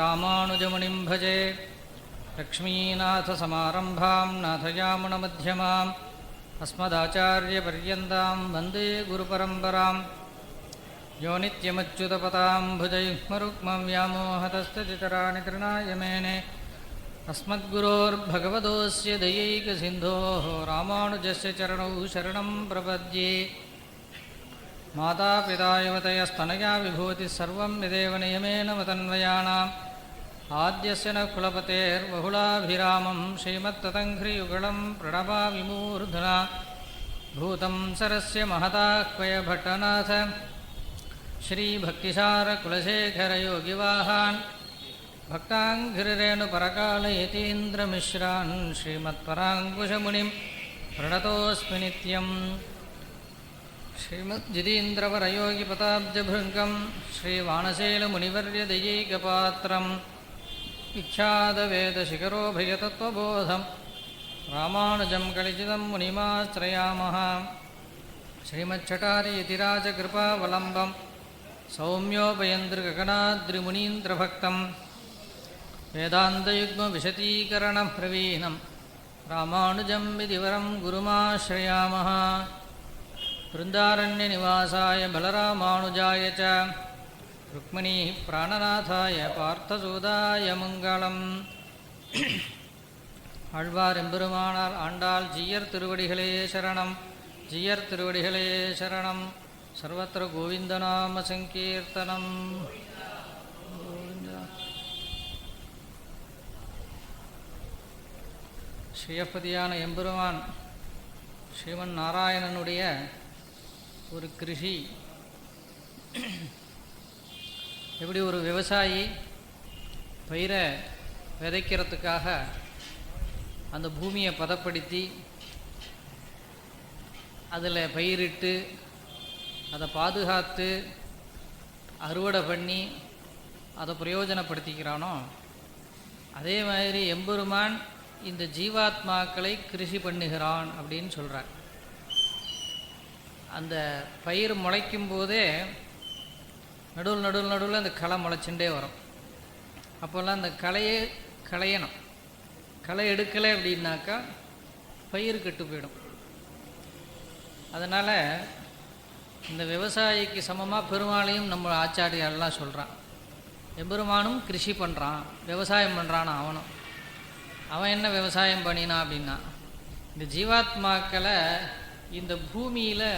रामानुजमुनिं भजे लक्ष्मीनाथसमारम्भां नाथयामुनमध्यमाम् अस्मदाचार्यपर्यन्तां वन्दे गुरुपरम्परां यो नित्यमच्युतपदां भुजयुग्मरुक्मं व्यामोहतस्तदितराणि तृणाय मेने अस्मद्गुरोर्भगवतोऽस्य दयैकसिन्धोः रामानुजस्य चरणौ शरणं प्रपद्ये मातापिता युवतयस्तनया विभूतिः सर्वं यदेव नियमेन वतन्वयानाम् आद्यस्य न कुलपतेर्बहुलाभिरामं श्रीमत्ततङ्घ्रियुगलं प्रणमामि मूर्धना भूतं सरस्य महताह्वयभट्टनाथ श्रीभक्तिसारकुलशेखरयोगिवाहान् भक्ताङ्घ्रिरेणुपरकालयतीन्द्रमिश्रान् श्रीमत्पराङ्कुशमुनिं प्रणतोऽस्मि नित्यम् श्रीमज्जितीन्द्रवरयोगिपदाब्जभृङ्गं श्रीवाणशैलमुनिवर्यदयैकपात्रं विख्यातवेदशिखरोभयतत्त्वबोधं रामानुजं कलिचिदं मुनिमाश्रयामः श्रीमच्छटारियतिराजकृपावलम्बं सौम्योपयन्द्रगगनाद्रिमुनीन्द्रभक्तं वेदान्तयुग्मविशतीकरणप्रवीणं रामानुजं विधिवरं गुरुमाश्रयामः वृन्दारण्यनिवासाय बलरामानुजाय च रुक्मिणी प्राणनाथाय पार्थसूदाय मङ्गलम् ஆழ்வாரெம்பெருமானார் ஆண்டாள் ஜீயர் திருவடிகளே சரணம் ஜீயர் திருவடிகளே சரணம் சர்வத்திர கோவிந்தநாம சங்கீர்த்தனம். ஸ்ரீயப்பதியான எம்பெருமான் ஸ்ரீமன் நாராயணனுடைய ஒரு கிருஷி எப்படி ஒரு விவசாயி பயிரை விதைக்கிறதுக்காக அந்த பூமியை பதப்படுத்தி அதில் பயிரிட்டு அதை பாதுகாத்து அறுவடை பண்ணி அதை பிரயோஜனப்படுத்திக்கிறானோ அதே மாதிரி எம்பெருமான் இந்த ஜீவாத்மாக்களை கிருஷி பண்ணுகிறான் அப்படின்னு சொல்கிறார். அந்த பயிர் முளைக்கும் போதே நடுவில் அந்த களை முளைச்சுட்டே வரும். அப்போல்லாம் அந்த களையை களையணும். களை எடுக்கலை அப்படின்னாக்கா பயிர் கெட்டு போயிடும். அதனால் இந்த விவசாயிக்கு சமமாக பெருமாளையும் நம்ம ஆச்சாரியெல்லாம் சொல்கிறான். எம்பெருமானும் கிருஷி பண்ணுறான், விவசாயம் பண்ணுறான். அவன் என்ன விவசாயம் பண்ணினான் அப்படின்னா இந்த ஜீவாத்மாக்களை இந்த பூமியில்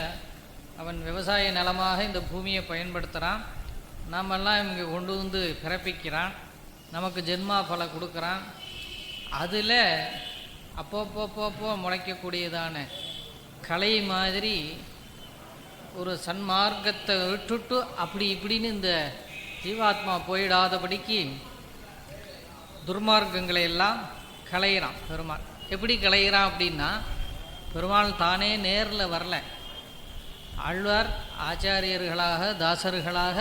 அவன் விவசாய நிலமாக இந்த பூமியை பயன்படுத்துகிறான். நாமெல்லாம் இங்கே கொண்டு வந்து பிறப்பிக்கிறான், நமக்கு ஜென்மா பலம் கொடுக்குறான். அதில் அப்பப்போ முளைக்கக்கூடியதான கலை மாதிரி ஒரு சன்மார்க்கத்தை விட்டுட்டு அப்படி இப்படின்னு இந்த ஜீவாத்மா போயிடாதபடிக்கு துர்மார்க்கங்களை எல்லாம் களையிறான் பெருமாள். எப்படி களையிறான் அப்படின்னா பெருமாள் தானே நேரில் வரல. ஆழ்வார் ஆச்சாரியர்களாக தாசர்களாக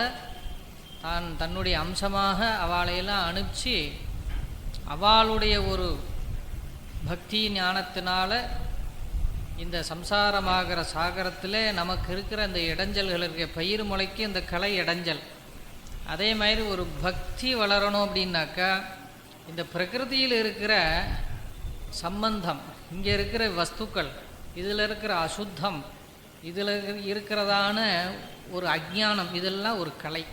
தன்னுடைய அம்சமாக அவளையெல்லாம் அனுப்பிச்சு அவளுடைய ஒரு பக்தி ஞானத்தினால இந்த சம்சாரமாகிற சாகரத்தில் நமக்கு இருக்கிற இந்த இடைஞ்சல்கள் இருக்க பயிர் முளைக்கு இந்த கலை இடைஞ்சல். அதே மாதிரி ஒரு பக்தி வளரணும் அப்படின்னாக்கா இந்த பிரகிருதியில் இருக்கிற சம்பந்தம், இங்கே இருக்கிற வஸ்துக்கள், இதில் இருக்கிற அசுத்தம், இதில் இருக்கிறதான ஒரு அஜ்ஞானம், இதெல்லாம் ஒரு கலை.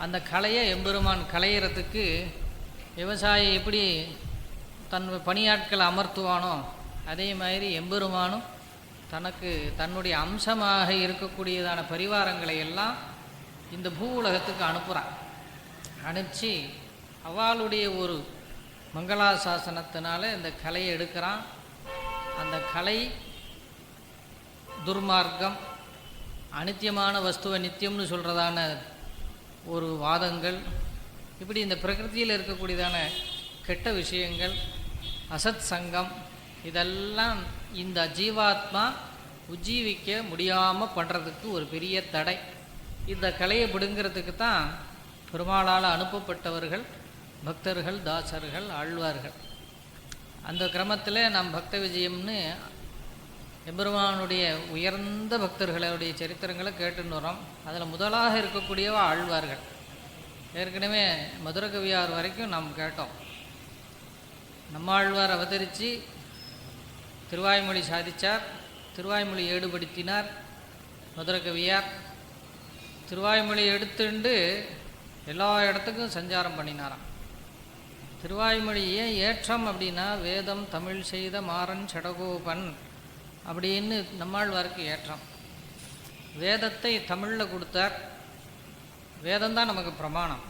அந்த கலையை எம்பெருமான் களையிறதுக்கு விவசாயி எப்படி தன் பணியாட்களை அமர்த்துவானோ அதே மாதிரி எம்பெருமானும் தனக்கு தன்னுடைய அம்சமாக இருக்கக்கூடியதான பரிவாரங்களை எல்லாம் இந்த பூ உலகத்துக்கு அனுப்புகிறான். அனுப்பிச்சு அவளுடைய ஒரு மங்களாசாசனத்தினால இந்த கலையை எடுக்கிறான். அந்த கலை துர்மார்க்கம், அனித்தியமான வஸ்துவை நித்தியம்னு சொல்கிறதான ஒரு வாதங்கள், இப்படி இந்த பிரகிருதியில் இருக்கக்கூடியதான கெட்ட விஷயங்கள், அசத் சங்கம், இதெல்லாம் இந்த ஜீவாத்மா உஜ்ஜீவிக்க முடியாமல் பண்ணுறதுக்கு ஒரு பெரிய தடை. இந்த கலையை பிடுங்கிறதுக்கு தான் பெருமாளால் அனுப்பப்பட்டவர்கள் பக்தர்கள், தாசர்கள், ஆழ்வார்கள். அந்த கிரமத்தில் நாம் பக்த விஜயம்னு எம்பெருமானுடைய உயர்ந்த பக்தர்களுடைய சரித்திரங்களை கேட்டுன்னு வரோம். அதில் முதலாக இருக்கக்கூடியவா ஆழ்வார்கள். ஏற்கனவே மதுரகவியார் வரைக்கும் நாம் கேட்டோம். நம்மாழ்வார் அவதரித்து திருவாய்மொழி சாதித்தார், திருவாய்மொழி ஏடுபடுத்தினார். மதுரகவியார் திருவாய்மொழி எடுத்துண்டு எல்லா இடத்துக்கும் சஞ்சாரம் பண்ணினாராம். திருவாய்மொழி ஏன் ஏற்றம் அப்படின்னா, வேதம் தமிழ் செய்த மாறன் சடகோபன் அப்படின்னு நம்மாழ்வாருக்கு ஏற்றம். வேதத்தை தமிழில் கொடுத்தார். வேதம்தான் நமக்கு பிரமாணம்.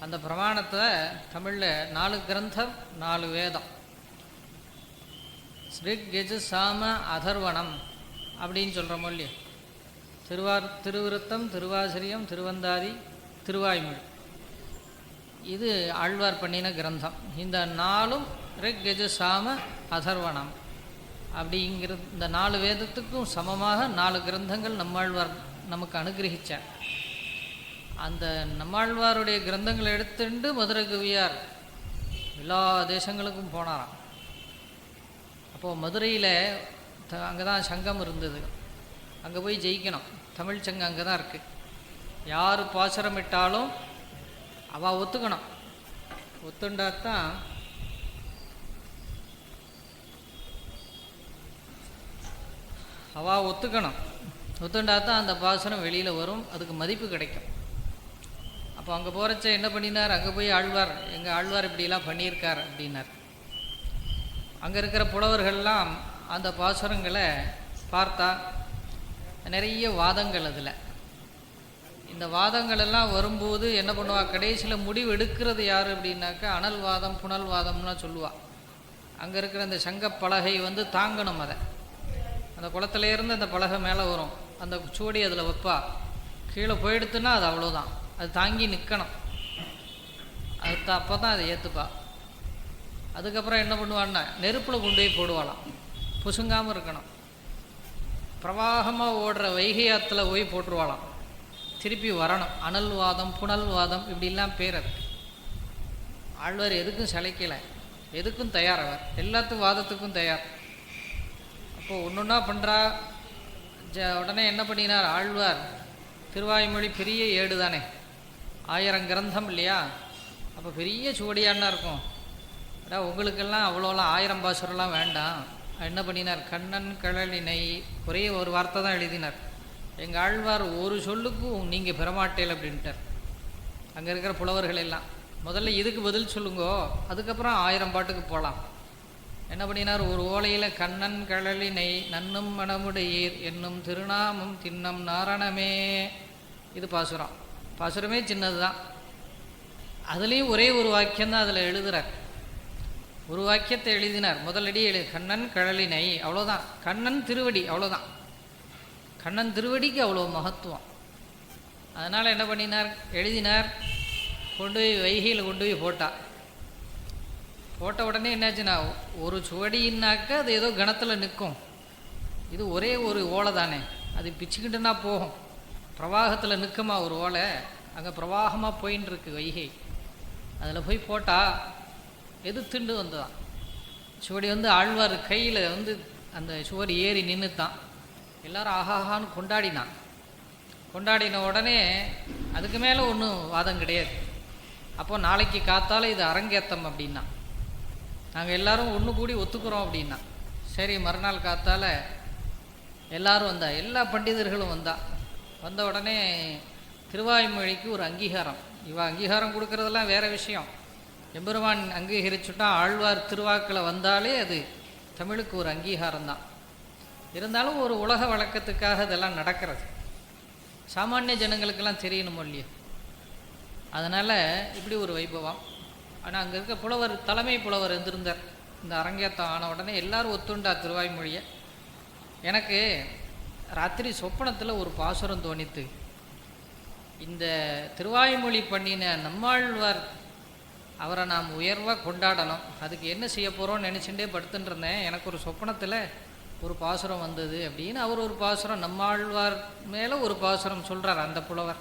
அந்த பிரமாணத்தை தமிழில் 4 கிரந்தம் 4 வேதம், ஸ்ரிக் கெஜு சாம அதர்வணம் அப்படின்னு சொல்கிறோமோ இல்லையா. திருவிருத்தம், திருவாசிரியம், திருவந்தாதி, திருவாய்மொழி, இது ஆழ்வார் பண்ணின கிரந்தம். இந்த 4ம் ரிக் கெஜு சாம அதர்வணம் அப்படிங்கிற இந்த 4 வேதத்துக்கும் சமமாக 4 கிரந்தங்கள் நம்மாழ்வார் நமக்கு அனுகிரகித்தார். அந்த நம்மாழ்வாருடைய கிரந்தங்களை எடுத்துட்டு மதுரகவியார் எல்லா தேசங்களுக்கும் போனாராம். அப்போது மதுரையில் அங்கே தான் சங்கம் இருந்தது. அங்கே போய் ஜெயிக்கணும். தமிழ் சங்கம் அங்கே தான் இருக்குது. யார் பாசுரமிட்டாலும் அவள் ஒத்துக்கணும். ஒத்துண்டாத்தான் அவள் ஒத்துக்கணும். ஒத்துண்டாத்தான் அந்த பாசுரம் வெளியில் வரும், அதுக்கு மதிப்பு கிடைக்கும். அப்போ அங்கே போகிறச்ச என்ன பண்ணினார், அங்கே போய் ஆழ்வார், எங்கள் ஆழ்வார் இப்படிலாம் பண்ணியிருக்கார் அப்படின்னார். அங்கே இருக்கிற புலவர்கள்லாம் அந்த பாசுரங்களை பார்த்தா நிறைய வாதங்கள். அதில் இந்த வாதங்கள் எல்லாம் வரும்போது என்ன பண்ணுவா, கடைசியில் முடிவு எடுக்கிறது யார் அப்படின்னாக்கா அனல் வாதம் புனல் வாதம்லாம் சொல்லுவாள். அங்கே இருக்கிற அந்த சங்க பலகை தாங்கணும். அதை அந்த குளத்துலேருந்து அந்த பலகை மேலே வரும், அந்த சூடி அதில் வைப்பா. கீழே போயிடுத்துன்னா அது அவ்வளோதான், அது தாங்கி நிற்கணும். அது அப்போ தான் அதை ஏற்றுப்பா. அதுக்கப்புறம் என்ன பண்ணுவான்னா நெருப்பில் கொண்டு போய் போடுவாளாம், புசுங்காமல் இருக்கணும். பிரவாகமாக ஓடுற வைகை ஆற்றுல போய் போட்டுருவாளாம், திருப்பி வரணும். அனல் வாதம் புனல் வாதம் இப்படிலாம் பேர். அதுக்கு ஆழ்வார் எதுக்கும் சளைக்கலை, எதுக்கும் தயார். அவர் எல்லாத்துக்கும் வாதத்துக்கும் தயார். அப்போது ஒன்று ஒன்றா பண்ணுறா. உடனே என்ன பண்ணினார் ஆழ்வார், திருவாய்மொழி பெரிய ஏடு தானே, 1000 கிரந்தம் இல்லையா. அப்போ பெரிய சுவடியானா இருக்கும். அதான் உங்களுக்கெல்லாம் அவ்வளோலாம் 1000 பாசுரம்லாம் வேண்டாம். என்ன பண்ணினார், கண்ணன் கழலினை ஒரே ஒரு வார்த்தை தான் எழுதினார். எங்கள் ஆழ்வார் ஒரு சொல்லுக்கும் நீங்கள் பெறமாட்டேல் அப்படின்ட்டார். அங்கே இருக்கிற புலவர்கள் எல்லாம் முதல்ல இதுக்கு பதில் சொல்லுங்கோ, அதுக்கப்புறம் 1000 பாட்டுக்கு போகலாம். என்ன பண்ணினார், ஒரு ஓலையில் கண்ணன் கழலினை நன்னும் மணமுடையீர் என்னும் திருநாமம் தின்னம் நாரணமே, இது பாசுரம். பாசுரமே சின்னது தான். அதுலேயும் ஒரே ஒரு வாக்கியம்தான் அதில் எழுதுகிறார். ஒரு வாக்கியத்தை எழுதினார். முதலடி கண்ணன் கழலினை, அவ்வளோதான். கண்ணன் திருவடி, அவ்வளோதான். கண்ணன் திருவடிக்கு அவ்வளோ மகத்துவம். அதனால் என்ன பண்ணினார், எழுதினார், கொண்டு போய் வைகையில் கொண்டு போய் போட்டார். போட்ட உடனே என்னாச்சுன்னா, ஒரு சுவடின்னாக்க அது ஏதோ கணத்தில் நிற்கும். இது ஒரே ஒரு ஓலை தானே, அது பிச்சுக்கிட்டுனா போகும். பிரவாகத்தில் நிற்குமா ஒரு ஓலை, அங்கே பிரவாகமாக போயின்னு இருக்கு வைகை. அதில் போய் போட்டால் எதிர்த்துண்டு வந்ததான் சுவடி. ஆழ்வார் கையில் அந்த சுவடி ஏறி நின்றுத்தான். எல்லாரும் ஆஹாஹான்னு கொண்டாடினான். கொண்டாடின உடனே அதுக்கு மேலே ஒன்றும் வாதம் கிடையாது. அப்போது நாளைக்கு காத்தால இது அரங்கேத்தம் அப்படின்னா, நாங்கள் எல்லோரும் ஒன்று கூடி ஒத்துக்கிறோம் அப்படின்னா. சரி, மறுநாள் காத்தால எல்லோரும் வந்தா, எல்லா பண்டிதர்களும் வந்த உடனே திருவாய்மொழிக்கு ஒரு அங்கீகாரம். அங்கீகாரம் கொடுக்கறதெல்லாம் வேறு விஷயம். எம்பெருமான் அங்கீகரிச்சுட்டா, ஆழ்வார் திருவாக்கில் வந்தாலே அது தமிழுக்கு ஒரு அங்கீகாரம் தான். இருந்தாலும் ஒரு உலக வழக்கத்துக்காக இதெல்லாம் நடக்கிறது. சாமானிய ஜனங்களுக்கெல்லாம் தெரியணுமோ இல்லையோ. அதனால் இப்படி ஒரு வைபவம். ஆனால் அங்கே இருக்க புலவர், தலைமை புலவர் இருந்திருந்தார். இந்த அரங்கேற்றம் ஆன உடனே எல்லோரும் ஒத்துண்டா திருவாய்மொழியை. எனக்கு ராத்திரி சொப்பனத்தில் ஒரு பாசுரம் தோணித்து. இந்த திருவாய்மொழி பண்ணின நம்மாழ்வார், அவரை நாம் உயர்வாக கொண்டாடணும். அதுக்கு என்ன செய்ய போகிறோன்னு நினச்சிட்டே படுத்துட்டு இருந்தேன். எனக்கு ஒரு சொப்பனத்தில் ஒரு பாசுரம் வந்தது அப்படின்னு அவர் ஒரு பாசுரம், நம்மாழ்வார் மேலே ஒரு பாசுரம் சொல்கிறார் அந்த புலவர்.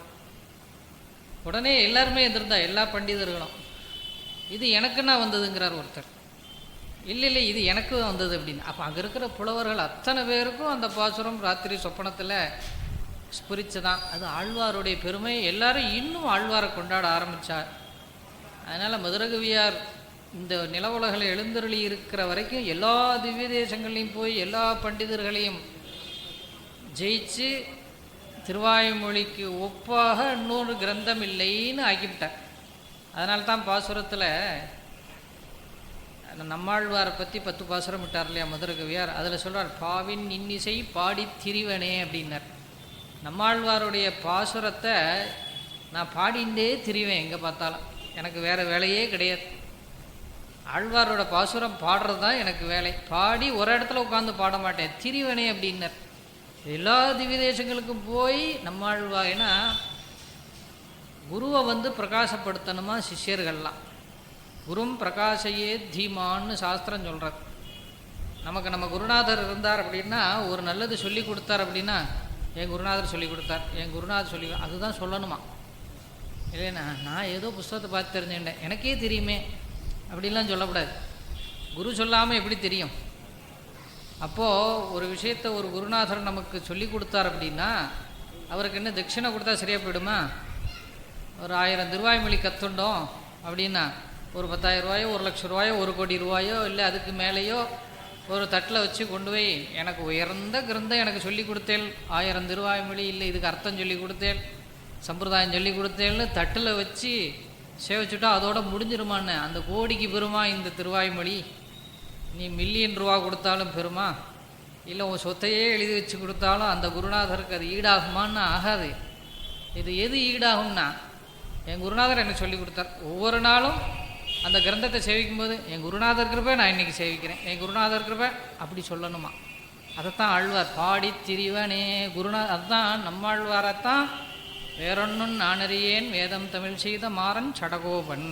உடனே எல்லாருமே எதிர்ந்தா, எல்லா பண்டிதர்களும், இது எனக்குன்னா வந்ததுங்கிறார் ஒருத்தர். இல்லை இது எனக்கு வந்தது அப்படின்னு. அப்போ அங்கே இருக்கிற புலவர்கள் அத்தனை பேருக்கும் அந்த பாசுரம் ராத்திரி சொப்பனத்தில் ஸ்புரிச்சதான். அது ஆழ்வாருடைய பெருமை. எல்லாரும் இன்னும் ஆழ்வாரை கொண்டாட ஆரம்பித்தார். அதனால் மதுரகவியார் இந்த நில உலகில் எழுந்தருளி இருக்கிற வரைக்கும் எல்லா திவ்ய தேசங்களையும் போய் எல்லா பண்டிதர்களையும் ஜெயிச்சு திருவாய்மொழிக்கு ஒப்பாக இன்னொரு கிரந்தம் இல்லைன்னு ஆக்கிவிட்டார். அதனால்தான் பாசுரத்தில் நம்மாழ்வாரை பற்றி 10 பாசுரம் விட்டார் இல்லையா மதுரகவியார். அதில் சொல்கிறார், பாவின் இன்னிசை பாடி திரிவனே அப்படின்னார். நம்மாழ்வாருடைய பாசுரத்தை நான் பாடிண்டே திரிவேன், எங்கே பார்த்தாலும் எனக்கு வேறு வேலையே கிடையாது. ஆழ்வாரோட பாசுரம் பாடுறது தான் எனக்கு வேலை. பாடி ஒரு இடத்துல உட்காந்து பாட மாட்டேன், திரிவனே அப்படின்னார். எல்லா திவ்ய தேசங்களுக்கும் போய் நம்மாழ்வார், ஏன்னா குருவை பிரகாசப்படுத்தணுமா சிஷ்யர்கள்லாம். குரும் பிரகாசையே தீமான்னு சாஸ்திரம் சொல்கிறார். நமக்கு நம்ம குருநாதர் இருந்தார் அப்படின்னா, ஒரு நல்லது சொல்லி கொடுத்தார் அப்படின்னா, என் குருநாதர் சொல்லி கொடுத்தார், என் குருநாதர் சொல்லி, அதுதான் சொல்லணுமா. இல்லைண்ணா நான் ஏதோ புஸ்தகத்தை பார்த்து தெரிஞ்சுட்டேன், எனக்கே தெரியுமே அப்படின்லாம் சொல்லக்கூடாது. குரு சொல்லாமல் எப்படி தெரியும்? அப்போது ஒரு விஷயத்தை ஒரு குருநாதர் நமக்கு சொல்லி கொடுத்தார் அப்படின்னா, அவருக்கு என்ன தட்சிணை கொடுத்தா சரியாக போயிடுமா? ஒரு 1000 திருவாய்மொழி கற்றுண்டோம் அப்படின்னா ஒரு 10,000 ரூபாயோ 1,00,000 ரூபாயோ 1 கோடி ரூபாயோ இல்லை அதுக்கு மேலேயோ ஒரு தட்டில் வச்சு கொண்டு போய், எனக்கு உயர்ந்த கிரந்தம் எனக்கு சொல்லி கொடுத்தேன், 1000 திருவாய்மொழி இல்லை இதுக்கு அர்த்தம் சொல்லி கொடுத்தேன், சம்பிரதாயம் சொல்லி கொடுத்தேன்னு தட்டில் வச்சு சேவிச்சுட்டா அதோட முடிஞ்சிருமான்னு. அந்த கோடிக்கு பெருமா இந்த திருவாய்மொழி? நீ மில்லியன் ரூபா கொடுத்தாலும் பெருமா, இல்லை உன் சொத்தையே எழுதி வச்சு கொடுத்தாலும் அந்த குருநாதருக்கு அது ஈடாகுமான்னு ஆகாது. இது எது ஈடாகும்னா, என் குருநாதர் எனக்கு சொல்லி கொடுத்தார். ஒவ்வொரு நாளும் அந்த கிரந்தத்தை சேவிக்கும்போது என் குருநாதர் கிருபை நான் இன்றைக்கி சேவிக்கிறேன், என் குருநாதர் கிருபை அப்படி சொல்லணுமா. அதைத்தான் ஆழ்வார் பாடி திரிவனே அதுதான் நம்மாழ்வாரைத்தான் வேறொன்னும் நானறியேன் வேதம் தமிழ் செய்த மாறன் சடகோபன்.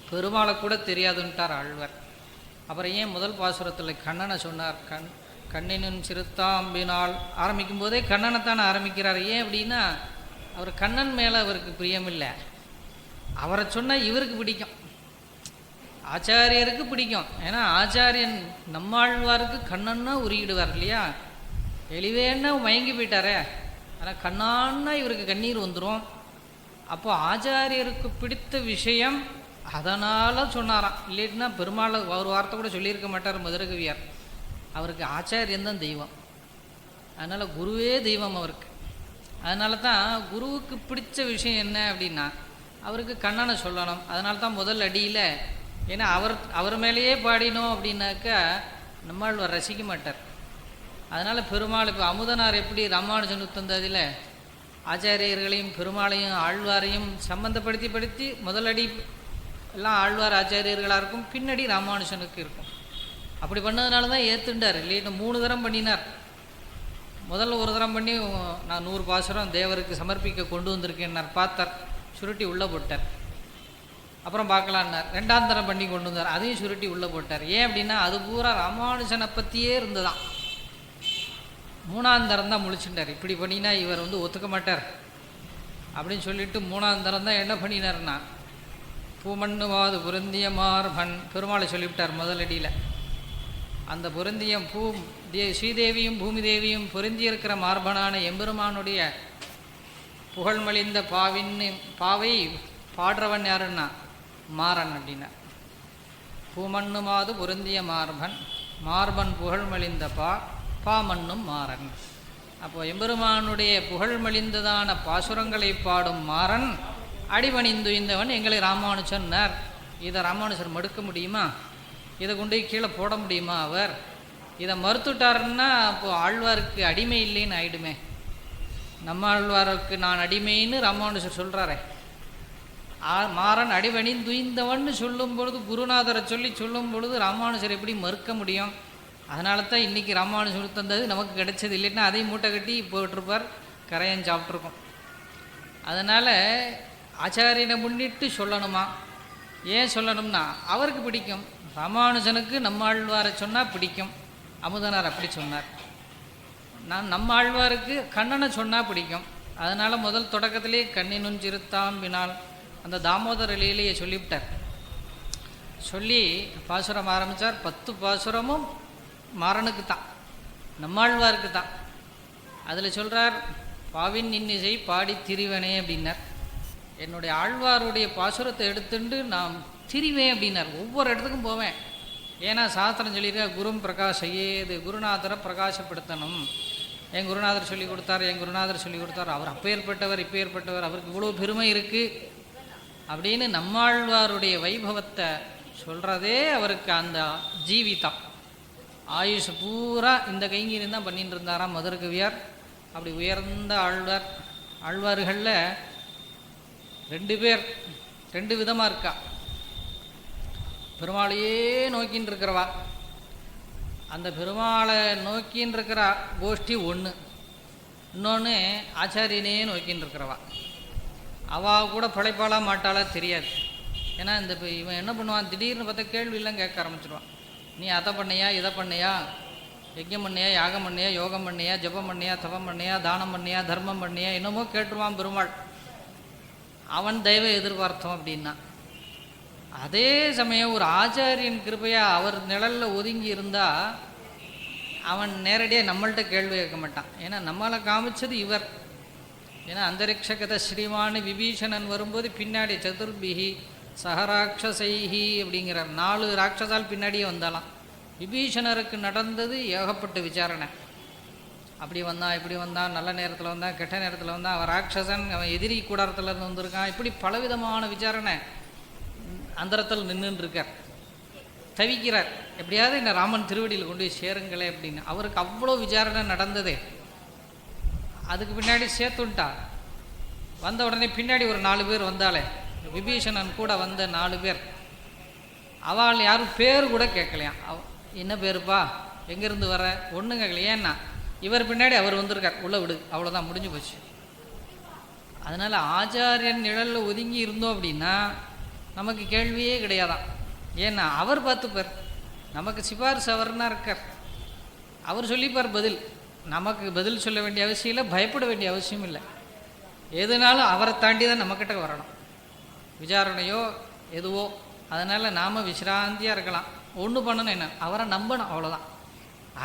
பெருமாளை கூட தெரியாதுன்ட்டார் ஆழ்வார். அப்புறம் ஏன் முதல் பாசுரத்தில் கண்ணனை சொன்னார்? கண்ணினும் சிறுத்தாம்பினால் ஆரம்பிக்கும் போதே கண்ணனைத்தான் ஆரம்பிக்கிறார். ஏன் அப்படின்னா, அவர் கண்ணன் மேலே அவருக்கு பிரியமில்லை. அவரை சொன்னால் இவருக்கு பிடிக்கும், ஆச்சாரியருக்கு பிடிக்கும். ஏன்னா ஆச்சாரியன் நம்மாழ்வாருக்கு கண்ணன்னா உருகிடுவார் இல்லையா. எளிவேன்னா மயங்கி போயிட்டாரே, ஆனால் கண்ணான்னா இவருக்கு கண்ணீர் வந்துடும். அப்போ ஆச்சாரியருக்கு பிடித்த விஷயம் அதனால் சொன்னாராம். இல்லைன்னா பெருமாள் ஒரு வார்த்தை கூட சொல்லியிருக்க மாட்டார் மதுரகவியார். அவருக்கு ஆச்சாரியன்தான் தெய்வம், அதனால் குருவே தெய்வம் அவருக்கு. அதனால தான் குருவுக்கு பிடிச்ச விஷயம் என்ன அப்படின்னா அவருக்கு கண்ணனை சொல்லணும். அதனால தான் முதல் அடியில், ஏன்னா அவர் மேலேயே பாடினோம் அப்படின்னாக்கா நம்மாழ்வார் ரசிக்க மாட்டார். அதனால் பெருமாள் இப்போ அமுதனார் எப்படி ராமானுஜன் தந்ததில் ஆச்சாரியர்களையும் பெருமாளையும் ஆழ்வாரையும் சம்பந்தப்படுத்தி முதல் அடி எல்லாம் ஆழ்வார் ஆச்சாரியர்களாக இருக்கும், பின்னடி ராமானுஜனுக்கு இருக்கும். அப்படி பண்ணதுனால தான் ஏற்றுண்டார். இல்லைன்னா 3 தரம் பண்ணினார். முதல்ல ஒரு தரம் பண்ணி நான் 100 பாசுரம் தேவருக்கு சமர்ப்பிக்க கொண்டு வந்திருக்கேன்னார். பார்த்தார், சுருட்டி உள்ளே போட்டார். அப்புறம் பார்க்கலான்னார். 2ஆம் தரம் பண்ணி கொண்டு வந்தார், அதையும் சுருட்டி உள்ளே போட்டார். ஏன் அப்படின்னா அது பூரா ராமானுஜனை பற்றியே இருந்துதான். 3ஆம் தரம் தான் முழிச்சுட்டார். இப்படி பண்ணினா இவர் ஒத்துக்க மாட்டார் அப்படின்னு சொல்லிட்டு 3ஆம் தரம் தான் என்ன பண்ணினார்னா, பூமண்ணுவாது பொருந்திய மார்பன் பெருமாளை சொல்லிவிட்டார் முதலடியில். அந்த பொருந்திய ஸ்ரீதேவியும் பூமி தேவியும் பொருந்தியிருக்கிற மார்பனான எம்பெருமானுடைய புகழ்மலிந்த பாவை பாடுறவன் யாருன்னா மாறன் அப்படின்னா. பூமண்ணுமாது பொருந்திய மார்பன் புகழ்மலிந்த பாமண்ணும் மாறன். அப்போ எம்பெருமானுடைய புகழ்மலிந்ததான பாசுரங்களை பாடும் மாறன் அடிபணிந்துய்ந்தவன் எங்களை ராமானுஜன்னார். இதை ராமானுஜர் மறுக்க முடியுமா? இதை கொண்டு கீழே போட முடியுமா? அவர் இதை மறுத்துட்டாருன்னா அப்போது ஆழ்வாருக்கு அடிமை இல்லைன்னு ஆயிடுமே. நம்ம ஆழ்வாருக்கு நான் அடிமைன்னு ராமானுஜர் சொல்கிறாரே. மாறன் அடிபணிந்துய்ந்தவன் சொல்லும் பொழுது, குருநாதரை சொல்லும் பொழுது ராமானுஜர் எப்படி மறுக்க முடியும்? அதனால தான் இன்றைக்கி ராமானுஜர் தந்தது நமக்கு கிடைச்சது. இல்லைன்னா அதையும் மூட்டை கட்டி போட்டிருப்பார், கரையன் சாப்பிட்ருக்கோம். அதனால் ஆச்சாரியனை முன்னிட்டு சொல்லணுமா? ஏன் சொல்லணும்னா அவருக்கு பிடிக்கும். ராமானுஜனுக்கு நம்ம ஆழ்வாரை சொன்னால் பிடிக்கும். அமுதனார் அப்படி சொன்னார். நம்ம ஆழ்வாருக்கு கண்ணனை சொன்னால் பிடிக்கும். அதனால் முதல் தொடக்கத்திலே கண்ணினும் சிறுத்தாம்பினால் அந்த தாமோதர லீலையை சொல்லிவிட்டார். சொல்லி பாசுரம் ஆரம்பித்தார். 10 பாசுரமும் மாறனுக்கு தான், நம்மாழ்வாருக்கு தான். அதில் சொல்கிறார், பாவின் இன்னிசை பாடி திரிவனே அப்படின்னார். என்னுடைய ஆழ்வாருடைய பாசுரத்தை எடுத்துட்டு நான் திரிவேன் அப்படின்னார். ஒவ்வொரு இடத்துக்கும் போவேன். ஏன்னா சாஸ்திரம் சொல்லியிருக்க குரும் பிரகாஷையே, இது குருநாதரை பிரகாசப்படுத்தணும். என் குருநாதர் சொல்லி கொடுத்தார், என் குருநாதர் சொல்லி கொடுத்தார், அவர் அப்போ ஏற்பட்டவர் இப்போ ஏற்பட்டவர், அவருக்கு இவ்வளோ பெருமை இருக்குது அப்படின்னு நம்மாழ்வாருடைய வைபவத்தை சொல்கிறதே அவருக்கு அந்த ஜீவிதம். ஆயுஷ் பூரா இந்த கைங்கரியம் தான் பண்ணிட்டு இருந்தாராம் மதுரகவியார். அப்படி உயர்ந்த ஆழ்வார்களில் 2 பேர் 2 விதமாக இருக்கா. பெருமாளையே நோக்கின்னு இருக்கிறவா, அந்த பெருமாளை நோக்கின்னு இருக்கிற கோஷ்டி ஒன்று. இன்னொன்று ஆச்சாரியனே நோக்கின்னு இருக்கிறவா. அவள் கூட பிழைப்பாளா மாட்டாளா தெரியாது. ஏன்னா இந்த இவன் என்ன பண்ணுவான், திடீர்னு பார்த்தா கேள்வியெல்லாம் கேட்க ஆரம்பிச்சிடுவான். நீ அதை பண்ணியா, இதை பண்ணியா, யஜ்யம் பண்ணியா, யாகம் பண்ணியா, யோகம் பண்ணியா, ஜபம் பண்ணியா, தபம் பண்ணியா, தானம் பண்ணியா, தர்மம் பண்ணியா, என்னமோ கேட்டுருவான் பெருமாள். அவன் தெய்வ எதிர்பார்த்தோம் அப்படின்னா. அதே சமயம் ஒரு ஆச்சாரியன் கிருபையாக அவர் நிழலில் ஒதுங்கி இருந்தால் அவன் நேரடியாக நம்மள்கிட்ட கேள்வி கேட்க மாட்டான். ஏன்னா நம்மளை காமிச்சது இவர். ஏன்னா அந்தரிக்ஷகத ஸ்ரீமானு விபீஷணன் வரும்போது பின்னாடி சதுர்பிகி சஹராட்சசைஹி அப்படிங்கிறார். 4 ராட்சசால் பின்னாடியே வந்தாலாம். விபீஷணருக்கு நடந்தது ஏகப்பட்ட விசாரணை. அப்படி வந்தான், இப்படி வந்தான், நல்ல நேரத்தில் வந்தான், கெட்ட நேரத்தில் வந்தான், அவன் ராட்சசன், அவன் எதிரி கூடாரத்தில் இருந்து வந்திருக்கான். இப்படி பலவிதமான விசாரணை அந்தரத்தில் நின்றுருக்கார், தவிக்கிறார். எப்படியாவது இந்த ராமன் திருவடியில் கொண்டு போய் சேருங்களே அப்படின்னு. அவருக்கு அவ்வளோ விசாரணை நடந்ததே. அதுக்கு பின்னாடி சேர்த்துட்டா. வந்த உடனே பின்னாடி ஒரு 4 பேர் வந்தாலே, விபீஷணன் கூட வந்த 4 பேர், அவள் யாரும் பேர் கூட கேட்கலையாம். என்ன பேருப்பா, எங்கேருந்து வர, ஒன்றும் கேட்கல. ஏன்னா இவர் பின்னாடி அவர் வந்திருக்கார், உள்ளே விடு, அவ்வளோதான், முடிஞ்சு போச்சு. அதனால் ஆச்சாரியன் நிழலில் ஒதுங்கி இருந்தோம் அப்படின்னா நமக்கு கேள்வியே கிடையாதான். ஏன்னா அவர் பார்த்துப்பார், நமக்கு சிபாரிசு அவர்னா இருக்கார், அவர் சொல்லிப்பார் பதில். நமக்கு பதில் சொல்ல வேண்டிய அவசியம் இல்லை, பயப்பட வேண்டிய அவசியம் இல்லை. எதுனாலும் அவரை தாண்டி தான் நம்மக்கிட்ட வரணும், விசாரணையோ எதுவோ. அதனால் நாம் விசிராந்தியாக இருக்கலாம். ஒன்று பண்ணணும், என்ன, அவரை நம்பணும், அவ்வளோதான்.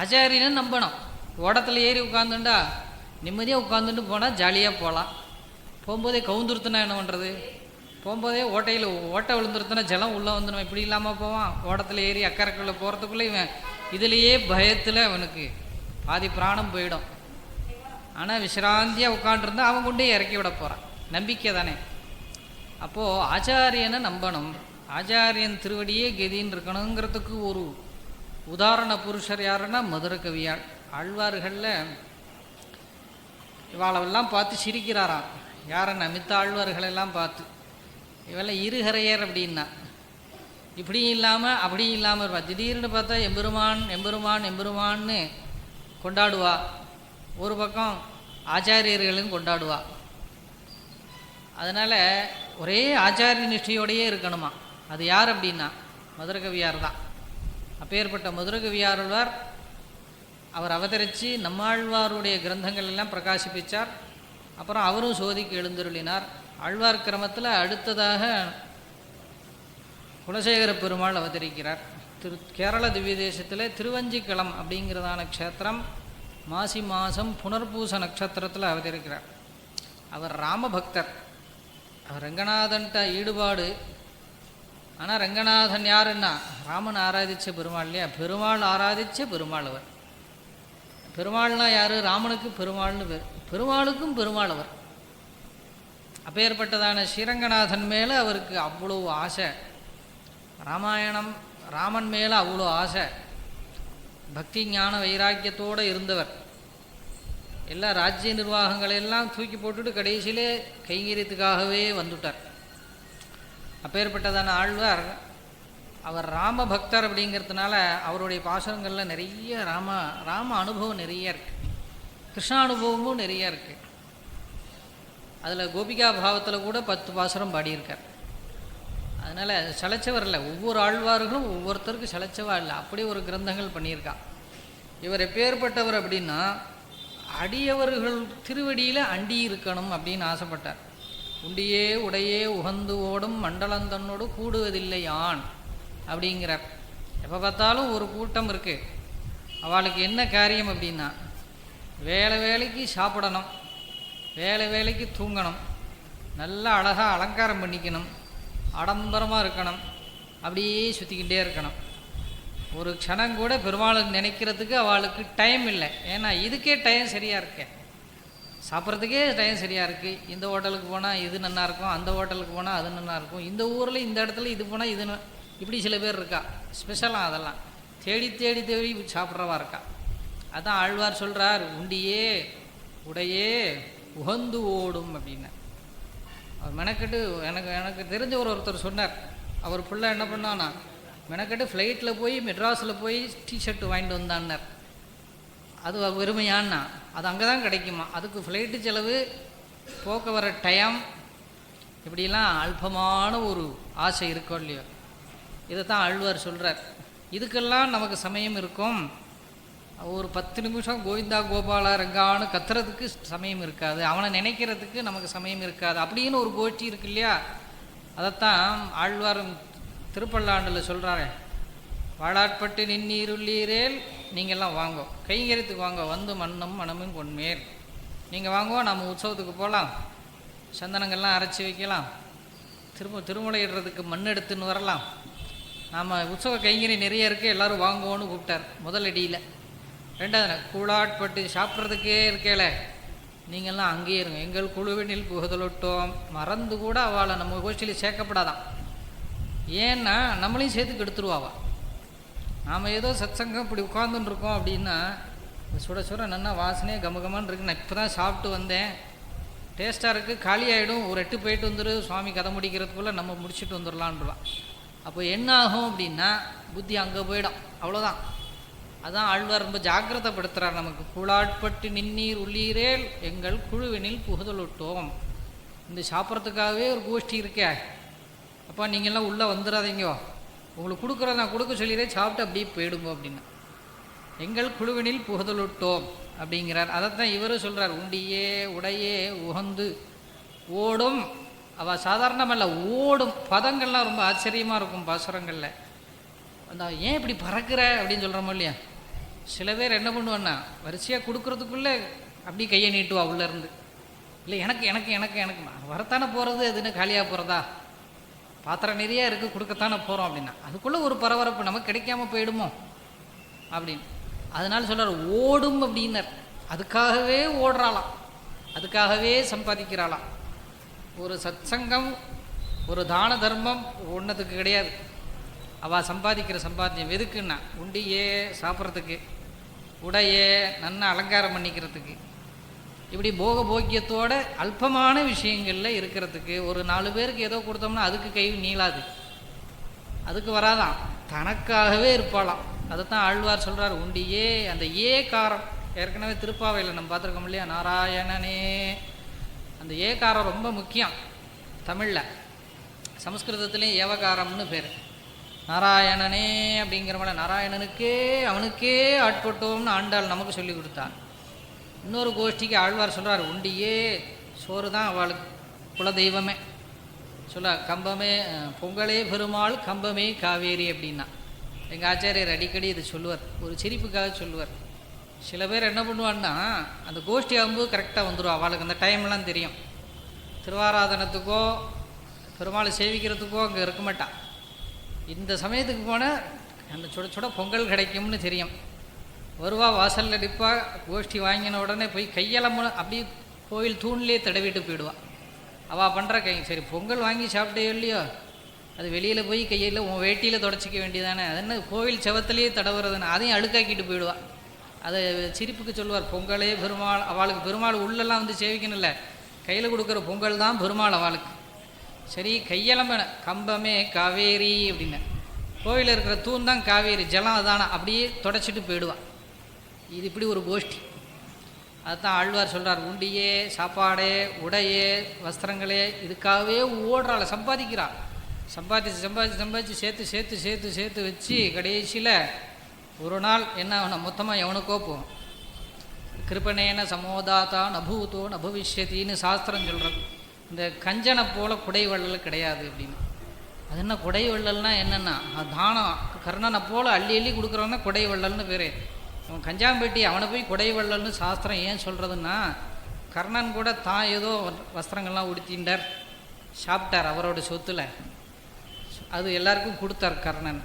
ஆச்சாரியனை நம்பணும். ஓடத்தில் ஏறி உட்காந்துண்டா நிம்மதியாக உட்காந்துட்டு போனால் ஜாலியாக போகலாம். போகும்போதே கவுந்துருத்துனா என்ன பண்ணுறது? போகும்போதே ஓட்டை விழுந்துருத்துனா ஜலம் உள்ளே வந்துடும். இப்படி இல்லாமல் போவான். ஓடத்தில் ஏறி அக்கறைக்குள்ளே போகிறதுக்குள்ளே இவன் இதுலேயே பயத்தில் அவனுக்கு பாதி பிராணம் போயிடும். ஆனால் விசிராந்தியாக உட்காண்டிருந்தா அவன் கொண்டே இறக்கி விட போகிறான். நம்பிக்கை தானே. அப்போது ஆச்சாரியனை நம்பணும், ஆச்சாரியன் திருவடியே கதின்னு இருக்கணுங்கிறதுக்கு ஒரு உதாரண புருஷர் யாருன்னா மதுரகவியாள். ஆழ்வார்களில் இவாளெல்லாம் பார்த்து சிரிக்கிறாராம். யாரன்னா மித்த ஆழ்வார்களெல்லாம் பார்த்து, இவெல்லாம் இருகரையர் அப்படின்னா. இப்படியும் இல்லாமல் அப்படியும் இல்லாமல் இருப்பா. திடீர்னு பார்த்தா எம்பெருமான் எம்பெருமான் எம்பெருமான்னு கொண்டாடுவா. ஒரு பக்கம் ஆச்சாரியர்களும் கொண்டாடுவா. அதனால் ஒரே ஆச்சாரிய நிஷ்டையோடையே இருக்கணுமா. அது யார் அப்படின்னா மதுரகவியார் தான். அப்பேற்பட்ட மதுரகவியாழ்வார் அவர் அவதரித்து நம்மாழ்வாருடைய கிரந்தங்கள் எல்லாம் பிரகாசிப்பித்தார். அப்புறம் அவரும் சோதிக்கு எழுந்தருளினார். ஆழ்வார் கிரமத்தில் அடுத்ததாக குலசேகர பெருமாள் அவதரிக்கிறார். கேரள திவ்ய தேசத்தில் திருவஞ்சிக்களம் அப்படிங்கிறதான க்ஷேத்திரம் மாசி மாதம் புனர்பூச நட்சத்திரத்தில் அவதரிக்கிறார். அவர் ராமபக்தர். அவர் ரங்கநாதன்ட்ட ஈடுபாடு. ஆனால் ரங்கநாதன் யாருன்னா ராமன் ஆராதித்த பெருமாள் இல்லையா, பெருமாள் ஆராதித்த பெருமாள் அவர். பெருமாள்னா யார்? ராமனுக்கு பெருமாள்னு பேர், பெருமாளுக்கும் பெருமாள் அவர். அப்பேற்பட்டதான ஸ்ரீரங்கநாதன் மேலே அவருக்கு அவ்வளோ ஆசை. ராமாயணம் ராமன் மேலே அவ்வளோ ஆசை. பக்தி ஞான வைராக்கியத்தோடு இருந்தவர். எல்லா ராஜ்ய நிர்வாகங்களெல்லாம் தூக்கி போட்டுட்டு கடைசியிலே கைங்கரியத்துக்காகவே வந்துட்டார். அப்பேற்பட்டதான ஆழ்வார் அவர் ராம பக்தர் அப்படிங்கிறதுனால அவருடைய பாசுரங்களில் நிறைய ராம அனுபவம் நிறைய இருக்குது, கிருஷ்ண அனுபவமும் நிறைய இருக்குது. அதில் கோபிகா பாவத்தில் கூட 10 பாசுரம் பாடியிருக்கார். அதனால் சளைச்சவர் இல்லை. ஒவ்வொரு ஆழ்வார்களும் ஒவ்வொருத்தருக்கும் சளைச்சவா இல்லை, அப்படி ஒரு கிரந்தங்கள் பண்ணியிருக்கா. இவர் எப்பேற்பட்டவர் அப்படின்னா அடியவர்கள் திருவடியில் அண்டி இருக்கணும் அப்படின்னு ஆசைப்பட்டார். உண்டியே உடையே உகந்து ஓடும் மண்டலந்தன்னோடு கூடுவதில்லை ஆண் அப்படிங்கிறார். எப்போ பார்த்தாலும் ஒரு கூட்டம் இருக்குது. அவளுக்கு என்ன காரியம் அப்படின்னா வேலைக்கு சாப்பிடணும், வேலைக்கு தூங்கணும், நல்லா அழகாக அலங்காரம் பண்ணிக்கணும், ஆடம்பரமாக இருக்கணும், அப்படியே சுற்றிக்கிட்டே இருக்கணும். ஒரு க்ஷணம் கூட பெருமாளை நினைக்கிறதுக்கு அவளுக்கு டைம் இல்லை. ஏன்னா இதுக்கே டைம் சரியாக இருக்கேன், சாப்பிட்றதுக்கே டைம் சரியாக இருக்குது. இந்த ஹோட்டலுக்கு போனால் இது நல்லாயிருக்கும், அந்த ஹோட்டலுக்கு போனால் அது நல்லாயிருக்கும், இந்த ஊரில் இந்த இடத்துல இது போனால் இது இப்படி சில பேர் இருக்கா ஸ்பெஷலாக. அதெல்லாம் தேடி தேடி தேடி சாப்பிட்றவா இருக்கா. அதான் ஆழ்வார் சொல்கிறார், உண்டியே உடையே உகந்து ஓடும் அப்படின்னு. அவர் மெனக்கெட்டு எனக்கு தெரிஞ்ச ஒருத்தர் சொன்னார், அவர் பிள்ளை என்ன பண்ணான்னா மெனக்கெட்டு ஃப்ளைட்டில் போய் மெட்ராஸில் போய் டிஷர்ட்டு வாங்கிட்டு வந்தான்னார். அது வெறுமையான்னா அது அங்கே தான் கிடைக்குமா, அதுக்கு ஃப்ளைட்டு செலவு, போக்க வர டைம், இப்படிலாம் அல்பமான ஒரு ஆசை இருக்கோ இல்லையோ. இதை தான் ஆழ்வார் சொல்கிறார். இதுக்கெல்லாம் நமக்கு சமயம் இருக்கும். ஒரு 10 நிமிஷம் கோவிந்தா கோபாலா ரங்கான்னு கத்துறதுக்கு சமயம் இருக்காது, அவனை நினைக்கிறதுக்கு நமக்கு சமயம் இருக்காது. அப்படின்னு ஒரு கோஷ்டி இருக்கு இல்லையா. அதைத்தான் ஆழ்வார் திருப்பல்லாண்டில் சொல்கிறாரே, வாழாட்பட்டு நின்னீருள்ளீரேல் நீங்கள்லாம் வாங்கோ, கைங்கரியத்துக்கு வாங்க, வந்து மண்ணும் மனமும் பொன்மேல் நீங்கள் வாங்குவோ, நம்ம உற்சவத்துக்கு போகலாம், சந்தனங்கள்லாம் அரைச்சி வைக்கலாம், திருமுறையிடுறதுக்கு மண் எடுத்துன்னு வரலாம், நாம் உற்சவ கைங்கறி நிறைய இருக்குது, எல்லோரும் வாங்குவோன்னு கூப்பிட்டார் முதல் அடியில். ரெண்டாவது கூழாட்பட்டு சாப்பிட்றதுக்கே இருக்கேல, நீங்கள்லாம் அங்கேயே இருங்க, எங்கள் குழுவினில் புகுதலொட்டோம். மறந்து கூட அவளை நம்ம கோஷ்டியில் சேர்க்கப்படாதான். ஏன்னா நம்மளையும் சேர்த்து கெடுத்துருவாவா. நாம் ஏதோ சத்சங்கம் இப்படி உட்காந்துன்னு இருக்கோம் அப்படின்னா, சுட சுட நல்லா வாசனையே கமகமான்னு இருக்குது, நான் இப்போ தான் சாப்பிட்டு வந்தேன், டேஸ்ட்டாக இருக்குது, காலி ஆகிடும், ஒரு 8 போயிட்டு வந்துடு, சுவாமி கதை முடிக்கிறதுக்குள்ளே நம்ம முடிச்சுட்டு வந்துடலான்றான். அப்போ என்ன ஆகும் அப்படின்னா புத்தி அங்கே போயிடும், அவ்வளோதான். அதான் ஆழ்வார் ரொம்ப ஜாக்கிரதைப்படுத்துகிறார் நமக்கு. கூழாட்பட்டு நின்னீர் உள்ளீரேல் எங்கள் குழுவினில் புகுதலொட்டோம். இந்த சாப்பிட்றதுக்காகவே ஒரு கோஷ்டி இருக்கே, அப்போ நீங்கள்லாம் உள்ளே வந்துடாதீங்கோ, உங்களுக்கு கொடுக்குறத நான் கொடுக்க சொல்லிடுறேன், சாப்பிட்டு அப்படியே போயிடுங்க அப்படின்னு. எங்கள் குழுவினில் புகுதலொட்டோம் அப்படிங்கிறார். அதைத்தான் இவரும் சொல்கிறார், உண்டியே உடையே உகந்து ஓடும். அவள் சாதாரணமல்ல, ஓடும். பதங்கள்லாம் ரொம்ப ஆச்சரியமாக இருக்கும் பாசுரங்களில். அந்த ஏன் இப்படி பறக்கிற அப்படின்னு சொல்கிறோமோ இல்லையா. சில பேர் என்ன பண்ணுவான்னா வரிசையாக கொடுக்குறதுக்குள்ளே அப்படி கையை நீட்டுவா உள்ளேருந்து. இல்லை எனக்கு எனக்கு எனக்கு எனக்கு வரத்தானே போகிறது, அதுன்னு காலியாக போகிறதா, பாத்திரம் நிறையா இருக்குது கொடுக்கத்தானே போகிறோம் அப்படின்னா அதுக்குள்ளே ஒரு பரபரப்பு, நமக்கு கிடைக்காம போயிடுமோ அப்படின்னு. அதனால சொல்கிறார் ஓடும் அப்படின்னர். அதுக்காகவே ஓடுறாளாம், அதுக்காகவே சம்பாதிக்கிறாளாம். ஒரு சத்சங்கம், ஒரு தான தர்மம் ஒன்றதுக்கு கிடையாது. அவள் சம்பாதிக்கிற சம்பாத்தியம் எதுக்குன்னா உண்டியே சாப்பிட்றதுக்கு, உடையே நன்னா அலங்காரம் பண்ணிக்கிறதுக்கு, இப்படி போக போக்கியத்தோட அல்பமான விஷயங்களில் இருக்கிறதுக்கு. ஒரு 4 பேருக்கு ஏதோ கொடுத்தோம்னா அதுக்கு கை நீளாது, அதுக்கு வராதான், தனக்காகவே இருப்பாளாம். அதைத்தான் ஆழ்வார் சொல்கிறார், உண்டியே. அந்த ஏகாரம் ஏற்கனவே திருப்பாவையில் நம்ம பார்த்துருக்கோம் இல்லையா, நாராயணனே. அந்த ஏகாரம் ரொம்ப முக்கியம் தமிழில். சமஸ்கிருதத்துலேயும் ஏவகாரம்னு பேர். நாராயணனே அப்படிங்கிறவங்கள நாராயணனுக்கே அவனுக்கே ஆட்பட்டோம்னு ஆண்டாள் நமக்கு சொல்லி கொடுத்தான். இன்னொரு கோஷ்டிக்கு ஆழ்வார் சொல்கிறார், உண்டியே சோறு தான் அவளுக்கு குலதெய்வமே. சொல்ல கம்பமே பொங்கலே பெருமாள் கம்பமே காவேரி அப்படின்னா எங்கள் ஆச்சாரியர் அடிக்கடி இது சொல்லுவார், ஒரு சிரிப்புக்காக சொல்லுவார். சில பேர் என்ன பண்ணுவான்னா அந்த கோஷ்டி ஆகும்போது கரெக்டாக வந்துடும், அவளுக்கு அந்த டைம்லாம் தெரியும். திருவாராதனத்துக்கோ பெருமாளை சேவிக்கிறதுக்கோ அங்கே இருக்க மாட்டான். இந்த சமயத்துக்கு போனால் அந்த சுட சுட பொங்கல் கிடைக்கும்னு தெரியும். வருவா, வாசல் அடிப்பா, கோஷ்டி வாங்கின உடனே போய் கையெல்லாம் அப்படி கோயில் தூண்லேயே தடவிட்டு போயிடுவாள். அவள் பண்ணுற சரி பொங்கல் வாங்கி சாப்பிட்டே இல்லையோ, அது வெளியில் போய் கையில் உன் வேட்டியில் தொடச்சிக்க வேண்டியதானே, அது என்ன கோவில் செவத்துலேயே தடவுறதுன்னு அதையும் அழுக்காக்கிட்டு போயிடுவாள். அதை சிரிப்புக்கு சொல்லுவார், பொங்கலே பெருமாள். அவளுக்கு பெருமாள் உள்ளெல்லாம் வந்து சேவிக்கணும்ல, கையில் கொடுக்குற பொங்கல் தான் பெருமாள் அவளுக்கு. சரி கையெல்லாம் கம்பமே காவேரி அப்படின்னு, கோவிலில் இருக்கிற தூண் தான் காவேரி, ஜலம் அதானா, அப்படியே தொடச்சிட்டு போயிடுவாள். இது இப்படி ஒரு கோஷ்டி. அதுதான் ஆழ்வார் சொல்கிறார், உண்டியே சாப்பாடே உடையே வஸ்திரங்களே, இதுக்காகவே ஓடுறாள், சம்பாதிக்கிறாள். சம்பாதிச்சு சம்பாதிச்சு சம்பாதிச்சு சேர்த்து சேர்த்து சேர்த்து சேர்த்து வச்சு கடைசியில் ஒரு நாள் என்ன ஆகணும், மொத்தமாக எவனுக்கோ போகும். கிருபணேன சமோதாத்தா நபூதோ நபவிஷ்யத்தின்னு சாஸ்திரம் சொல்கிறது. இந்த கஞ்சனை போல் குடைவள்ளல் கிடையாது அப்படின்னு. அது என்ன குடைவள்ளல்னால் என்னென்னா, தானம் கர்ணனை போல் அள்ளி அள்ளி கொடுக்குறவங்க குடைவள்ளல்னு பேர். அவன் கஞ்சாம்பேட்டி அவனை போய் குடைவள்ளல்னு சாஸ்திரம் ஏன் சொல்கிறதுன்னா, கர்ணன் கூட தான் ஏதோ வஸ்திரங்கள்லாம் உடுத்தின்றார், சாப்பிட்டார் அவரோட சொத்தில், அது எல்லாருக்கும் கொடுத்தார் கர்ணன்.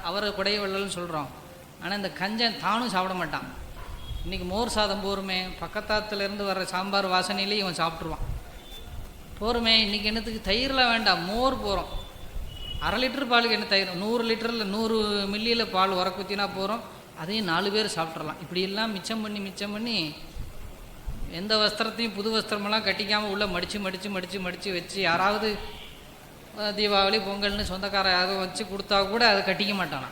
அவரை குடையவள்ளல்னு சொல்கிறோம். ஆனால் இந்த கஞ்சன் தானும் சாப்பிட மாட்டான். இன்றைக்கி மோர் சாதம் போருமே, பக்கத்தாத்துலேருந்து வர்ற சாம்பார் வாசனையிலே இவன் சாப்பிட்ருவான். போருமே இன்றைக்கி என்னத்துக்கு தயிர்லாம் வேண்டாம், மோர் போகிறோம். 1/2 லிட்டர் பாலுக்கு என்ன தயிர், 100 லிட்டரில் 100 மில்லியில் பால் உரக்குத்தினா போகிறோம், அதையும் 4 பேர் சாப்பிட்றலாம். இப்படியெல்லாம் மிச்சம் பண்ணி எந்த வஸ்திரத்தையும் புது வஸ்திரமெல்லாம் கட்டிக்காமல் உள்ளே மடித்து வச்சு யாராவது தீபாவளி பொங்கல்னு சொந்தக்கார யாரும் வச்சு கொடுத்தா கூட அதை கட்டிக்க மாட்டானா.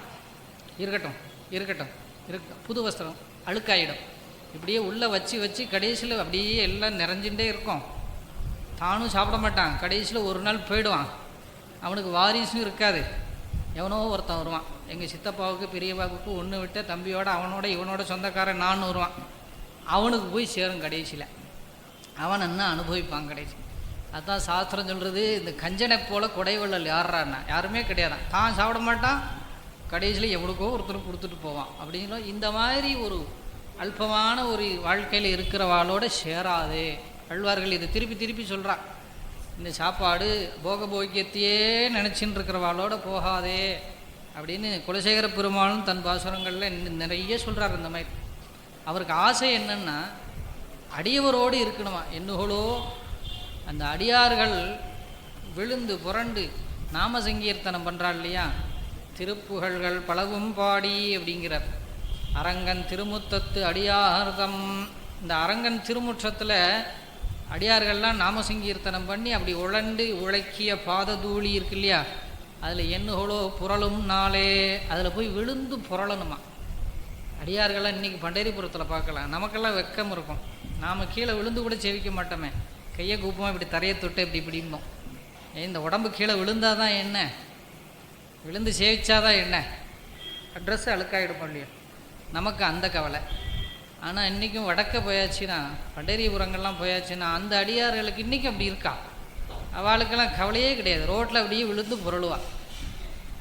இருக்கட்டும் புது வஸ்திரம் அழுக்காயிடும். இப்படியே உள்ளே வச்சு கடைசியில் அப்படியே எல்லாம் நிறைஞ்சுட்டே இருக்கும். தானும் சாப்பிட மாட்டான். கடைசியில் ஒரு நாள் போயிடுவான். அவனுக்கு வாரிசும் இருக்காது. எவனோ ஒருத்தன் வருவான், எங்கள் சித்தப்பாவுக்கு பெரியப்பாவுக்கு ஒன்று விட்ட தம்பியோட அவனோட இவனோட சொந்தக்காரன் நான் வருவான். அவனுக்கு போய் சேரும் கடைசியில். அவன் என்ன அனுபவிப்பான் கடைசி. அதுதான் சாஸ்திரம் சொல்கிறது, இந்த கஞ்சனை போல் குடைவள்ளல் யாரான்னா யாருமே கிடையாதான். தான் சாப்பிட மாட்டான், கடைசியில் எவனுக்கோ ஒருத்தர் கொடுத்துட்டு போவான். அப்படிங்கிற இந்த மாதிரி ஒரு அல்பமான ஒரு வாழ்க்கையில் இருக்கிறவாளோட சேராது. அழ்வார்கள் இதை திருப்பி சொல்கிறான். இந்த சாப்பாடு போகபோக்கியத்தையே நினச்சின்னு இருக்கிறவாளோட போகாதே அப்படின்னு குலசேகர பெருமாளும் தன் பாசுரங்களில் நிறைய சொல்கிறார். இந்த மாதிரி அவருக்கு ஆசை என்னன்னா அடியவரோடு இருக்கணுமா. என்னுகளோ அந்த அடியார்கள் விழுந்து புரண்டு நாம சங்கீர்த்தனம் பண்ணுறாள் இல்லையா, திருப்புகழ்கள் பலவும் பாடி அப்படிங்கிறார். அரங்கன் திருமுத்தத்து அடியார்தம். இந்த அரங்கன் திருமுற்றத்தில் அடியார்கள்லாம் நாம சங்கீர்த்தனம் பண்ணி அப்படி உழண்டு உழைக்கிய பாததூளி இருக்கு இல்லையா, அதில் எண்ணுகளோ புரளும் நாளே, அதில் போய் விழுந்து புரளணுமா. அடியார்கள்லாம் இன்றைக்கி பண்டரிபுரத்தில் பார்க்கலாம். நமக்கெல்லாம் வெக்கம் இருக்கும், நாம் கீழே விழுந்து கூட செவிக்க மாட்டோமே, கையை கூப்பமாக இப்படி தரையை தொட்டு இப்படிம்போம். இந்த உடம்பு கீழே விழுந்தாதான் என்ன, விழுந்து சேவிச்சாதான் என்ன, ட்ரெஸ்ஸு அழுக்காயிடும் இல்லையா, நமக்கு அந்த கவலை. ஆனால் இன்றைக்கும் வடக்க போயாச்சுன்னா, பண்டரிபுரங்கள்லாம் போயாச்சுன்னா அந்த அடியார்களுக்கு இன்றைக்கும் அப்படி இருக்கா. அவளுக்கெல்லாம் கவலையே கிடையாது, ரோட்டில் அப்படியே விழுந்து புரளுவா.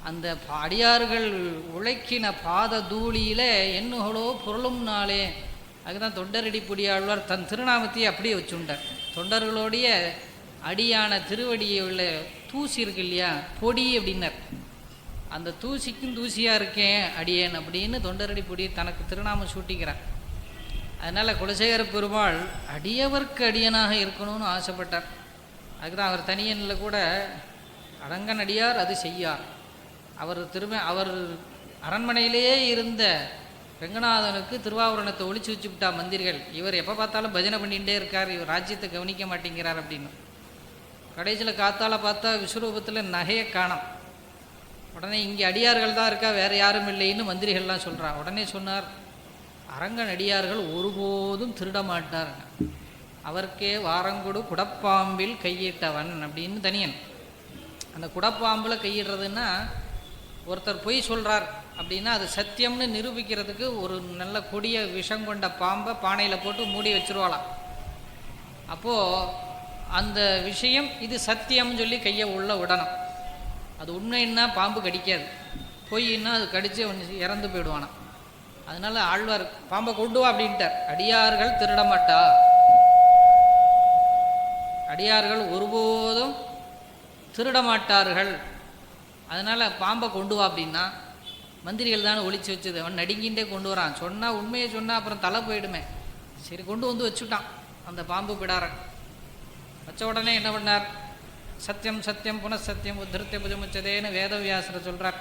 அந்த அடியார்கள் உழைக்கின பாத தூளியில் எண்ணுகளோ புரளும் நாளே. அதுதான் தொண்டரடி பொடியாழ்வார் தன் திருநாமத்தையே அப்படியே வச்சுண்டார். தொண்டர்களுடைய அடியான திருவடியை உள்ள தூசி இருக்கு இல்லையா, பொடி அப்படின்னார். அந்த தூசிக்கும் தூசியாக இருக்கேன் அடியேன் அப்படின்னு தொண்டரடி பொடியை தனக்கு திருநாமம் சூட்டிக்கிறார். அதனால் குலசேகர பெருமாள் அடியவர்க்கு அடியனாக இருக்கணும்னு ஆசைப்பட்டார். அதுக்குதான் அவர் தனியனில் கூட அடங்கன் அடியார் அது செய்யார். அவர் அரண்மனையிலேயே இருந்த ரெங்கநாதனுக்கு திருவாவரணத்தை ஒழிச்சு வச்சுவிட்டா மந்திரிகள். இவர் எப்போ பார்த்தாலும் பஜனை பண்ணிகிட்டே இருக்கார், இவர் ராஜ்யத்தை கவனிக்க மாட்டேங்கிறார் அப்படின்னு. கடைசியில் காத்தால பார்த்தா விஸ்வரூபத்தில் நகையை காணோம். உடனே இங்கே அடியார்கள் தான் இருக்கா, வேறு யாரும் இல்லைன்னு மந்திரிகள்லாம் சொல்கிறா. உடனே சொன்னார், அரங்கன் அடியார்கள் ஒருபோதும் திருட மாட்டார், அவருக்கே வாரங்கொடு குடப்பாம்பில் கையிட்டவன் அப்படின்னு தனியன். அந்த குடப்பாம்பில் கையிடுறதுன்னா ஒருத்தர் பொய் சொல்கிறார் அப்படின்னா அது சத்தியம்னு நிரூபிக்கிறதுக்கு ஒரு நல்ல கொடிய விஷம் கொண்ட பாம்பை பானையில் போட்டு மூடி வச்சுருவாளாம். அப்போது அந்த விஷயம் இது சத்தியம்னு சொல்லி கையை உள்ள விடணும். அது உண்மைன்னா பாம்பு கடிக்காது, பொய்ன்னா அது கடித்து இறந்து போயிடுவானா. அதனால ஆழ்வார் பாம்பை கொண்டு வா அப்படின்ட்டார். அடியார்கள் திருட மாட்டா, அடியார்கள் ஒருபோதும் திருட மாட்டார்கள். அதனால் பாம்பை கொண்டு வா அப்படின்னா மந்திரிகள் தானே ஒழிச்சு வச்சது. அவன் நடுங்கின்றே கொண்டு வரான். சொன்னால் உண்மையை சொன்னால் அப்புறம் தலை போயிடுமே. சரி கொண்டு வந்து வச்சுட்டான் அந்த பாம்பு பிடாரன். வச்ச உடனே என்ன பண்ணார், சத்தியம் சத்தியம் புனசத்தியம் உத்திருத்திய புஜமுச்சதேன்னு வேதவியாசரை சொல்கிறார்.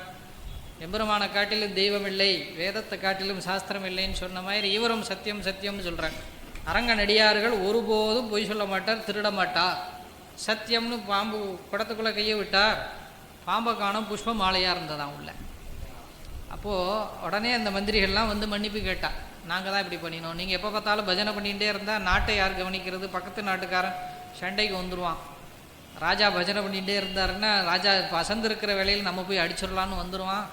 எம்பெருமான காட்டிலும் தெய்வம் இல்லை, வேதத்தை காட்டிலும் சாஸ்திரம் இல்லைன்னு சொன்ன மாதிரி இவரும் சத்தியம் சத்தியம்னு சொல்கிறார். அரங்க நடிகார்கள் ஒருபோதும் பொய் சொல்ல மாட்டார், திருட மாட்டார். சத்தியம்னு பாம்பு குடத்துக்குள்ளே கையை விட்டார், பாம்பை காணும் புஷ்ப மாலையாக இருந்ததான் உள்ள. அப்போது உடனே அந்த மந்திரிகள்லாம் வந்து மன்னிப்பு கேட்டா, நாங்கள் தான் இப்படி பண்ணினோம், நீங்கள் எப்போ பார்த்தாலும் பஜனை பண்ணிகிட்டே இருந்தால் நாட்டை யார் கவனிக்கிறது, பக்கத்து நாட்டுக்காரன் சண்டைக்கு வந்துடுவான். ராஜா பஜனை பண்ணிகிட்டே இருந்தாருன்னா ராஜா வசந்திருக்கிற வேலையில் நம்ம போய் அடிச்சிடலான்னு வந்துடுவான்,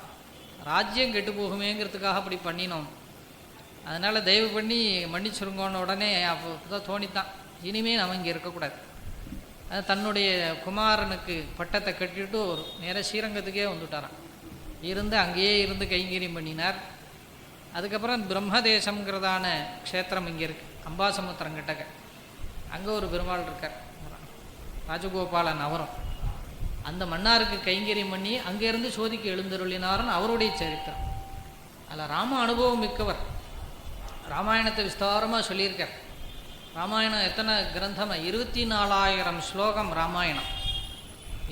ராஜ்யம் கெட்டு போகுமேங்கிறதுக்காக அப்படி பண்ணினோம், அதனால் தயவு பண்ணி மன்னிச்சுருங்கோன்னு உடனே அப்போ தான் தோணித்தான், இனிமேல் நம்ம இங்கே இருக்கக்கூடாது. அது தன்னுடைய குமாரனுக்கு பட்டத்தை கட்டிட்டு ஒரு நேராக ஸ்ரீரங்கத்துக்கே வந்துட்டாரான். இருந்து அங்கேயே இருந்து கைங்கரியம் பண்ணினார். அதுக்கப்புறம் பிரம்மதேசம்ங்கிறதான க்ஷேத்திரம் இங்கே இருக்குது, அம்பாசமுத்திரம் கிட்டக்க. அங்கே ஒரு பெருமாள் இருக்கார், ராஜகோபாலன். அவரும் அந்த மன்னாருக்கு கைங்கரியம் பண்ணி அங்கேருந்து சோதிக்கு எழுந்தருளினார்னு அவருடைய சரித்திரம். அதில் ராம அனுபவம் மிக்கவர். ராமாயணத்தை விஸ்தாரமாக சொல்லியிருக்கார். ராமாயணம் எத்தனை கிரந்தம்? 24,000 ஸ்லோகம் ராமாயணம்.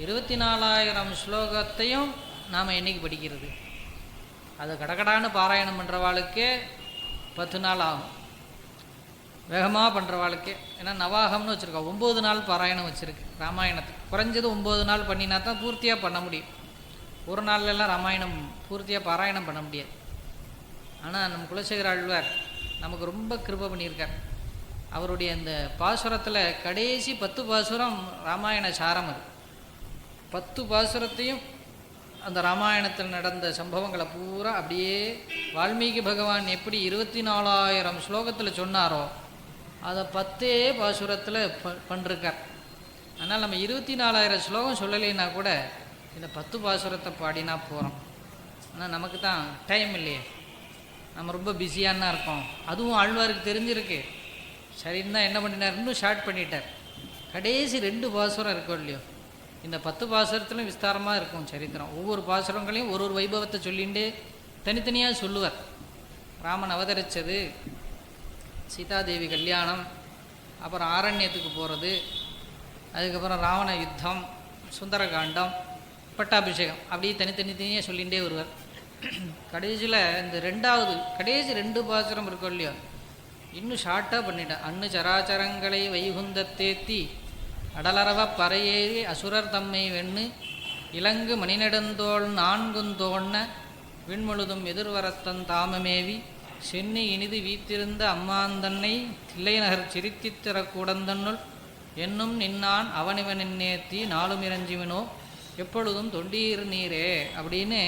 24,000 ஸ்லோகத்தையும் நாம் என்னைக்கு படிக்கிறது? அது கடகடான்னு பாராயணம் பண்ணுறவாளுக்கே 10 நாள் ஆகும், வேகமாக பண்ணுறவாளுக்கே. ஏன்னா நவாகம்னு வச்சுருக்கோம், 9 நாள் பாராயணம் வச்சுருக்கு ராமாயணத்துக்கு. குறைஞ்சது 9 நாள் பண்ணினா தான் பூர்த்தியாக பண்ண முடியும். ஒரு நாள்லாம் ராமாயணம் பூர்த்தியாக பாராயணம் பண்ண முடியாது. ஆனால் நம்ம குலசேகர ஆழ்வார் நமக்கு ரொம்ப கிருபை பண்ணியிருக்கார். அவருடைய அந்த பாசுரத்தில் கடைசி 10 பாசுரம் ராமாயண சாரம். அது 10 பாசுரத்தையும் அந்த ராமாயணத்தில் நடந்த சம்பவங்களை பூரா அப்படியே வால்மீகி பகவான் எப்படி 24,000 ஸ்லோகத்தில் சொன்னாரோ அதை 10 பாசுரத்தில் பண்ணிருக்கார். அதனால் நம்ம 24,000 ஸ்லோகம் சொல்லலைன்னா கூட இந்த 10 பாசுரத்தை பாடினா போகிறோம். ஆனால் நமக்கு தான் டைம் இல்லையே, நம்ம ரொம்ப பிஸியானா இருக்கோம். அதுவும் ஆழ்வாருக்கு தெரிஞ்சிருக்கு. சரின்னு தான் என்ன பண்ணினார், இன்னும் ஷார்ட் பண்ணிட்டார். கடைசி 2 பாசுரம் இருக்கும் இல்லையோ, இந்த 10 பாசுரத்துலையும் விஸ்தாரமாக இருக்கும் சரித்திரம். ஒவ்வொரு பாசுரங்களையும் ஒரு வைபவத்தை சொல்லிகிட்டே தனித்தனியாக சொல்லுவார். ராமன் அவதரித்தது, சீதாதேவி கல்யாணம், அப்புறம் ஆரண்யத்துக்கு போகிறது, அதுக்கப்புறம் ராவண யுத்தம், சுந்தரகாண்டம், பட்டாபிஷேகம், அப்படியே தனித்தனியாக சொல்லிகிட்டே வருவார். கடைசியில் இந்த கடைசி 2 பாசுரம் இருக்கும் இல்லையோ, இன்னும் ஷார்ட்டாக பண்ணிட்டேன். அன்னு சராச்சரங்களை வைகுந்தத்தேத்தி அடலரவ பறையேறி அசுரர் தம்மை வெண்ணு இலங்கு மணிநெடுந்தோள் 4 விண்முழுதும் எதிர்வரத்தன் தாமமேவி சென்னி இனிது வீத்திருந்த அம்மாந்தன்னை தில்லைநகர் சிரித்தித்திர கூடந்தன்னுள் என்னும் நின்னான் அவனிவனின்னேத்தி 4 இறஞ்சிவினோ எப்பொழுதும் தொண்டீர் நீரே அப்படின்னு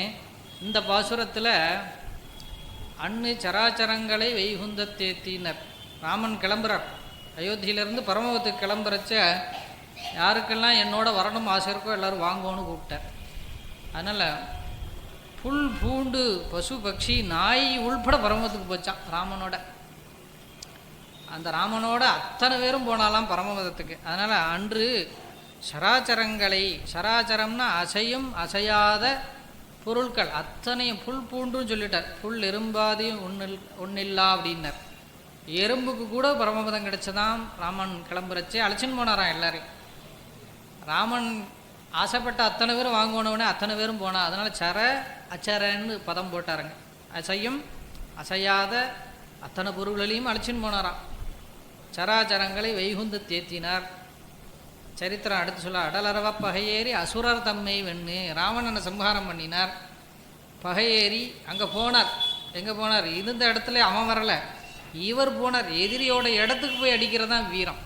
இந்த பாசுரத்தில் அன்னு சராச்சரங்களை வைகுந்தத்தேத்தினர். ராமன் கிளம்புறார், அயோத்தியிலேருந்து பரமபத்துக்கு கிளம்புறச்ச யாருக்கெல்லாம் என்னோட வரணும் ஆசை இருக்கோ எல்லோரும் வாங்கோன்னு கூப்பிட்டார். அதனால் புல் பூண்டு பசு பக்ஷி நாய் உள்பட பரமபத்துக்கு போச்சான் ராமனோட. அந்த ராமனோட அத்தனை பேரும் போனாலாம் பரமபதத்துக்கு. அதனால் அன்று சராச்சரங்களை, சராச்சரம்னா அசையும் அசையாத பொருட்கள் அத்தனையும், புல் பூண்டுன்னு சொல்லிட்டார். புல் எறும்பாதையும் ஒன்றில்லா அப்படின்னார். எறும்புக்கு கூட பரமபதம் கிடைச்சதான். ராமன் கிளம்புறச்சே அழைச்சின்னு போனாராம் எல்லாரையும். ராமன் ஆசைப்பட்ட அத்தனை பேரும் வாங்கணுன்னே அத்தனை பேரும் போனா. அதனால் சர அச்சரன்னு பதம் போட்டாருங்க. அசையும் அசையாத அத்தனை பொருள்களையும் அழைச்சின்னு போனாராம். சராச்சரங்களை வைகுந்த தேத்தினார். சரித்திரம் அடுத்து சொல்ல, அடலரவ பகையேறி அசுரர் தம்மை வெண்ணு, ராவணனை சம்ஹாரம் பண்ணினார். பகையேறி அங்கே போனார். எங்கே போனார்? இருந்த இடத்துல அவன் வரலை, இவர் போனார். எதிரியோட இடத்துக்கு போய் அடிக்கிறதான் வீரம்.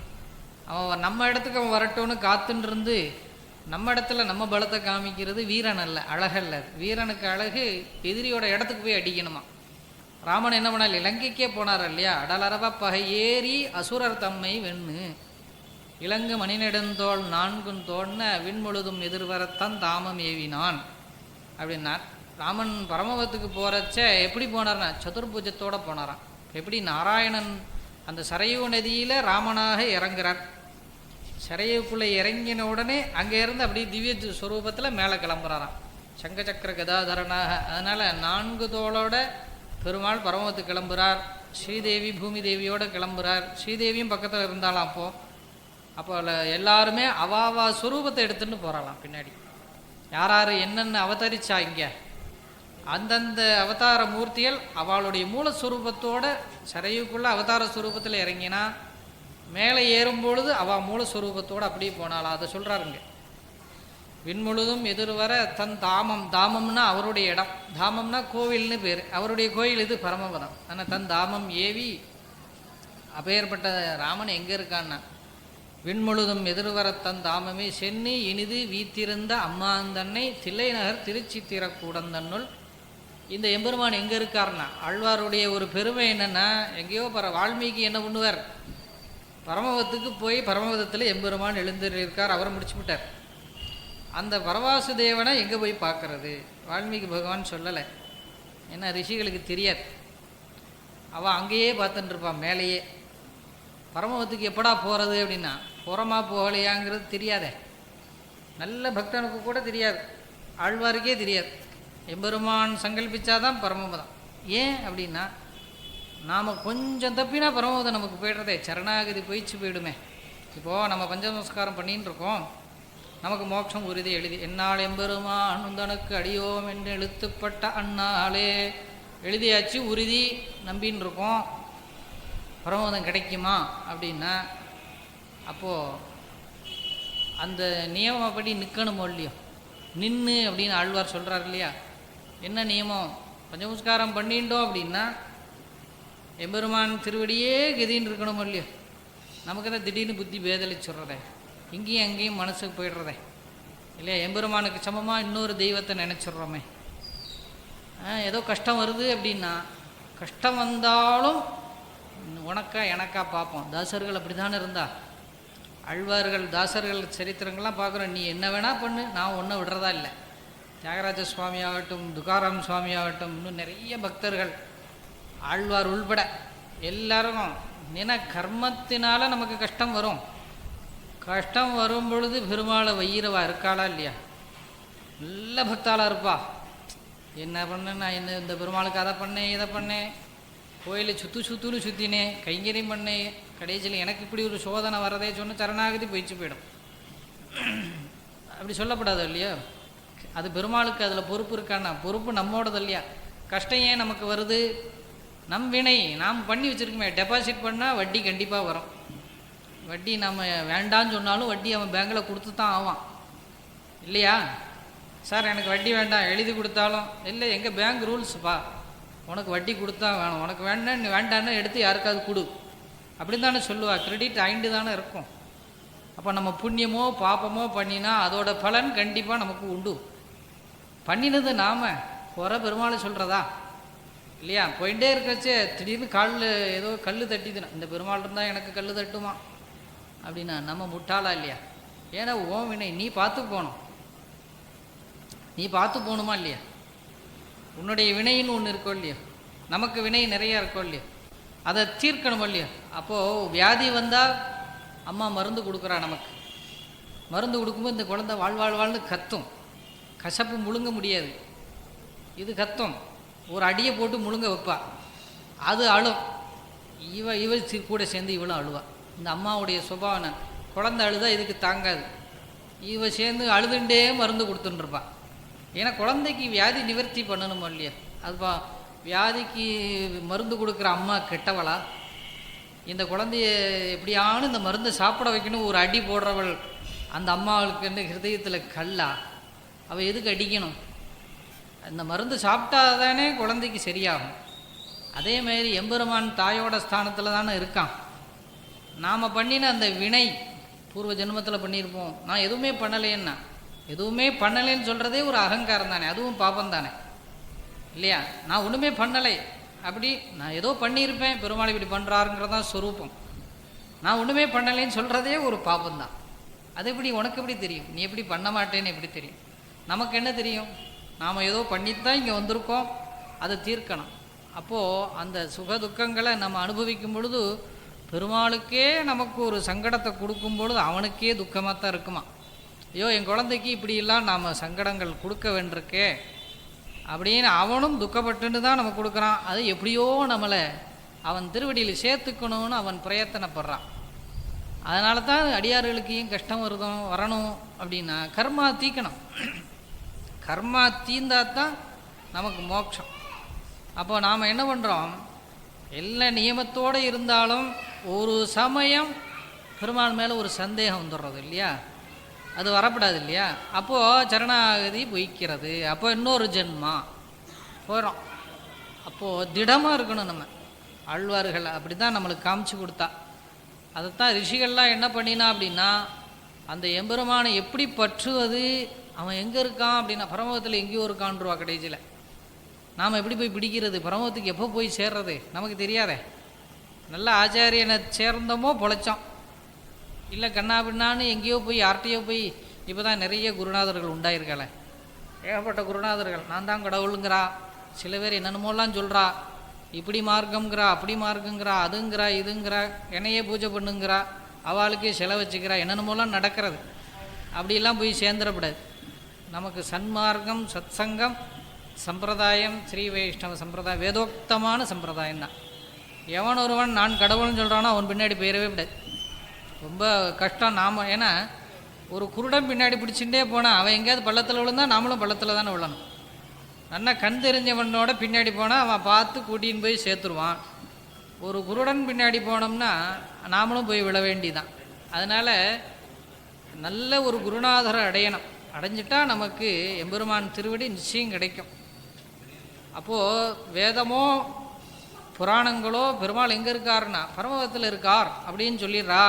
அவன் நம்ம இடத்துக்கு அவன் வரட்டும்னு காத்துன்னு இருந்து நம்ம இடத்துல நம்ம பலத்தை காமிக்கிறது வீரன் அல்ல, அழகல்ல. வீரனுக்கு அழகு எதிரியோட இடத்துக்கு போய் அடிக்கணுமா. ராமன் என்ன பண்ணார்? இலங்கைக்கே போனார் இல்லையா. அடலரவ பகையேறி அசுரர் தம்மை வெண்ணு இலங்கு மணிநெடுந்தோள் 4 விண்முழுதும் எதிர்வரத்தான் தாமம் ஏவினான் அப்படின்னார். ராமன் பரமபத்துக்கு போகிறச்ச எப்படி போனார்னா சதுர்புஜத்தோடு போனாராம். எப்படி நாராயணன் அந்த சரையு நதியில் ராமனாக இறங்குறார். சரையுக்குள்ளே இறங்கின உடனே அங்கேருந்து அப்படியே திவ்ய ஸ்வரூபத்தில் மேலே கிளம்புறாராம், சங்கச்சக்கர கதாதரனாக. அதனால் 4 தோளோட பெருமாள் பரமபத்துக்கு கிளம்புறார். ஸ்ரீதேவி பூமி தேவியோடு கிளம்புறார். ஸ்ரீதேவியும் பக்கத்தில் இருந்தாலாம். அப்போ எல்லாருமே அவாவா ஸ்வரூபத்தை எடுத்துன்னு போகிறாளாம் பின்னாடி. யார் யார் என்னென்ன அவதரிச்சா இங்கே அந்தந்த அவதார மூர்த்திகள் அவளுடைய மூலஸ்வரூபத்தோட சரையுக்குள்ளே அவதார ஸ்வரூபத்தில் இறங்கினா மேலே ஏறும்பொழுது அவள் மூலஸ்வரூபத்தோடு அப்படியே போனாளா. அதை சொல்கிறாருங்க. விண்முழுதும் எதிர்வர தன் தாமம், தாமம்னா அவருடைய இடம், தாமம்னா கோவில்னு பேர். அவருடைய கோயில் இது பரமபதம். ஆனால் தன் தாமம் ஏவி அப்பேற்பட்ட ராமன் எங்கே இருக்கான்னா விண்முழுதும் எதிர்வரத்தன் தாமமே சென்னி இனிது வீத்திருந்த அம்மாந்தன்னை தில்லைநகர் திருச்சித்திர கூடந்தன்னுள். இந்த எம்பெருமான் எங்கே இருக்காருன்னா ஆழ்வாருடைய ஒரு பெருமை என்னென்னா, எங்கேயோ வால்மீகி என்ன பண்ணுவார், பரமபத்துக்கு போய் பரமபதத்தில் எம்பெருமான் எழுந்திருக்கார், அவரை முடிச்சுவிட்டார். அந்த பரவாசுதேவனை எங்கே போய் பார்க்கறது? வால்மீகி பகவான் சொல்லலை, ஏன்னா ரிஷிகளுக்கு தெரியாது. அவள் அங்கேயே பார்த்துட்டு இருப்பான் மேலேயே. பரமபதத்துக்கு எப்படா போகிறது அப்படின்னா புறமா போகலையாங்கிறது தெரியாதே. நல்ல பக்தனுக்கு கூட தெரியாது, ஆழ்வாருக்கே தெரியாது. எம்பெருமான் சங்கல்பிச்சாதான் பரமபதம். ஏன் அப்படின்னா நாம் கொஞ்சம் தப்பினா பரமபதம் நமக்கு போய்டுறதே, சரணாகதி போயிடுமே. இப்போது நம்ம பஞ்சநமஸ்காரம் பண்ணின்னு இருக்கோம், நமக்கு மோட்சம் உறுதி எழுதி என்னால் எம்பெருமான் உந்தனுக்கு அடியோம் என்று எழுத்துப்பட்ட அண்ணாலே எழுதியாச்சு, உறுதி நம்பின்னு இருக்கோம். பரமபதம் கிடைக்குமா அப்படின்னா அப்போது அந்த நியமப்படி நிற்கணுமோ இல்லையோ. நின்று அப்படின்னு ஆழ்வார் சொல்கிறார் இல்லையா. என்ன நியமம்? பஞ்சநமஸ்காரம் பண்ணிட்டோம் அப்படின்னா எம்பெருமான் திருவடியே கதின்னு இருக்கணுமோ இல்லையோ. நமக்கு தான் திடீர்னு புத்தி பேதலிச்சுடுறதே, இங்கேயும் அங்கேயும் மனசுக்கு போய்டுறதே இல்லையா. எம்பெருமானுக்கு சமமாக இன்னொரு தெய்வத்தை நினச்சிட்றோமே. ஏதோ கஷ்டம் வருது அப்படின்னா கஷ்டம் வந்தாலும் உனக்கா எனக்கா பார்ப்போம். தாசர்கள் அப்படி தானே இருந்தா. ஆழ்வார்கள் தாசர்கள் சரித்திரங்கள்லாம் பார்க்குறோம். நீ என்ன வேணால் பண்ணு, நான் ஒன்றும் விடுறதா இல்லை. தியாகராஜ சுவாமி ஆகட்டும், துகாராம் சுவாமி ஆகட்டும், இன்னும் நிறைய பக்தர்கள் ஆழ்வார் உள்பட எல்லாருக்கும் நின கர்மத்தினால நமக்கு கஷ்டம் வரும். கஷ்டம் வரும் பொழுது பெருமாளை வையிறவா இருக்காளா இல்லையா. நல்ல பக்தாளாக இருப்பா. என்ன பண்ணேன் நான், என்ன இந்த பெருமாளுக்கு அதை பண்ணேன் இதை பண்ணேன், கோயிலை சுற்றுன்னு சுற்றினேன், கைங்கரியம் பண்ணேன், கடைசியில் எனக்கு இப்படி ஒரு சோதனை வரதே சொன்ன சரணாகதி போயிடும். அப்படி சொல்லப்படாது இல்லையா. அது பெருமாளுக்கு அதில் பொறுப்பு இருக்கான்னா, பொறுப்பு நம்மோடது இல்லையா. கஷ்டம் ஏன் நமக்கு வருது? நம் வினை நாம் பண்ணி வச்சுருக்கோமே. டெபாசிட் பண்ணால் வட்டி கண்டிப்பாக வரும். வட்டி நம்ம வேண்டான்னு சொன்னாலும் வட்டி அவன் பேங்கில் கொடுத்து தான் ஆவான் இல்லையா. சார் எனக்கு வட்டி வேண்டாம் எழுதி கொடுத்தாலும் இல்லை, எங்கள் பேங்க் ரூல்ஸுப்பா, உனக்கு வட்டி கொடுத்தா வேணும், உனக்கு வேண்டாம் நீ வேண்டான்னு எடுத்து யாருக்காவது கொடு அப்படின்னு தானே சொல்லுவா. கிரெடிட் ஆயிண்டு தானே இருக்கும். அப்போ நம்ம புண்ணியமோ பாப்பமோ பண்ணினா அதோட பலன் கண்டிப்பாக நமக்கு உண்டு. பண்ணினது நாம் குறை பெருமாள் சொல்கிறதா இல்லையா. போயிட்டே இருக்கச்சே திடீர்னு காலில் ஏதோ கல் தட்டிதுன்னா, இந்த பெருமாள் இருந்தால் எனக்கு கல் தட்டுமா அப்படின்னா நம்ம முட்டாளா இல்லையா. ஏன்னா ஓ வினை நீ பார்த்து போகணும், நீ பார்த்து போகணுமா இல்லையா. உன்னுடைய வினைன்னு ஒன்று இருக்கோ இல்லையா, நமக்கு வினை நிறையா இருக்கோ இல்லையா, அதை தீர்க்கணும் இல்லையா. அப்போது வியாதி வந்தால் அம்மா மருந்து கொடுக்குறா. நமக்கு மருந்து கொடுக்கும்போது இந்த குழந்தை வாழ்வாழ்வாழ்னு கத்தும். கசப்பு முழுங்க முடியாது, இது கத்தும். ஒரு அடியை போட்டு முழுங்க வைப்பா, அது அழும். இவ கூட சேர்ந்து இவளும் அழுவா. இந்த அம்மாவுடைய சுபாவனை, குழந்தை அழுதா இதுக்கு தாங்காது, இவ சேர்ந்து அழுதுண்டே மருந்து கொடுத்துட்டுருப்பா. ஏன்னா குழந்தைக்கு வியாதி நிவர்த்தி பண்ணணுமோ இல்லையா. அதுப்பா வியாதிக்கு மருந்து கொடுக்குற அம்மா கெட்டவளா? இந்த குழந்தைய எப்படியானு இந்த மருந்தை சாப்பிட வைக்கணும் ஒரு அடி போடுறவள் அந்த அம்மாவுக்கு ஹிருதயத்தில் கல்லா? அவள் எதுக்கு அடிக்கணும்? இந்த மருந்து சாப்பிட்டா தானே குழந்தைக்கு சரியாகும். அதே மாதிரி எம்பெருமான் தாயோட ஸ்தானத்தில் தானே இருக்கான். நாம் பண்ணின அந்த வினை பூர்வ ஜென்மத்தில் பண்ணியிருப்போம். நான் எதுவுமே பண்ணலேன்னா, எதுவுமே பண்ணலேன்னு சொல்கிறதே ஒரு அகங்காரம் தானே, அதுவும் பாபம் தானே இல்லையா. நான் ஒன்றுமே பண்ணலை, அப்படி நான் ஏதோ பண்ணியிருப்பேன், பெருமாள் இப்படி பண்ணுறாருங்கிறதான் ஸ்வரூபம். நான் ஒன்றுமே பண்ணலைன்னு சொல்கிறதே ஒரு பாபம்தான். அது எப்படி உனக்கு எப்படி தெரியும்? நீ எப்படி பண்ண மாட்டேன்னு எப்படி தெரியும்? நமக்கு என்ன தெரியும்? நாம் ஏதோ பண்ணித்தான் இங்கே வந்திருக்கோம், அதை தீர்க்கணும். அப்போது அந்த சுக துக்கங்களை நம்ம அனுபவிக்கும் பொழுது பெருமாளுக்கே நமக்கு ஒரு சங்கடத்தை கொடுக்கும் பொழுது அவனுக்கே துக்கமாக தான் இருக்குமா. ஐயோ என் குழந்தைக்கு இப்படியெல்லாம் நாம் சங்கடங்கள் கொடுக்க வேண்டியிருக்கே அப்படின்னு அவனும் துக்கப்பட்டுன்னு தான் நம்ம கொடுக்குறான். அது எப்படியோ நம்மளை அவன் திருவடியில் சேர்த்துக்கணும்னு அவன் பிரயத்தனப்படுறான். அதனால தான் அடியார்களுக்கு ஏன் கஷ்டம் வரணும் அப்படின்னா கர்மா தீக்கணும். கர்மா தீந்தாதான் நமக்கு மோட்சம். அப்போ நாம் என்ன பண்ணுறோம், எல்லா நியமத்தோடு இருந்தாலும் ஒரு சமயம் பெருமாள் மேலே ஒரு சந்தேகம் வந்துடுறது இல்லையா, அது வரப்படாது இல்லையா. அப்போது சரணாகதி பொய்க்கிறது, அப்போ இன்னொரு ஜென்மா போகிறோம். அப்போது திடமாக இருக்கணும். நம்ம ஆழ்வார்கள் அப்படி தான் நம்மளுக்கு காமிச்சு கொடுத்தா. அதைத்தான் ரிஷிகள்லாம் என்ன பண்ணினா அப்படின்னா, அந்த எம்பெருமானை எப்படி பற்றுவது, அவன் எங்கே இருக்கான் அப்படின்னா பரமபதத்தில் எங்கேயோ இருக்கான்ருவா. கடைசியில் நாம் எப்படி போய் பிடிக்கிறது, பரமபதத்துக்கு எப்போ போய் சேர்றது நமக்கு தெரியாதே. நல்ல ஆச்சாரியனை சேர்ந்தோமோ பொழைச்சோம், இல்லை கண்ணா பின்னான்னு எங்கேயோ போய் யார்கிட்டையோ போய். இப்போ தான் நிறைய குருநாதர்கள் உண்டாயிருக்காளே, ஏகப்பட்ட குருநாதர்கள். நான் தான் கடவுளுங்கிறா, சில பேர் என்னென்னமோலாம் சொல்கிறா. இப்படி மார்க்கங்கிறா, அப்படி மார்க்கங்கிறா, அதுங்கிறா, இதுங்கிறா, என்னையே பூஜை பண்ணுங்கிறா, அவளுக்கே செலவு வச்சுக்கிறா, என்னென்னமோலாம் நடக்கிறது. அப்படிலாம் போய் சேர்ந்துடக்கூடாது. நமக்கு சன்மார்க்கம், சத்சங்கம், சம்பிரதாயம், ஸ்ரீ வைஷ்ணவ சம்பிரதாயம் வேதோக்தமான சம்பிரதாயம் தான். எவன் ஒருவன் நான் கடவுள்னு சொல்கிறானோ அவன் பின்னாடி போயிடவே விடாது. ரொம்ப கஷ்டம். நாம் ஏன்னா ஒரு குருடன் பின்னாடி பிடிச்சுட்டே போனால் அவன் எங்கேயாவது பள்ளத்தில் விழுந்தால் நாமளும் பள்ளத்தில் தானே விழணும். நல்லா கண் தெரிஞ்சவனோட பின்னாடி போனால் அவன் பார்த்து கூட்டின்னு போய் சேர்த்துருவான். ஒரு குருடன் பின்னாடி போனோம்னா நாமளும் போய் விழ வேண்டிதான். அதனால் நல்ல ஒரு குருநாதரை அடையணும். அடைஞ்சிட்டா நமக்கு எம்பெருமான் திருவடி நிச்சயம் கிடைக்கும். அப்போது வேதமோ புராணங்களோ பெருமாள் எங்கே இருக்காருன்னா பரமபதத்தில் இருக்கார் அப்படின்னு சொல்லிடுறா.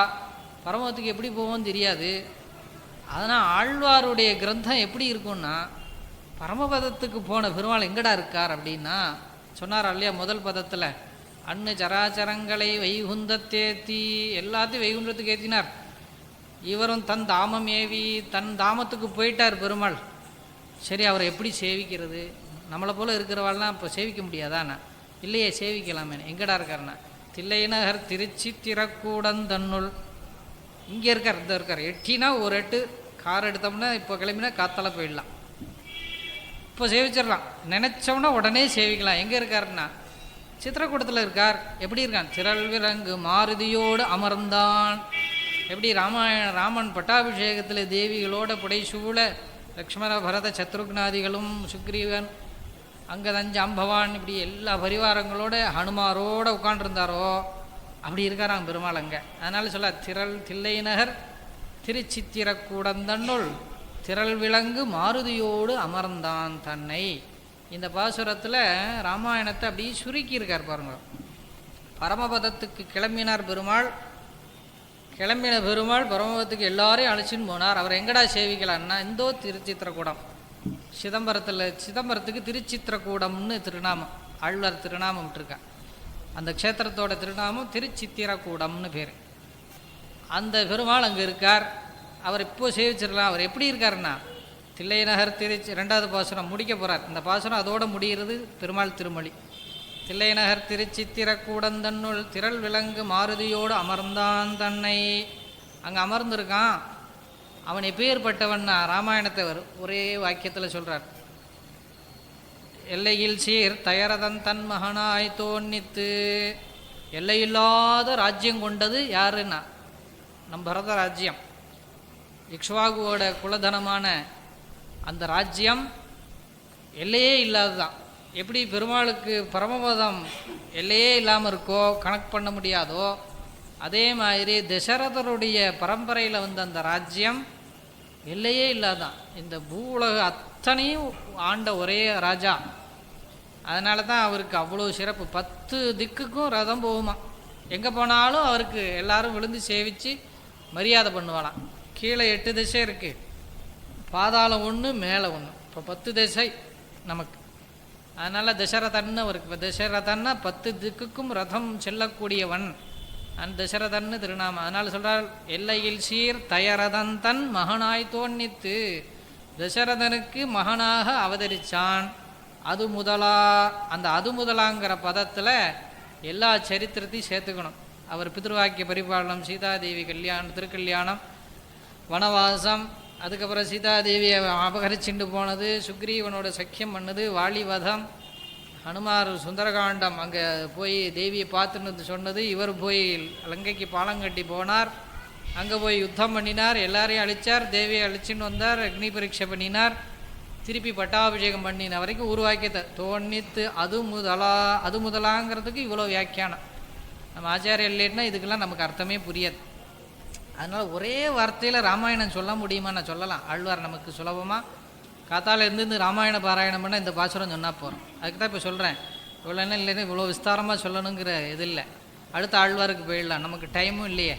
பரமபதத்துக்கு எப்படி போவோம்னு தெரியாது. அதனால் ஆழ்வாருடைய கிரந்தம் எப்படி இருக்கும்னா பரமபதத்துக்கு போன பெருமாள் எங்கடா இருக்கார் அப்படின்னா சொன்னார் இல்லையா முதல் பதத்தில், அன்னு சராச்சரங்களை வைகுந்தத்தேத்தி, எல்லாத்தையும் வைகுண்டத்துக்கு ஏற்றினார். இவரும் தன் தாமம் ஏவி தன் தாமத்துக்கு போயிட்டார் பெருமாள். சரி, அவரை எப்படி சேவிக்கிறது? நம்மளை போல் இருக்கிறவாள்லாம் இப்போ சேவிக்க முடியாதாண்ணா? இல்லையே, சேவிக்கலாமே. எங்கடா இருக்காருண்ணா தில்லைநகர் திருச்சி திறக்கூடந்தன்னுள். இங்கே இருக்கார், இந்த இருக்கார். எட்டினா ஒரு எட்டு கார் எடுத்தோம்னா இப்போ கிளம்பினா காத்தால போயிடலாம். இப்போ சேவிச்சிடலாம், நினச்சோம்னா உடனே சேவிக்கலாம். எங்கே இருக்காருன்னா சித்திரக்கூடத்தில் இருக்கார். எப்படி இருக்கான்? திரள் விலங்கு மாருதியோடு அமர்ந்தான். எப்படி ராமன் பட்டாபிஷேகத்தில் தேவிகளோட புடைசூழ லக்ஷ்மண பரத சத்ருக்னாதிகளும் சுக்ரீவன் அங்கதஞ்ச அம்பவான் இப்படி எல்லா பரிவாரங்களோட ஹனுமாரோடு உட்காண்டிருந்தாரோ அப்படி இருக்காராம் பெருமாள் அங்கே. அதனால சொல்ல தில்லைநகர் திருச்சித்திரக்கூடந்தன்னுள் திரள் விலங்கு மாருதியோடு அமர்ந்தான் தன்னை. இந்த பாசுரத்தில் ராமாயணத்தை அப்படி சுருக்கியிருக்கார் பாருங்க. பரமபதத்துக்கு கிளம்பினார் பெருமாள். கிளம்பின பெருமாள் பரமபதத்துக்கு எல்லாரையும் அழைச்சின்னு போனார். அவர் எங்கடா சேவிக்கலான்னா இந்தோ திருச்சித்திரக்கூடம், சிதம்பரத்துக்கு திருச்சித்திரக்கூடம்னு திருநாமம், ஆழ்வார் திருநாமம் விட்டுருக்கா. அந்த க்ஷேத்திரத்தோட திருநாமம் திருச்சித்திரக்கூடம்னு பேர். அந்த பெருமாள் அங்கே இருக்கார். அவர் இப்போ சேவிச்சிடலாம். அவர் எப்படி இருக்காருன்னா தில்லைநகர் திருச்சி, ரெண்டாவது பாசுரம் முடிக்க போகிறார். இந்த பாசுரம் அதோடு முடிகிறது பெருமாள் திருமொழி. தில்லைநகர் திருச்சித்திரக்கூடந்தன்னுள் திரள் விலங்கு மாருதியோடு அமர்ந்தான் தன்னை. அங்கே அமர்ந்திருக்கான். அவன் எப்பேற்பட்டவன்னா ராமாயணத்தை ஒரே வாக்கியத்தில் சொல்கிறார். எல்லையில் சீர் தயரதன் தன் மகனாய் தோன்னித்து. எல்லையில்லாத ராஜ்யம் கொண்டது யாருன்னா நம் பரத ராஜ்யம். இக்ஷ்வாகுவோட குலதனமான அந்த ராஜ்யம் எல்லையே இல்லாததான். எப்படி பெருமாளுக்கு பரமபதம் எல்லையே இல்லாமல் இருக்கோ, கணக்கு பண்ண முடியாதோ, அதே மாதிரி தசரதருடைய பரம்பரையில் வந்த அந்த ராஜ்யம் எல்லையே இல்லாதான். இந்த பூவுலக அத்தனையும் ஆண்ட ஒரே ராஜா. அதனால தான் அவருக்கு அவ்வளோ சிறப்பு. 10 திக்குக்கும் ரதம் போகுமா. எங்கே போனாலும் அவருக்கு எல்லாரும் விழுந்து சேவித்து மரியாதை பண்ணுவாளாம். கீழே 8 திசை இருக்குது, பாதாளம் 1 மேலே 1, இப்போ 10 திசை நமக்கு. அதனால் தசரதன்னு அவருக்கு, தசரதன்னா 10 திக்குக்கும் ரதம் செல்லக்கூடியவன் அந்த தசரதன்னு திருநாமம். அதனால் சொல்கிறார் எல்லையில் சீர் தயரதன் தன் மகனாய் தோன்னித்து. தசரதனுக்கு மகனாக அவதரித்தான். அது முதலா, அந்த அது முதலாங்கிற பதத்தில் எல்லா சரித்திரத்தையும் சேர்த்துக்கணும். அவர் பித்ருவாக்கிய பரிபாலனம், சீதாதேவி கல்யாணம், திருக்கல்யாணம், வனவாசம், அதுக்கப்புறம் சீதாதேவியை அபகரிச்சுண்டு போனது, சுக்ரீவனோட சக்கியம் பண்ணது, வாலிவதம், ஹனுமார் சுந்தரகாண்டம் அங்கே போய் தேவியை பார்த்துன்னு சொன்னது, இவர் போய் லங்கைக்கு பாலம் கட்டி போனார், அங்கே போய் யுத்தம் பண்ணினார், எல்லாரையும் அழித்தார், தேவியை அழிச்சின்னு வந்தார், அக்னி பரீட்சை பண்ணினார், திருப்பி பட்டாபிஷேகம் பண்ணின வரைக்கும் உருவாக்கியதை தோன்னித்து அது முதலாங்கிறதுக்கு இவ்வளோ வியாக்கியானம். நம்ம ஆச்சாரியர் இல்லைன்னா இதுக்கெல்லாம் நமக்கு அர்த்தமே புரியாது. அதனால் ஒரே வார்த்தையில் ராமாயணம் சொல்ல முடியுமா? நான் சொல்லலாம். ஆழ்வார் நமக்கு சுலபமாக காத்தால் இருந்து ராமாயண பாராயணம் பண்ணால் இந்த பாசுரம் சொன்னால் போகிறோம். அதுக்கு தான் இப்போ சொல்கிறேன். இவ்வளோ என்ன இல்லைன்னா இவ்வளோ விஸ்தாரமாக சொல்லணுங்கிற இது இல்லை. அடுத்த ஆழ்வாருக்கு போயிடலாம், நமக்கு டைமும் இல்லையே.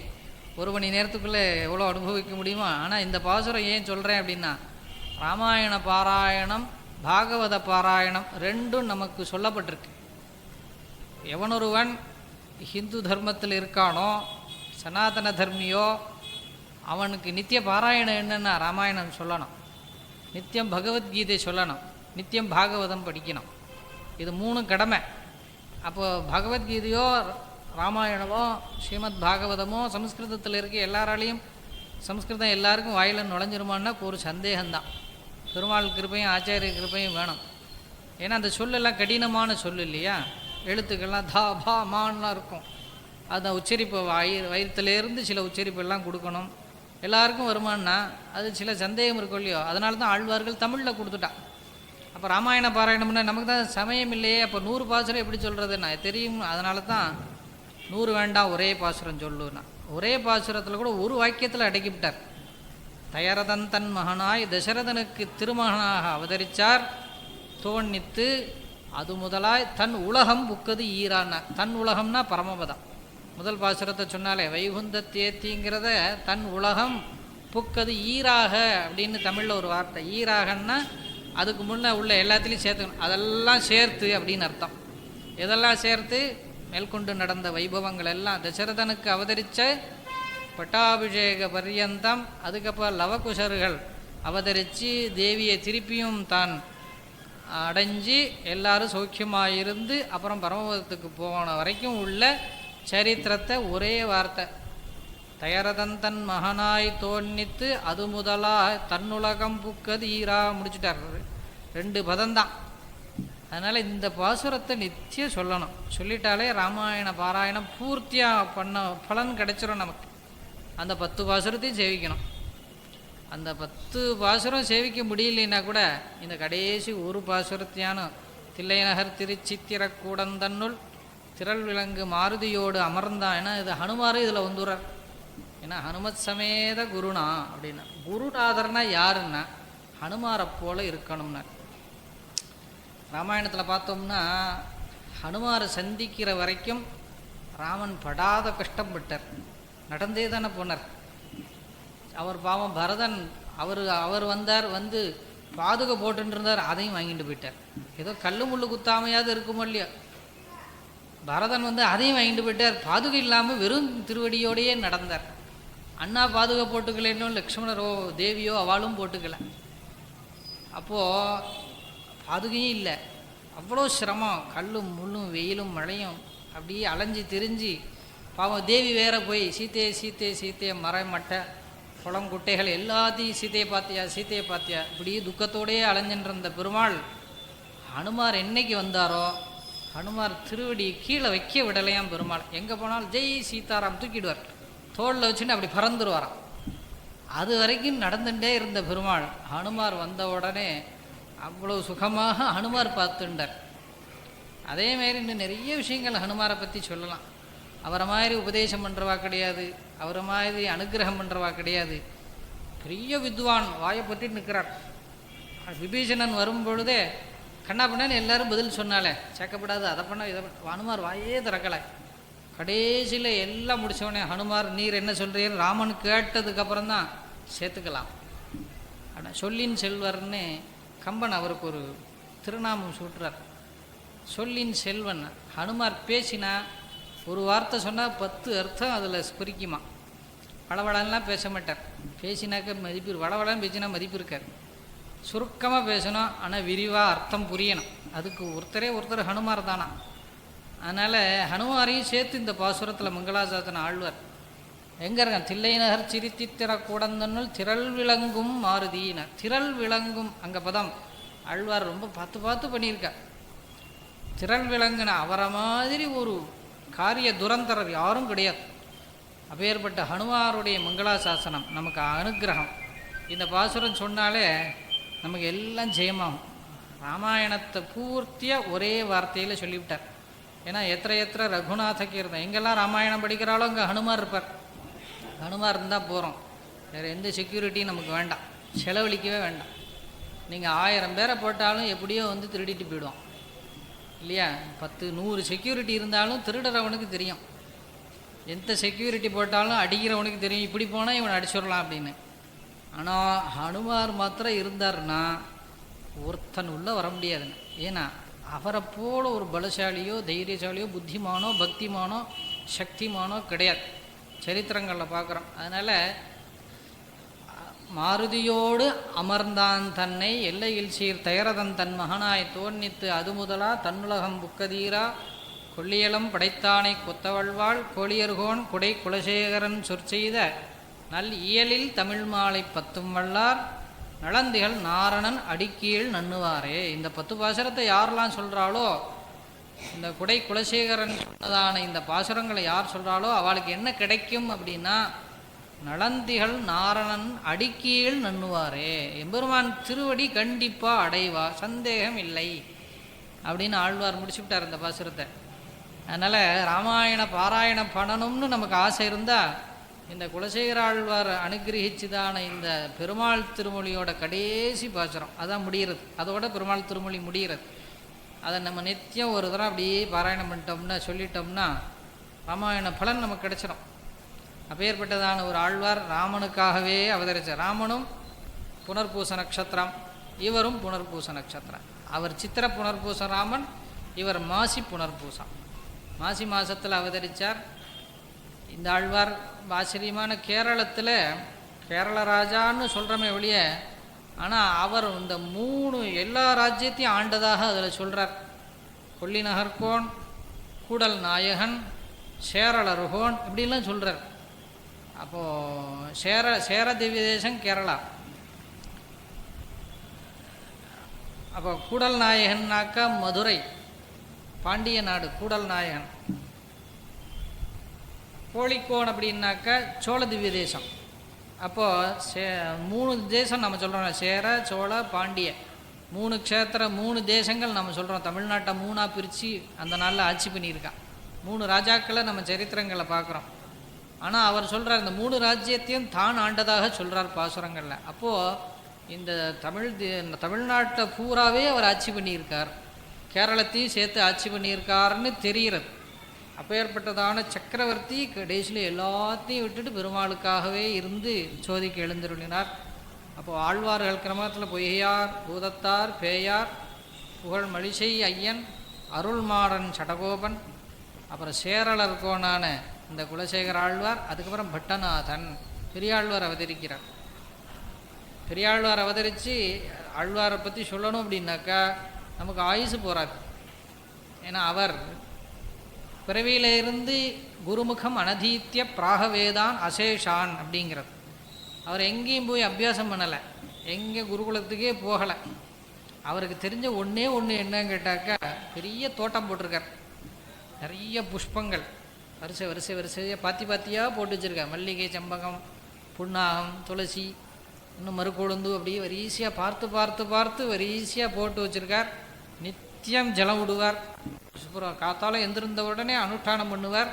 1 மணி நேரத்துக்குள்ளே எவ்வளோ அனுபவிக்க முடியுமோ. ஆனால் இந்த பாசுரம் ஏன் சொல்கிறேன் அப்படின்னா ராமாயண பாராயணம், பாகவத பாராயணம் ரெண்டும் நமக்கு சொல்லப்பட்டிருக்கு. எவனொருவன் ஹிந்து தர்மத்தில் இருக்கானோ, சனாதன தர்மியோ, அவனுக்கு நித்திய பாராயணம் என்னென்னா ராமாயணம் சொல்லணும், நித்தியம் பகவத்கீதை சொல்லணும், நித்தியம் பாகவதம் படிக்கணும். இது 3 கடமை. அப்போ பகவத்கீதையோ ராமாயணமோ ஸ்ரீமத் பாகவதமோ சம்ஸ்கிருதத்தில் இருக்க எல்லாராலையும் சம்ஸ்கிருதம் எல்லாருக்கும் வாயில் நுழைஞ்சிருமான்னா ஒரு சந்தேகம்தான். பெருமாள் கிருபையும் ஆச்சாரிய கிருபையும் வேணும். ஏன்னா அந்த சொல்லெல்லாம் கடினமான சொல் இல்லையா, எழுத்துக்கள்லாம் தா பா மான்லாம் இருக்கும். அந்த உச்சரிப்பு வயிற்றுலேருந்து சில உச்சரிப்பெல்லாம் கொடுக்கணும். எல்லாருக்கும் வருமானா அது சில சந்தேகம் இருக்கும் இல்லையோ, அதனால தான் ஆழ்வார்கள் தமிழில் கொடுத்துட்டான். அப்போ ராமாயண பாராயணம்னா நமக்கு தான் சமயம் இல்லையே, அப்போ 100 பாசுரம் எப்படி சொல்கிறதுன்னா தெரியும். அதனால தான் 100 வேண்டாம், ஒரே பாசுரம் சொல்லுன்னா. ஒரே பாசுரத்தில் கூட ஒரு வாக்கியத்தில் அடக்கிவிட்டார். தயரதன் தன் மகனாய் தசரதனுக்கு திருமகனாக அவதரித்தார் தோன்னித்து அது முதலாய் தன் உலகம் புக்கது ஈரான்னா. தன் உலகம்னா பரமபதம். முதல் பாசுரத்தை சொன்னாலே வைகுந்த தேத்திங்கிறத தன் உலகம் புக்கது ஈராக அப்படின்னு தமிழில் ஒரு வார்த்தை. ஈராகன்னா அதுக்கு முன்னே உள்ள எல்லாத்துலேயும் சேர்த்துக்கணும், அதெல்லாம் சேர்த்து அப்படின்னு அர்த்தம். எதெல்லாம் சேர்த்து? மேற்கொண்டு நடந்த வைபவங்கள் எல்லாம் தசரதனுக்கு அவதரித்த பட்டாபிஷேக பர்யந்தம், அதுக்கப்புறம் லவகுஷர்கள் அவதரித்து தேவியை திருப்பியும் தான் அடைஞ்சி எல்லாரும் சௌக்கியமாக அப்புறம் பரமபதத்துக்கு போன வரைக்கும் உள்ள சரித்திரத்தை ஒரே வார்த்தை தயரதன் தன் மகனாய் தோன்னித்து அது முதலா தன்னுலகம் புக்கது ஈரா முடிச்சுட்டார். 2 பதம்தான். அதனால் இந்த பாசுரத்தை நிச்சயம் சொல்லணும். சொல்லிட்டாலே ராமாயண பாராயணம் பூர்த்தியாக பண்ண பலன் கிடைச்சிடும் நமக்கு. அந்த 10 பாசுரத்தையும் சேவிக்கணும். அந்த 10 பாசுரம் சேவிக்க முடியலன்னா கூட இந்த கடைசி ஒரு பாசுரத்தையான தில்லைநகர் திருச்சித்திரக்கூடந்தன்னுள் திரள் விலங்கு மாருதியோடு அமர்ந்தான். ஏன்னா இது ஹனுமார் இதில் வந்துடுறார். ஏன்னா ஹனுமத் சமேத குருனா அப்படின்னா, குருநாதர்னா யாருன்னா ஹனுமாரை போல இருக்கணும்னா. ராமாயணத்தில் பார்த்தோம்னா ஹனுமாரை சந்திக்கிற வரைக்கும் ராமன் படாத கஷ்டப்பட்டார். நடந்தே தானே போனார். அவர் பாவம் பரதன் அவர் வந்தார், வந்து பாதுகை போட்டுன்னு இருந்தார், அதையும் வாங்கிட்டு போயிட்டார். ஏதோ கல்லு முள்ளு குத்தாமையாவது இருக்குமோ இல்லையா, பரதன் வந்து அதையும் வாங்கிட்டு போயிட்டார். பாதுகை இல்லாமல் வெறும் திருவடியோடையே நடந்தார். அண்ணா பாதுகை போட்டுக்கலன்னோ லக்ஷ்மணரோ தேவியோ அவளும் போட்டுக்கல. அப்போது பாதுகையும் இல்லை, அவ்வளோ சிரமம், கல்லும் முள்ளும் வெயிலும் மழையும் அப்படியே அலைஞ்சி திரிஞ்சு பாவம். தேவி வேற போய் சீத்தையை மரமட்டை குளங்குட்டைகள் எல்லாத்தையும் சீத்தையை பார்த்தியா இப்படி துக்கத்தோடையே அலைஞ்சின்ற பெருமாள் ஹனுமார் என்னைக்கு வந்தாரோ ஹனுமார் திருவடி கீழே வைக்க விடலையாம் பெருமாள். எங்கே போனாலும் ஜெய் சீதாராம் தூக்கிடுவார், தோளில் வச்சுன்னு அப்படி பறந்துருவாராம். அது வரைக்கும் நடந்துகிட்டே இருந்த பெருமாள் ஹனுமார் வந்த உடனே அவ்வளோ சுகமாக ஹனுமார் பார்த்துண்டார். அதேமாரி இன்னும் நிறைய விஷயங்கள் ஹனுமாரை பற்றி சொல்லலாம். அவரை மாதிரி உபதேசம் பண்ணுறவா கிடையாது, அவரை மாதிரி அனுகிரகம் பண்ணுறவா கிடையாது. பெரிய வித்வான், வாயை பற்றி நிற்கிறார். விபீஷணன் வரும்பொழுதே கண்ணா பண்ணான்னு எல்லாரும் பதில் சொன்னாலே, சேர்க்கப்படாது அதை பண்ண இதை ஹனுமார் வாயே திறக்கலை. கடைசியில் எல்லாம் முடித்தவொடனே ஹனுமார் நீர் என்ன சொல்கிறீர் ராமன் கேட்டதுக்கப்புறம் தான் சேர்த்துக்கலாம். ஆனால் சொல்லின் செல்வர்னு கம்பன் அவருக்கு ஒரு திருநாமம் சூட்டுறார். சொல்லின் செல்வன். ஹனுமார் பேசினா ஒரு வார்த்தை சொன்னால் 10 அர்த்தம் அதில் ஸ்புரிக்குமா. வளவளன்லாம் பேச மாட்டார். பேசினாக்க மதிப்பு, வளவளன்னு பேசினா மதிப்பு இருக்கார். சுருக்கமாக பேசணும், ஆனால் விரிவாக அர்த்தம் புரியணும். அதுக்கு ஒருத்தர் ஹனுமார் தானா. அதனால் ஹனுமாரையும் சேர்த்து இந்த பாசுரத்தில் மங்களாசாசன ஆழ்வார் எங்கே இருக்கான்? தில்லைநகர் சிரித்தித்திரக்கூடந்தன்னுள் திரள் விளங்கும் மாருதியினர். திரள் விளங்கும் அங்கே பதம் ஆழ்வார் ரொம்ப பார்த்து பண்ணியிருக்கார். திரள் விளங்குன அவரை மாதிரி ஒரு காரிய துரந்தரர் யாரும் கிடையாது. அப்பேற்பட்ட ஹனுமாருடைய மங்களாசாசனம் நமக்கு அனுகிரகம். இந்த பாசுரம் சொன்னாலே நமக்கு எல்லாம் ஜெயமாகும். ராமாயணத்தை பூர்த்தியாக ஒரே வார்த்தையில் சொல்லிவிட்டார். ஏன்னா எத்திர ரகுநாத கீர்த்தம், எங்கெல்லாம் ராமாயணம் படிக்கிறாளோ அங்கே ஹனுமார் இருப்பார். ஹனுமார் இருந்தால் போகிறோம், வேறு எந்த செக்யூரிட்டியும் நமக்கு வேண்டாம், செலவழிக்கவே வேண்டாம். நீங்கள் 1000 பேரை போட்டாலும் எப்படியோ வந்து திருடிட்டு போயிடுவான் இல்லையா. 10-100 செக்யூரிட்டி இருந்தாலும் திருடுறவனுக்கு தெரியும். எந்த செக்யூரிட்டி போட்டாலும் அடிக்கிறவனுக்கு தெரியும், இப்படி போனால் இவனை அடிச்சுடலாம் அப்படின்னு. ஆனால் ஹனுமார் மாத்திரம் இருந்தார்னா ஒருத்தன் உள்ளே வர முடியாதுன்னு. ஏன்னா அவரை போல ஒரு பலசாலியோ தைரியசாலியோ புத்திமானோ பக்திமானோ சக்திமானோ கிடையாது. சரித்திரங்களில் பார்க்குறோம். அதனால் மாருதியோடு அமர்ந்தான் தன்னை எல்லையில் சீர் தயரதன் தன் மகனாய் தோன்னித்து அது முதலா தன்னுலகம் புக்கதீரா கொல்லியலம் படைத்தானை கொத்தவள்வாள் கோழியர்கோன் குடை குலசேகரன் சொற்செய்த நல் இயலில் தமிழ் மாலை 10 வல்லார் நலந்திகள் நாரணன் அடிக்கீழ் நன்னுவாரே. இந்த 10 பாசுரத்தை யாரெல்லாம் சொல்கிறாளோ, இந்த குடை குலசேகரன் சொன்னதான இந்த பாசுரங்களை யார் சொல்கிறாளோ அவளுக்கு என்ன கிடைக்கும் அப்படின்னா, நலந்திகள் நாரணன் அடிக்கீழ் நன்னுவாரே, எம்பெருமான் திருவடி கண்டிப்பாக அடைவா, சந்தேகம் இல்லை அப்படின்னு ஆழ்வார் முடிச்சுவிட்டார் இந்த பாசுரத்தை. அதனால் ராமாயண பாராயணம் பண்ணணும்னு நமக்கு ஆசை இருந்தால் இந்த குலசேகர ஆழ்வார் அனுகிரகிச்சுதான இந்த பெருமாள் திருமொழியோட கடைசி பாசுரம் அதான் முடிகிறது. அதோட பெருமாள் திருமொழி முடிகிறது. அதை நம்ம நித்தியம் ஒரு தரம் அப்படியே பாராயணம் பண்ணிட்டோம்னா சொல்லிட்டோம்னா ராமாயண பலன் நமக்கு கிடைச்சிடும். அப்பேற்பட்டதான ஒரு ஆழ்வார் ராமனுக்காகவே அவதரித்தார். ராமனும் புனர்பூச நட்சத்திரம், இவரும் புனர்பூச நட்சத்திரம். அவர் சித்திர புனர்பூச ராமன், இவர் மாசி புனர்பூசம். மாசி மாதத்தில் அவதரித்தார் இந்த ஆழ்வார். ஆச்சரியமான கேரளத்தில் கேரள ராஜான்னு சொல்கிறோமே ஒழிய, ஆனால் அவர் இந்த 3 எல்லா ராஜ்யத்தையும் ஆண்டதாக அதில் சொல்கிறார். கொல்லி நகர்கோன், கூடல் நாயகன், சேரளர்கோன் இப்படிலாம் சொல்கிறார். அப்போது சேர திவ்ய தேசம் கேரளா. அப்போ கூடல் நாயகன்னாக்கா மதுரை, பாண்டிய நாடு கூடல் நாயகன். கோழிக்கோன் அப்படின்னாக்கா சோழ திவ்ய தேசம். அப்போது 3 தேசம் நம்ம சொல்கிறோம், சேர சோழ பாண்டிய 3 க்ஷேத்திரம் 3 தேசங்கள் நம்ம சொல்கிறோம். தமிழ்நாட்டை 3ஆக பிரித்து அந்த நாளில் ஆட்சி பண்ணியிருக்கான். 3 ராஜாக்களை நம்ம சரித்திரங்களை பார்க்குறோம். ஆனால் அவர் சொல்கிறார் இந்த 3 ராஜ்யத்தையும் தான் ஆண்டதாக சொல்கிறார் பாசுரங்களில். அப்போது இந்த தமிழ்நாட்டை பூராவே அவர் ஆட்சி பண்ணியிருக்கார், கேரளத்தையும் சேர்த்து ஆட்சி பண்ணியிருக்காருன்னு தெரிகிறது. அப்பேற்பட்டதான சக்கரவர்த்தி கடைசியில் எல்லாத்தையும் விட்டுட்டு பெருமாளுக்காகவே இருந்து சோதிக்கு எழுந்தருளினார். அப்போது ஆழ்வார்கள் கிரமத்தில் பொய்யார், பூதத்தார், பேயார், புகழ் மலிசை ஐயன், அருள்மாறன் சடகோபன், அப்புறம் சேரளர்கோனான இந்த குலசேகர ஆழ்வார், அதுக்கப்புறம் பட்டநாதன் பெரியாழ்வார் அவதரிக்கிறார். பெரியாழ்வார் அவதரித்து ஆழ்வாரை பற்றி சொல்லணும் அப்படின்னாக்கா நமக்கு ஆயுசு போகிறார். ஏன்னா அவர் பிறவியிலிருந்து குருமுகம் அனதீத்திய பிராகவேதான் அசேஷான் அப்படிங்கிறது. அவர் எங்கேயும் போய் அபியாசம் பண்ணலை, எங்கே குருகுலத்துக்கே போகலை. அவருக்கு தெரிஞ்ச ஒன்றே ஒன்று என்னன்னு கேட்டாக்கா, பெரிய தோட்டம் போட்டிருக்கார், நிறைய புஷ்பங்கள் வரிசையாக பாத்தியாக போட்டு வச்சுருக்கார். மல்லிகை, செம்பகம், புன்னாகம், துளசி, இன்னும் மறுக்கொழுந்து, அப்படியே வரிசையாக பார்த்து வரிசையாக போட்டு வச்சுருக்கார். நித்தியம் ஜலம் விடுவார். அப்புறம் காத்தால எந்திருந்த உடனே அனுஷ்டானம் பண்ணுவார்.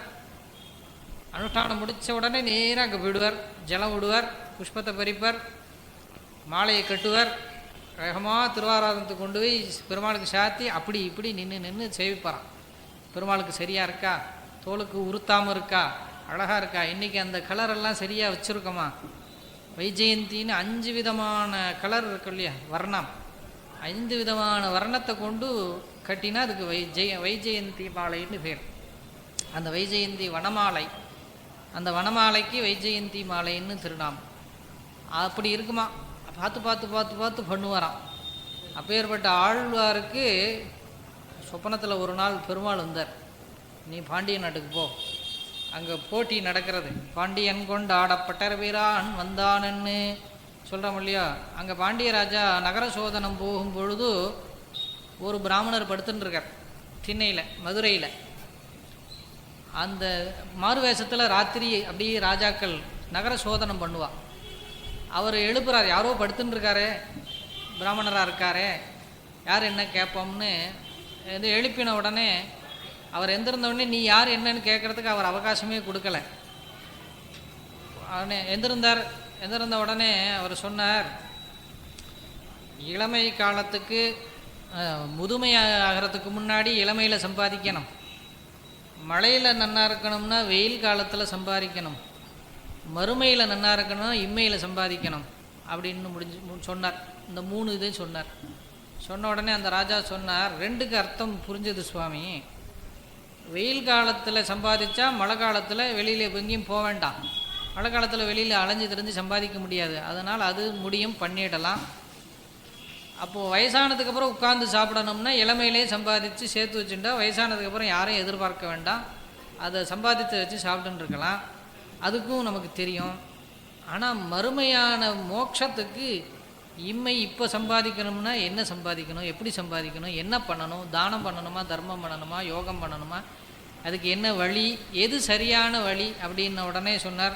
அனுஷ்டானம் முடித்த உடனே நேராக அங்கே விடுவார், ஜலம் விடுவார், புஷ்பத்தை பறிப்பார், மாலையை கட்டுவார், வேகமாக திருவாராதனத்துக்கு கொண்டு போய் பெருமாளுக்கு சாத்தி அப்படி இப்படி நின்று சேவிப்பாராம். பெருமாளுக்கு சரியாக இருக்கா, தோலுக்கு உறுத்தாமல் இருக்கா, அழகாக இருக்கா, இன்றைக்கி அந்த கலரெல்லாம் சரியாக வச்சுருக்கோமா, வைஜெயந்தின்னு 5 விதமான கலர் இருக்கு இல்லையா, வர்ணம், 5 விதமான வர்ணத்தை கொண்டு கட்டினா அதுக்கு வைஜெயந்தி மாலைன்னு பேர். அந்த வைஜெயந்தி வனமாலை, அந்த வனமாலைக்கு வைஜெயந்தி மாலைன்னு திருநாமம். அப்படி இருக்குமா, பார்த்து பண்ணுவாராம். அப்பேற்பட்ட ஆழ்வாருக்கு சொப்பனத்தில் ஒரு நாள் பெருமாள் வந்தார். நீ பாண்டிய நாட்டுக்கு போ, அங்கே போட்டி நடக்கிறது, பாண்டியன் கொண்டு ஆடப்பட்டர் வீரான் வந்தானன்னு சொல்கிறோம் இல்லையா. அங்கே பாண்டிய ராஜா நகர சோதனம் போகும் பொழுது ஒரு பிராமணர் படுத்துட்டுருக்கார் திண்ணையில், மதுரையில். அந்த மாறுவேஷத்தில் ராத்திரி அப்படியே ராஜாக்கள் நகர சோதனம் பண்ணுவா. அவர் எழுப்புறார், யாரோ படுத்துட்டுருக்காரே, பிராமணராக இருக்காரே, யார் என்ன கேட்போம்னு இது எழுப்பின உடனே அவர் எந்திருந்த உடனே நீ யார் என்னன்னு கேட்குறதுக்கு அவர் அவகாசமே கொடுக்கல. அவனே எந்திருந்த உடனே அவர் சொன்னார், இளமை காலத்துக்கு முதுமை ஆகிறதுக்கு முன்னாடி இளமையில் சம்பாதிக்கணும், மழையில் நன்னா இருக்கணும்னா வெயில் காலத்தில் சம்பாதிக்கணும், மறுமையில் நன்னா இருக்கணும்னா இம்மையில் சம்பாதிக்கணும் அப்படின்னு சொன்னார். இந்த 3 இதையும் சொன்னார். சொன்ன உடனே அந்த ராஜா சொன்னார், 2க்கு அர்த்தம் புரிஞ்சது சுவாமி. வெயில் காலத்தில் சம்பாதிச்சா மழை காலத்தில் வெளியில் எங்கேயும் போக வேண்டாம், மழை காலத்தில் வெளியில் அலைஞ்சு திரிஞ்சு சம்பாதிக்க முடியாது, அதனால் அது முடியும் பண்ணிடலாம். அப்போது வயசானதுக்கப்புறம் உட்கார்ந்து சாப்பிடணும்னா இளமையிலே சம்பாதிச்சு சேர்த்து வச்சுட்டா வயசானதுக்கப்புறம் யாரையும் எதிர்பார்க்க வேண்டாம், அதை சம்பாதித்து வச்சு சாப்பிட்டுன்னு இருக்கலாம். அதுக்கும் நமக்கு தெரியும். ஆனால் மறுமையான மோட்சத்துக்கு இம்மை இப்போ சம்பாதிக்கணும்னா என்ன சம்பாதிக்கணும், எப்படி சம்பாதிக்கணும், என்ன பண்ணணும், தானம் பண்ணணுமா, தர்மம் பண்ணணுமா, யோகம் பண்ணணுமா, அதுக்கு என்ன வழி, எது சரியான வழி அப்படின்ன உடனே சொன்னார்,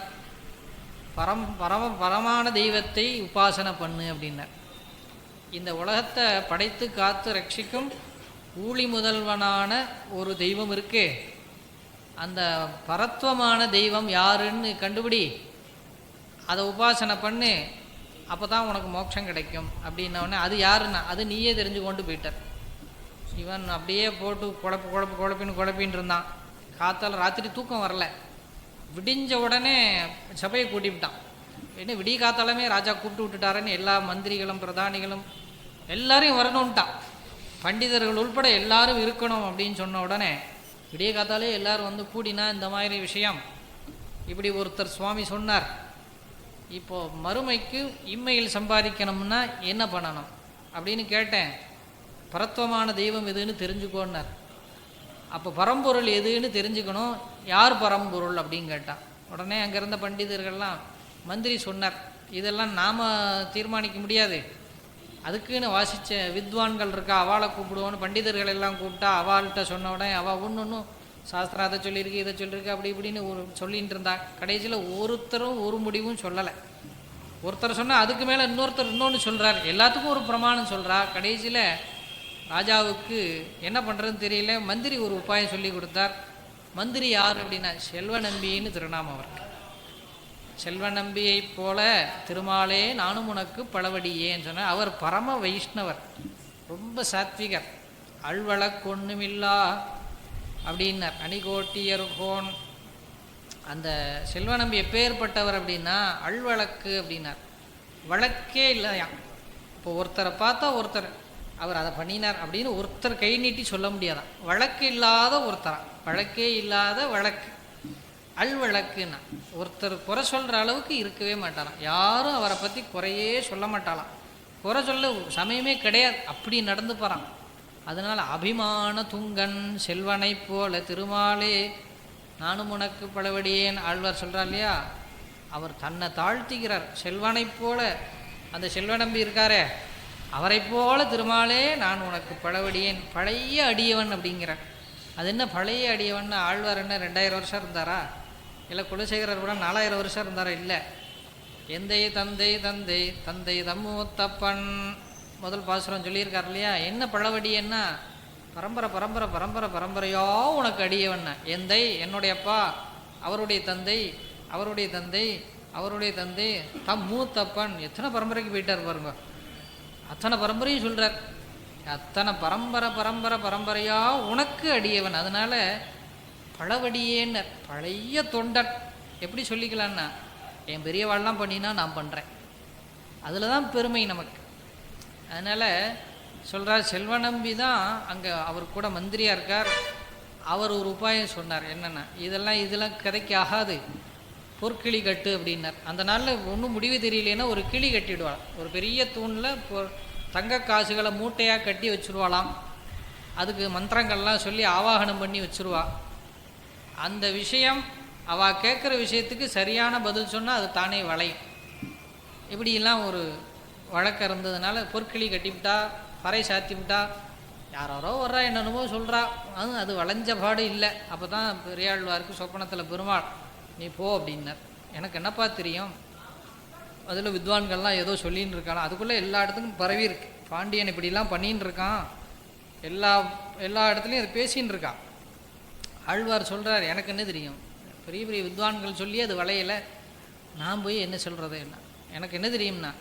பரமான தெய்வத்தை உபாசனை பண்ணு அப்படின்னார். இந்த உலகத்தை படைத்து காத்து ரட்சிக்கும் ஊழி முதல்வனான ஒரு தெய்வம் இருக்கே, அந்த பரத்வமான தெய்வம் யாருன்னு கண்டுபிடி, அதை உபாசனை பண்ணு, அப்போ தான் உனக்கு மோட்சம் கிடைக்கும் அப்படின்னோடனே அது யாருன்னா அது நீயே தெரிஞ்சு கொண்டு போயிட்டார். இவன் அப்படியே போட்டு குழப்பின்னு இருந்தான். காத்தால் ராத்திரி தூக்கம் வரல. விடிஞ்ச உடனே சபையை கூட்டிவிட்டான். என்ன விடிய காத்தாலுமே ராஜா கூப்பிட்டு விட்டுட்டாருன்னு எல்லா மந்திரிகளும் பிரதானிகளும் எல்லாரையும் வரணும்ட்டான். பண்டிதர்கள் உள்பட எல்லாரும் இருக்கணும் அப்படின்னு சொன்ன உடனே விடிய காத்தாலே எல்லாரும் வந்து கூடினா இந்த மாதிரி விஷயம் இப்படி ஒருத்தர் சுவாமி சொன்னார். இப்போது மறுமைக்கு இம்மையில் சம்பாதிக்கணும்னா என்ன பண்ணணும் அப்படின்னு கேட்டேன். பரத்வமான தெய்வம் எதுன்னு தெரிஞ்சுக்கோன்னார். அப்போ பரம்பொருள் எதுன்னு தெரிஞ்சுக்கணும், யார் பரம்பொருள் அப்படின்னு கேட்டான். உடனே அங்கே இருந்த பண்டிதர்கள்லாம் மந்திரி சொன்னார், இதெல்லாம் நாம் தீர்மானிக்க முடியாது, அதுக்குன்னு வாசித்த வித்வான்கள் இருக்கா, அவளை கூப்பிடுவோன்னு பண்டிதர்கள் எல்லாம் கூப்பிட்டா அவள்கிட்ட சொன்ன உடனே அவள் ஒன்றும் சாஸ்திரம் அதை சொல்லியிருக்கு இதை சொல்லியிருக்கு அப்படி இப்படின்னு சொல்லிகிட்டு இருந்தா. கடைசியில் ஒருத்தரும் ஒரு முடிவும் சொல்லலை. ஒருத்தர் சொன்னால் அதுக்கு மேலே இன்னொருத்தர் இன்னொன்று சொல்கிறார், எல்லாத்துக்கும் ஒரு பிரமாணம் சொல்கிறா. கடைசியில் ராஜாவுக்கு என்ன பண்ணுறதுன்னு தெரியல. மந்திரி ஒரு உபாயம் சொல்லி கொடுத்தார். மந்திரி யார் அப்படின்னா செல்வ நம்பின்னு திருநாமம் அவருக்கு. செல்வ நம்பியை போல திருமாலே நானும் உனக்கு பழவடியேன்னு சொன்னார். அவர் பரம வைஷ்ணவர், ரொம்ப சாத்விகர். அழ்வழக்கு ஒன்றுமில்லா அப்படின்னார். அணிகோட்டியர்கோன் அந்த செல்வ நம்பி எப்பேற்பட்டவர் அப்படின்னா அழ்வழக்கு அப்படின்னார். வழக்கே இல்லையா. இப்போ ஒருத்தரை பார்த்தா ஒருத்தர் அவர் அதை பண்ணினார் அப்படின்னு ஒருத்தர் கை நீட்டி சொல்ல முடியாதான். வழக்கு இல்லாத ஒருத்தரா, வழக்கே இல்லாத வழக்கு, அழ்வழக்குன்னா ஒருத்தர் குறை சொல்கிற அளவுக்கு இருக்கவே மாட்டாராம். யாரும் அவரை பற்றி குறையே சொல்ல மாட்டாளாம். குறை சொல்ல சமயமே கிடையாது, அப்படி நடந்து போகிறான். அதனால் அபிமான துங்கன் செல்வனை போல திருமாலே நானும் உனக்கு பழவடியேன் ஆழ்வார் சொல்கிறார் இல்லையா. அவர் தன்னை தாழ்த்திக்கிறார். செல்வனை போல அந்த செல்வ நம்பி இருக்காரே அவரை போல திருமாலே நான் உனக்கு பழவடியேன், பழைய அடியவன் அப்படிங்கிறார். அது என்ன பழைய அடியவன்? ஆழ்வார் என்ன 2000 வருஷம் இருந்தாரா? இல்லை குலசேகரர் கூட 4000 வருஷம் இருந்தாரா? இல்லை. எந்தை தந்தை தந்தை தந்தை தம்மூத்தப்பன் முதல் பாசுரம் சொல்லியிருக்கார் இல்லையா. என்ன பழவடியன்னா பரம்பரை பரம்பரை பரம்பரை பரம்பரையோ உனக்கு அடியவன்னா. எந்தை என்னுடைய அப்பா, அவருடைய தந்தை, அவருடைய தந்தை, அவருடைய தந்தை, மூத்தப்பன், எத்தனை பரம்பரைக்கு போயிட்டார் பாருங்க. அத்தனை பரம்பரையும் சொல்கிறார். அத்தனை பரம்பரை பரம்பரை பரம்பரையா உனக்கு அடியவன். அதனால் பழவடியேன்னர், பழைய தொண்டன். எப்படி சொல்லிக்கலான்னா என் பெரியவாள்லாம் பண்ணினா நான் பண்ணுறேன், அதில் தான் பெருமை நமக்கு. அதனால் சொல்கிறார், செல்வ நம்பி தான் அங்கே அவர் கூட மந்திரியாக இருக்கார். அவர் ஒரு உபாயம் சொன்னார். என்னென்னா இதெல்லாம் கதைக்கு ஆகாது, பொற்கிளி கட்டு அப்படின்னார். அந்த நாளில் ஒன்றும் முடிவு தெரியலேன்னா ஒரு கிளி கட்டிவிடுவாள். ஒரு பெரிய தூணில் தங்க காசுகளை மூட்டையாக கட்டி வச்சுருவாளாம். அதுக்கு மந்திரங்கள்லாம் சொல்லி ஆவாகனம் பண்ணி வச்சுருவா. அந்த விஷயம் அவள் கேட்குற விஷயத்துக்கு சரியான பதில் சொன்னால் அது தானே வளையும். இப்படியெல்லாம் ஒரு வழக்கம் இருந்ததுனால பொற்கிளி கட்டிவிட்டா, பறை சாத்தி விட்டா, யாரோ வர்றா என்னென்னமோ சொல்கிறா, அது வளைஞ்ச பாடு இல்லை. அப்போ தான் பெரியாழ்வாருக்கு சொப்பனத்தில் பெருமாள் நீ போ அப்படின்னார். எனக்கு என்னப்பா தெரியும், அதில் வித்வான்கள்லாம் ஏதோ சொல்லின்னு இருக்காங்க, அதுக்குள்ளே எல்லா இடத்துக்கும் பரவி இருக்கு. பாண்டியன் இப்படிலாம் பண்ணின்னு இருக்கான், எல்லா இடத்துலையும் அது பேசின்னு இருக்கான். ஆழ்வார் சொல்கிறார், எனக்கு என்ன தெரியும், பெரிய பெரிய வித்வான்கள் சொல்லி அது வளையலை, நான் போய் என்ன சொல்கிறது, என்ன எனக்கு என்ன தெரியும்னா,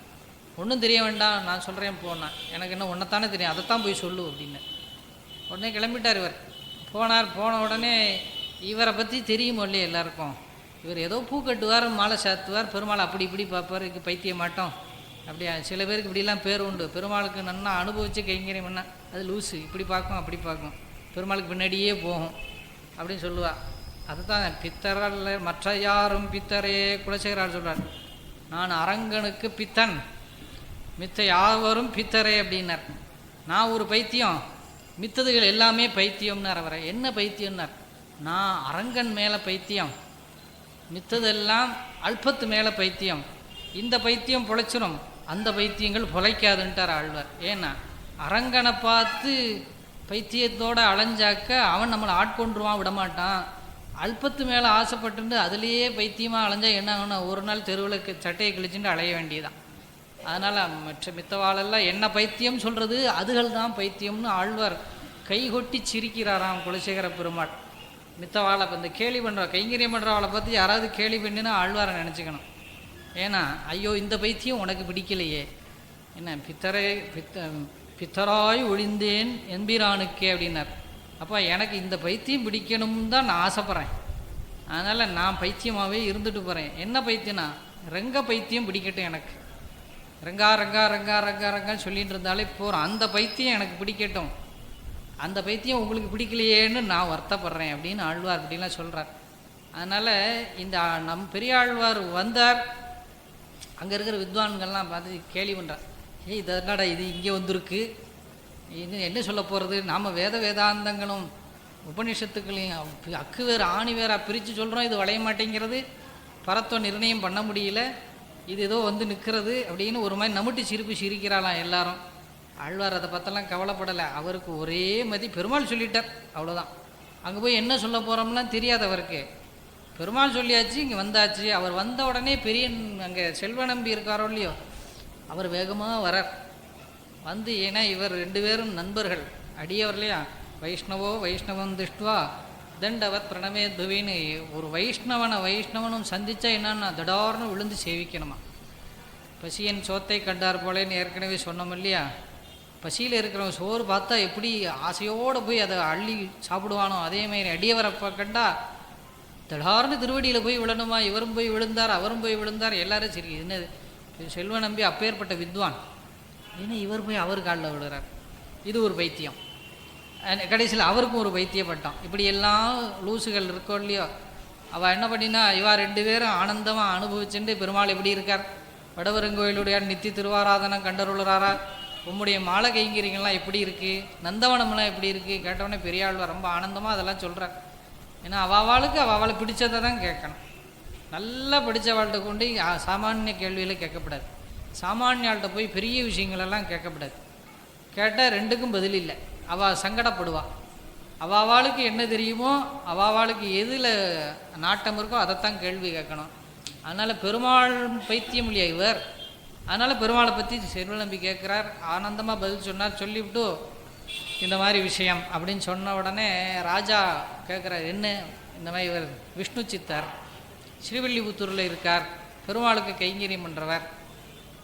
ஒன்றும் தெரிய வேண்டாம், நான் சொல்கிறேன் போனான், எனக்கு என்ன ஒன்றைத்தானே தெரியும், அதைத்தான் போய் சொல்லு அப்படின்னு. உடனே கிளம்பிட்டார் இவர். போன உடனே இவரை பற்றி தெரியுமோ இல்லையா எல்லாருக்கும். இவர் ஏதோ பூ கட்டுவார், மாலை சாத்துவார், பெருமாள் அப்படி இப்படி பார்ப்பார், இதுக்கு பைத்திய மாட்டோம் அப்படியா. சில பேருக்கு இப்படிலாம் பேர் உண்டு. பெருமாளுக்கு நன்னா அனுபவித்து கைங்கரியம் பண்ணால் அது லூஸு, இப்படி பார்க்கும் அப்படி பார்க்கும், பெருமாளுக்கு பின்னாடியே போகும் அப்படின்னு சொல்லுவாள். அதுதான் பித்தரல்ல மற்ற யாரும் பித்தரே. குலசேகரார் சொல்கிறார், நான் அரங்கனுக்கு பித்தன், மித்த யாவரும் பித்தரே அப்படின்னார். நான் ஒரு பைத்தியம், மித்ததுகள் எல்லாமே பைத்தியம்னார். அவரை என்ன பைத்தியம்னார்? நான் அரங்கன் மேலே பைத்தியம், மித்ததெல்லாம் அல்பத்து மேலே பைத்தியம். இந்த பைத்தியம் பொழைச்சிரும், அந்த பைத்தியங்கள் பொழைக்காதுன்ட்டார் ஆழ்வார். ஏன்னா அரங்கனை பார்த்து பைத்தியத்தோடு அலைஞ்சாக்க அவன் நம்மளை ஆட்கொண்டுருவான், விடமாட்டான். அல்பத்து மேலே ஆசைப்பட்டு அதுலேயே பைத்தியமாக அலைஞ்சா என்ன ஆகும்னா ஒரு நாள் தெருவில் சட்டையை கிழிச்சுட்டு அலைய வேண்டியதான். அதனால் மித்தவாளெல்லாம் என்ன பைத்தியம் சொல்கிறது, அதுகள் தான் பைத்தியம்னு ஆழ்வார் கைகொட்டி சிரிக்கிறாராம் குலசேகர பெருமாள். மித்தவாளை இந்த கேலி பண்ணுற கைங்கரியம் பண்ணுறவாளை பார்த்து யாராவது கேலி பண்ணினா ஆழ்வாரை நினச்சிக்கணும். ஏன்னா ஐயோ இந்த பைத்தியம் உனக்கு பிடிக்கலையே, என்ன பித்தராய் ஒழிந்தேன் எம்பிரானுக்கே அப்படின்னார். அப்போ எனக்கு இந்த பைத்தியம் பிடிக்கணும்னு தான் நான் ஆசைப்பட்றேன். அதனால் நான் பைத்தியமாகவே இருந்துட்டு போகிறேன். என்ன பைத்தியம்னா ரங்க பைத்தியம் பிடிக்கட்டும் எனக்கு. ரங்கா ரங்கா ரங்கா ரங்கா ரங்கான்னு சொல்லிட்டு இருந்தாலே போகிறோம். அந்த பைத்தியம் எனக்கு பிடிக்கட்டும், அந்த பைத்தியம் உங்களுக்கு பிடிக்கலையேன்னு நான் வருத்தப்படுறேன் அப்படின்னு ஆழ்வார் அப்படின்லாம் சொல்கிறார். அதனால் இந்த பெரிய ஆழ்வார் வந்தார். அங்கே இருக்கிற வித்வான்கள்லாம் பார்த்து கேலி பண்ணுறார். இதனாடா இது இங்கே வந்திருக்கு, இன்னும் என்ன சொல்ல போகிறது, நாம் வேதாந்தங்களும் உபநிஷத்துக்களையும் அக்கு வேறு ஆணி வேறாக பிரித்து சொல்கிறோம், இது வளைய மாட்டேங்கிறது, பரத்துவ நிர்ணயம் பண்ண முடியல, இது ஏதோ வந்து நிற்கிறது அப்படின்னு ஒரு மாதிரி நமுட்டி சிரிக்கிறாளாம் எல்லாரும். ஆழ்வார் அதை பார்த்தெல்லாம் கவலைப்படலை. அவருக்கு ஒரே மதி பெருமாள் சொல்லிட்டார், அவ்வளோதான். அங்கே போய் என்ன சொல்ல போகிறோம்லாம் தெரியாது அவருக்கு. பெருமாள் சொல்லியாச்சு, இங்கே வந்தாச்சு. அவர் வந்த உடனே பெரிய அங்கே செல்வ நம்பி இருக்காரோ இல்லையோ, அவர் வேகமாக வரார். வந்து ஏன்னா இவர் 2 பேரும் நண்பர்கள், அடியவர் இல்லையா. வைஷ்ணவம் திருஷ்டுவா தண்டவத் பிரணமே துவின்னு ஒரு வைஷ்ணவனும் சந்தித்தா என்னன்னா தடார்னு விழுந்து சேவிக்கணுமா. பசியன் சோத்தை கண்டார் போலேன்னு ஏற்கனவே சொன்னோம் இல்லையா. பசியில் இருக்கிறவன் சோறு பார்த்தா எப்படி ஆசையோடு போய் அதை அள்ளி சாப்பிடுவானோ, அதேமாதிரி அடியவரை கண்டா தடார்னு திருவடியில் போய் விழணுமா. இவரும் போய் விழுந்தார், அவரும் போய் விழுந்தார், எல்லாரும் சரி. என்னது செல்வ நம்பி அப்பேற்பட்ட வித்வான், ஏன்னா இவர் போய் அவர் காலில் விழுறார். இது ஒரு பைத்தியம். கடைசியில் அவருக்கும் ஒரு பைத்தியப்பட்டான். இப்படி எல்லாம் லூசுகள் இருக்கோ இல்லையோ. அவள் என்ன பண்ணினா, இவா 2 பேரும் ஆனந்தமாக அனுபவிச்சுட்டு பெருமாள் எப்படி இருக்கார், வடவரங்கோயிலுடைய நித்தி திருவாராதனம் கண்டருள்ளாரா, உம்முடைய மாலை கைங்கிறீங்கள்லாம் எப்படி இருக்குது, நந்தவனம்லாம் எப்படி இருக்குது கேட்டவொடனே பெரியாழ்வார் ரொம்ப ஆனந்தமாக அதெல்லாம் சொல்கிறார். ஏன்னா அவளுக்கு பிடிச்சதை தான் கேட்கணும். நல்லா படித்தவாள்கிட்ட கொண்டு சாமானிய கேள்வியில் கேட்கப்படாது. சாமானியாள்கிட்ட போய் பெரிய விஷயங்களெல்லாம் கேட்கப்படாது. கேட்டால் 2க்கும் பதில் இல்லை. அவள் சங்கடப்படுவாள். அவளுக்கு என்ன தெரியுமோ, அவளுக்கு எதில் நாட்டம் இருக்கோ அதைத்தான் கேள்வி கேட்கணும். அதனால் பெருமாள் பைத்தியம் இல்லையா இவர். அதனால் பெருமாளை பற்றி செல்வ நம்பி கேட்குறார். ஆனந்தமாக பதில் சொன்னார். சொல்லிவிட்டு இந்த மாதிரி விஷயம் அப்படின்னு சொன்ன உடனே ராஜா கேட்குறார், என்ன இந்த மாதிரி இவர் விஷ்ணு சித்தர், ஸ்ரீவில்லிபுத்தூரில் இருக்கார், பெருமாளுக்கு கைங்கரியம் பண்ணுறவர்,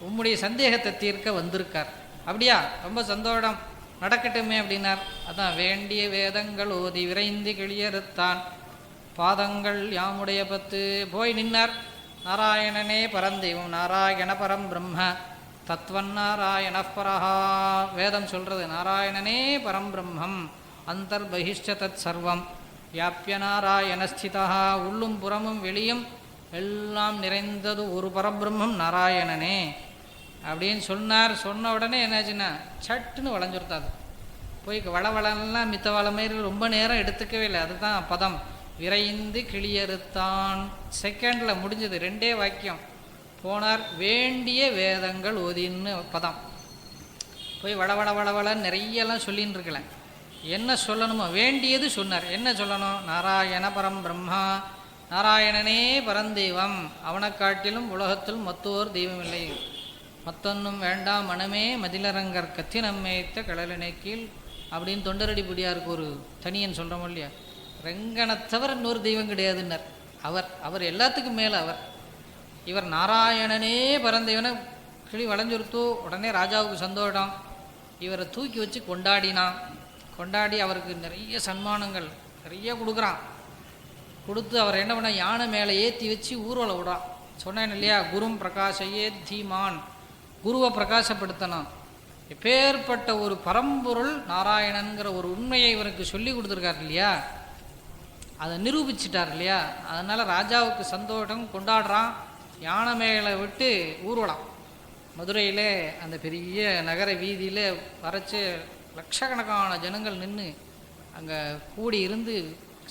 உம்முடைய சந்தேகத்தை தீர்க்க வந்திருக்கார். அப்படியா, ரொம்ப சந்தோஷம், நடக்கட்டுமே அப்படின்னார். அதான் வேண்டிய வேதங்கள் ஓதி விரைந்து கிளியறுத்தான் பாதங்கள் யாமுடைய 10 போய் நின்னார். நாராயணனே பரந்தெய்வம், நாராயண பரம் பிரம்ம தத்வன் நாராயண பரஹா. வேதம் சொல்கிறது நாராயணனே பரம் பிரம்மம், அந்தர்பகிஷ்ட தத் சர்வம் வியாபிய நாராயணஸ்திதா. உள்ளும் புறமும் வெளியும் எல்லாம் நிறைந்தது ஒரு பரபிரம்மம் நாராயணனே அப்படின்னு சொன்னார். சொன்ன உடனே என்னாச்சுன்னா சட்டுன்னு வளைஞ்சுருத்தாது. போய் வளவளம்லாம் மித்த வள மாரி ரொம்ப நேரம் எடுத்துக்கவே இல்லை. அதுதான் பதம். விரைந்து கிளியறுத்தான். செகண்டில் முடிஞ்சது. 2 வாக்கியம். போனார். வேண்டிய வேதங்கள் ஓதின்னு பதம். போய் வளவளன்னு நிறையெல்லாம் சொல்லின்னு இருக்கல. என்ன சொல்லணுமோ வேண்டியது சொன்னார். என்ன சொல்லணும்? நாராயண பரம் பிரம்மா, நாராயணனே பரந்தெய்வம், அவனை காட்டிலும் உலகத்தில் மற்றோர் தெய்வமில்லை, மத்தொன்னும் வேண்டாம் மனமே மதிலரங்கர் கத்தி நம்மைத்த கடலினை கீழ் அப்படின்னு தொண்டரடி புடியாருக்கு ஒரு தனியன் சொல்கிறோம் இல்லையா. ரெங்கனை தவிர இன்னொரு தெய்வம் கிடையாதுன்னார். அவர் எல்லாத்துக்கும் மேலே அவர். இவர் நாராயணனே பரந்தெய்வனை கிளி வளைஞ்சுருத்தோ உடனே ராஜாவுக்கு சந்தோஷம். இவரை தூக்கி வச்சு கொண்டாடி அவருக்கு நிறைய சன்மானங்கள் நிறைய கொடுக்குறான். கொடுத்து அவர் என்ன பண்ண, யானை மேலே ஏற்றி வச்சு ஊர்வலம் விடுறான். சொன்னேன் இல்லையா, குரும் பிரகாஷையே தீமான், குருவை பிரகாசப்படுத்தணும். எப்பேற்பட்ட ஒரு பரம்பொருள் நாராயணன்கிற ஒரு உண்மையை இவருக்கு சொல்லி கொடுத்துருக்கார் இல்லையா, அதை நிரூபிச்சிட்டார் இல்லையா. அதனால் ராஜாவுக்கு சந்தோஷம், கொண்டாடுறான். யானை மேலே விட்டு ஊர்வலம். மதுரையிலே அந்த பெரிய நகர வீதியில் வரைச்சி லட்சக்கணக்கான ஜனங்கள் நின்று அங்கே கூடி இருந்து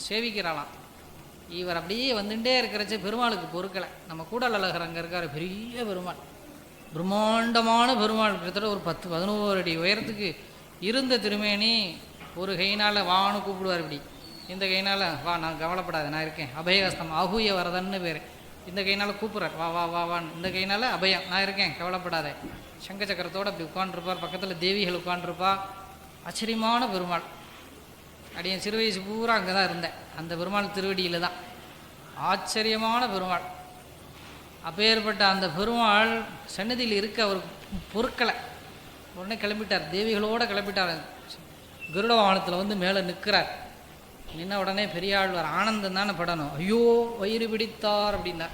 சேவிக்கிறாளாம். இவர் அப்படியே வந்துட்டே இருக்கிறச்ச பெருமாளுக்கு பொறுக்கலை. நம்ம கூடல் அழகர் அங்கே இருக்கார், பெரிய பெருமாள், பிரம்மாண்டமான பெருமாள், கிட்டத்தட்ட ஒரு 10-11 அடி உயரத்துக்கு இருந்த திருமேனி. ஒரு கையினால் வான்னு கூப்பிடுவார், இப்படி இந்த கையினால் வா, நான் கவலைப்படாது, நான் இருக்கேன், அபயஹஸ்தம், ஆஹூய வரதன்னு பேர். இந்த கையினால் கூப்பிட்றார், வா வா வா வான்னு, இந்த கையினால் அபயம், நான் இருக்கேன், கவலைப்படாத. சங்க சக்கரத்தோடு அப்படி உட்காண்டிருப்பார், பக்கத்தில் தேவிகள் உட்காண்டிருப்பா. ஆச்சரியமான பெருமாள். அப்படியே சிறு வயசு பூரா அங்கே தான் இருந்தேன், அந்த பெருமாள் திருவடியில் தான். ஆச்சரியமான பெருமாள். அப்பேற்பட்ட அந்த பெருமாள் சன்னதியில் இருக்க அவர் பொருட்களை உடனே கிளம்பிட்டார், தேவிகளோடு கிளம்பிட்டார். கருட வாகனத்தில் வந்து மேலே நிற்கிறார். நின்ன உடனே பெரியாழ்வார் ஆனந்தம் தானே படணும். ஐயோ வயிறு பிடித்தார் அப்படின்னா,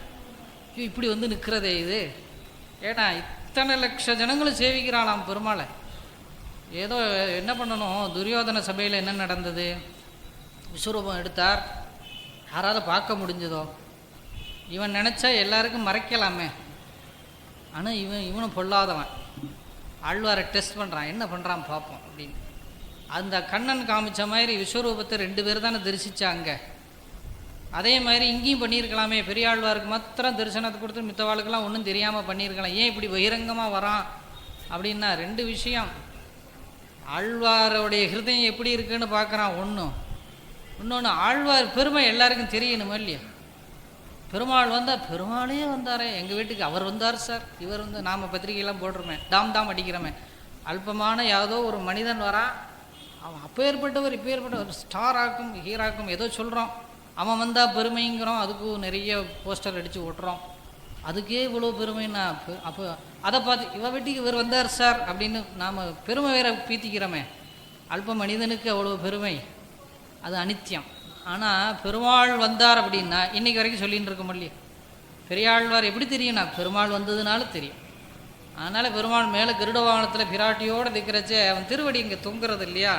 ஐயோ இப்படி வந்து நிற்கிறதே இது, ஏன்னா இத்தனை லட்ச ஜனங்களும் சேவிக்கிறாளாம் பெருமாளை. ஏதோ என்ன பண்ணணும், துரியோதன சபையில் என்ன நடந்தது, விஸ்வரூபம் எடுத்தார், யாராவது பார்க்க முடிஞ்சதோ, இவன் நினச்சா எல்லாருக்கும் மறைக்கலாமே, ஆனால் இவனும் பொல்லாதவன். ஆழ்வாரை டெஸ்ட் பண்ணுறான், என்ன பண்ணுறான் பார்ப்போம் அப்படின்னு. அந்த கண்ணன் காமிச்ச மாதிரி விஸ்வரூபத்தை 2 பேர் தானே தரிசித்தாங்க. அதே மாதிரி இங்கேயும் பண்ணியிருக்கலாமே, பெரியாழ்வாருக்கு மாத்திரம் தரிசனத்தை கொடுத்து மித்தவாளுக்கெல்லாம் ஒன்றும் தெரியாமல் பண்ணியிருக்கலாம், ஏன் இப்படி பகிரங்கமாக வரான் அப்படின்னா 2 விஷயம். ஆழ்வாரோடைய ஹிருதயம் எப்படி இருக்குன்னு பார்க்குறான் இன்னொன்று ஆழ்வார் பெருமை எல்லாருக்கும் தெரியணுமா இல்லையா. பெருமாள் வந்தால், பெருமாளே வந்தாரே எங்கள் வீட்டுக்கு, அவர் வந்தார் சார், இவர் வந்து நாம் பத்திரிகையெல்லாம் போடுறோமே, டாம் அடிக்கிறோமே, அல்பமான யாதோ ஒரு மனிதன் வரா, அவன் அப்போ ஏற்பட்டவர் இப்போ ஏற்பட்டவர், ஸ்டார் ஆக்கும் ஹீராக்கும் ஏதோ சொல்கிறோம், அவன் வந்தால் பெருமைங்கிறோம், அதுக்கும் நிறைய போஸ்டர் அடித்து ஓட்டுறோம், அதுக்கே இவ்வளோ பெருமைன்னா அப்போ அதை பார்த்து இவன் வீட்டுக்கு இவர் வந்தார் சார் அப்படின்னு நாம் பெருமை வேற பீத்திக்கிறோமே. அல்ப மனிதனுக்கு அவ்வளோ பெருமை, அது அனித்தியம். ஆனால் பெருமாள் வந்தார் அப்படின்னா இன்றைக்கி வரைக்கும் சொல்லின்னு இருக்க முடியும். பெரியாழ்வார் எப்படி தெரியும்னா பெருமாள் வந்ததுனால தெரியும். அதனால் பெருமாள் மேலே கருட வாகனத்தில் பிராட்டியோடு திக்கிறச்சே அவன் திருவடி இங்கே தொங்குறது இல்லையா,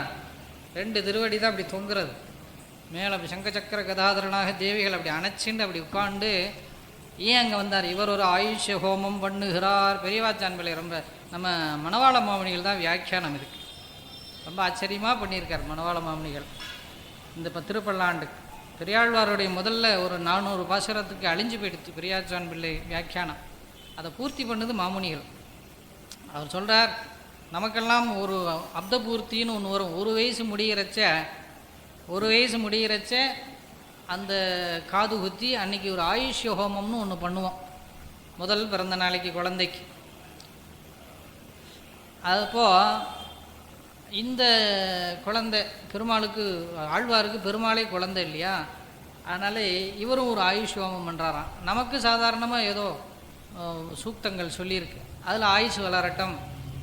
2 திருவடி தான் அப்படி தொங்குறது. மேலே சங்கச்சக்கர கதாதரனாக தேவிகள் அப்படி அணைச்சிண்டு அப்படி உட்காண்டு ஏன் அங்கே வந்தார், இவர் ஒரு ஆயுஷ ஹோமம் பண்ணுகிறார். பெரியவாச்சான் பிள்ளை ரொம்ப நம்ம மணவாள மாமணிகள் தான் வியாக்கியானம் இருக்குது, ரொம்ப ஆச்சரியமாக பண்ணியிருக்கார் மணவாள மாமணிகள். இந்த திருப்பல்லாண்டு பெரியாழ்வாருடைய முதல்ல ஒரு 400 பாசுரத்துக்கு அழிஞ்சு போயிடுச்சு பெரியாச்சான் பிள்ளை வியாக்கியானம், அதை பூர்த்தி பண்ணது மாமுனிகள். அவர் சொல்கிறார், நமக்கெல்லாம் ஒரு அப்த பூர்த்தின்னு ஒன்று வரும், 1 வயசு முடிகிறச்ச அந்த காது குத்தி அன்றைக்கி ஒரு ஆயுஷ்ய ஹோமம்னு ஒன்று பண்ணுவோம், முதல் பிறந்த நாளைக்கு குழந்தைக்கு. அப்போது இந்த குழந்தை பெருமாளுக்கு, ஆழ்வாருக்கு பெருமாளே குழந்தை இல்லையா, அதனால் இவரும் ஒரு ஆயுஷ் ஹோமம் பண்ணுறாராம். நமக்கு சாதாரணமாக ஏதோ சூக்தங்கள் சொல்லியிருக்கு, அதில் ஆயுஷ் வளரட்டும்,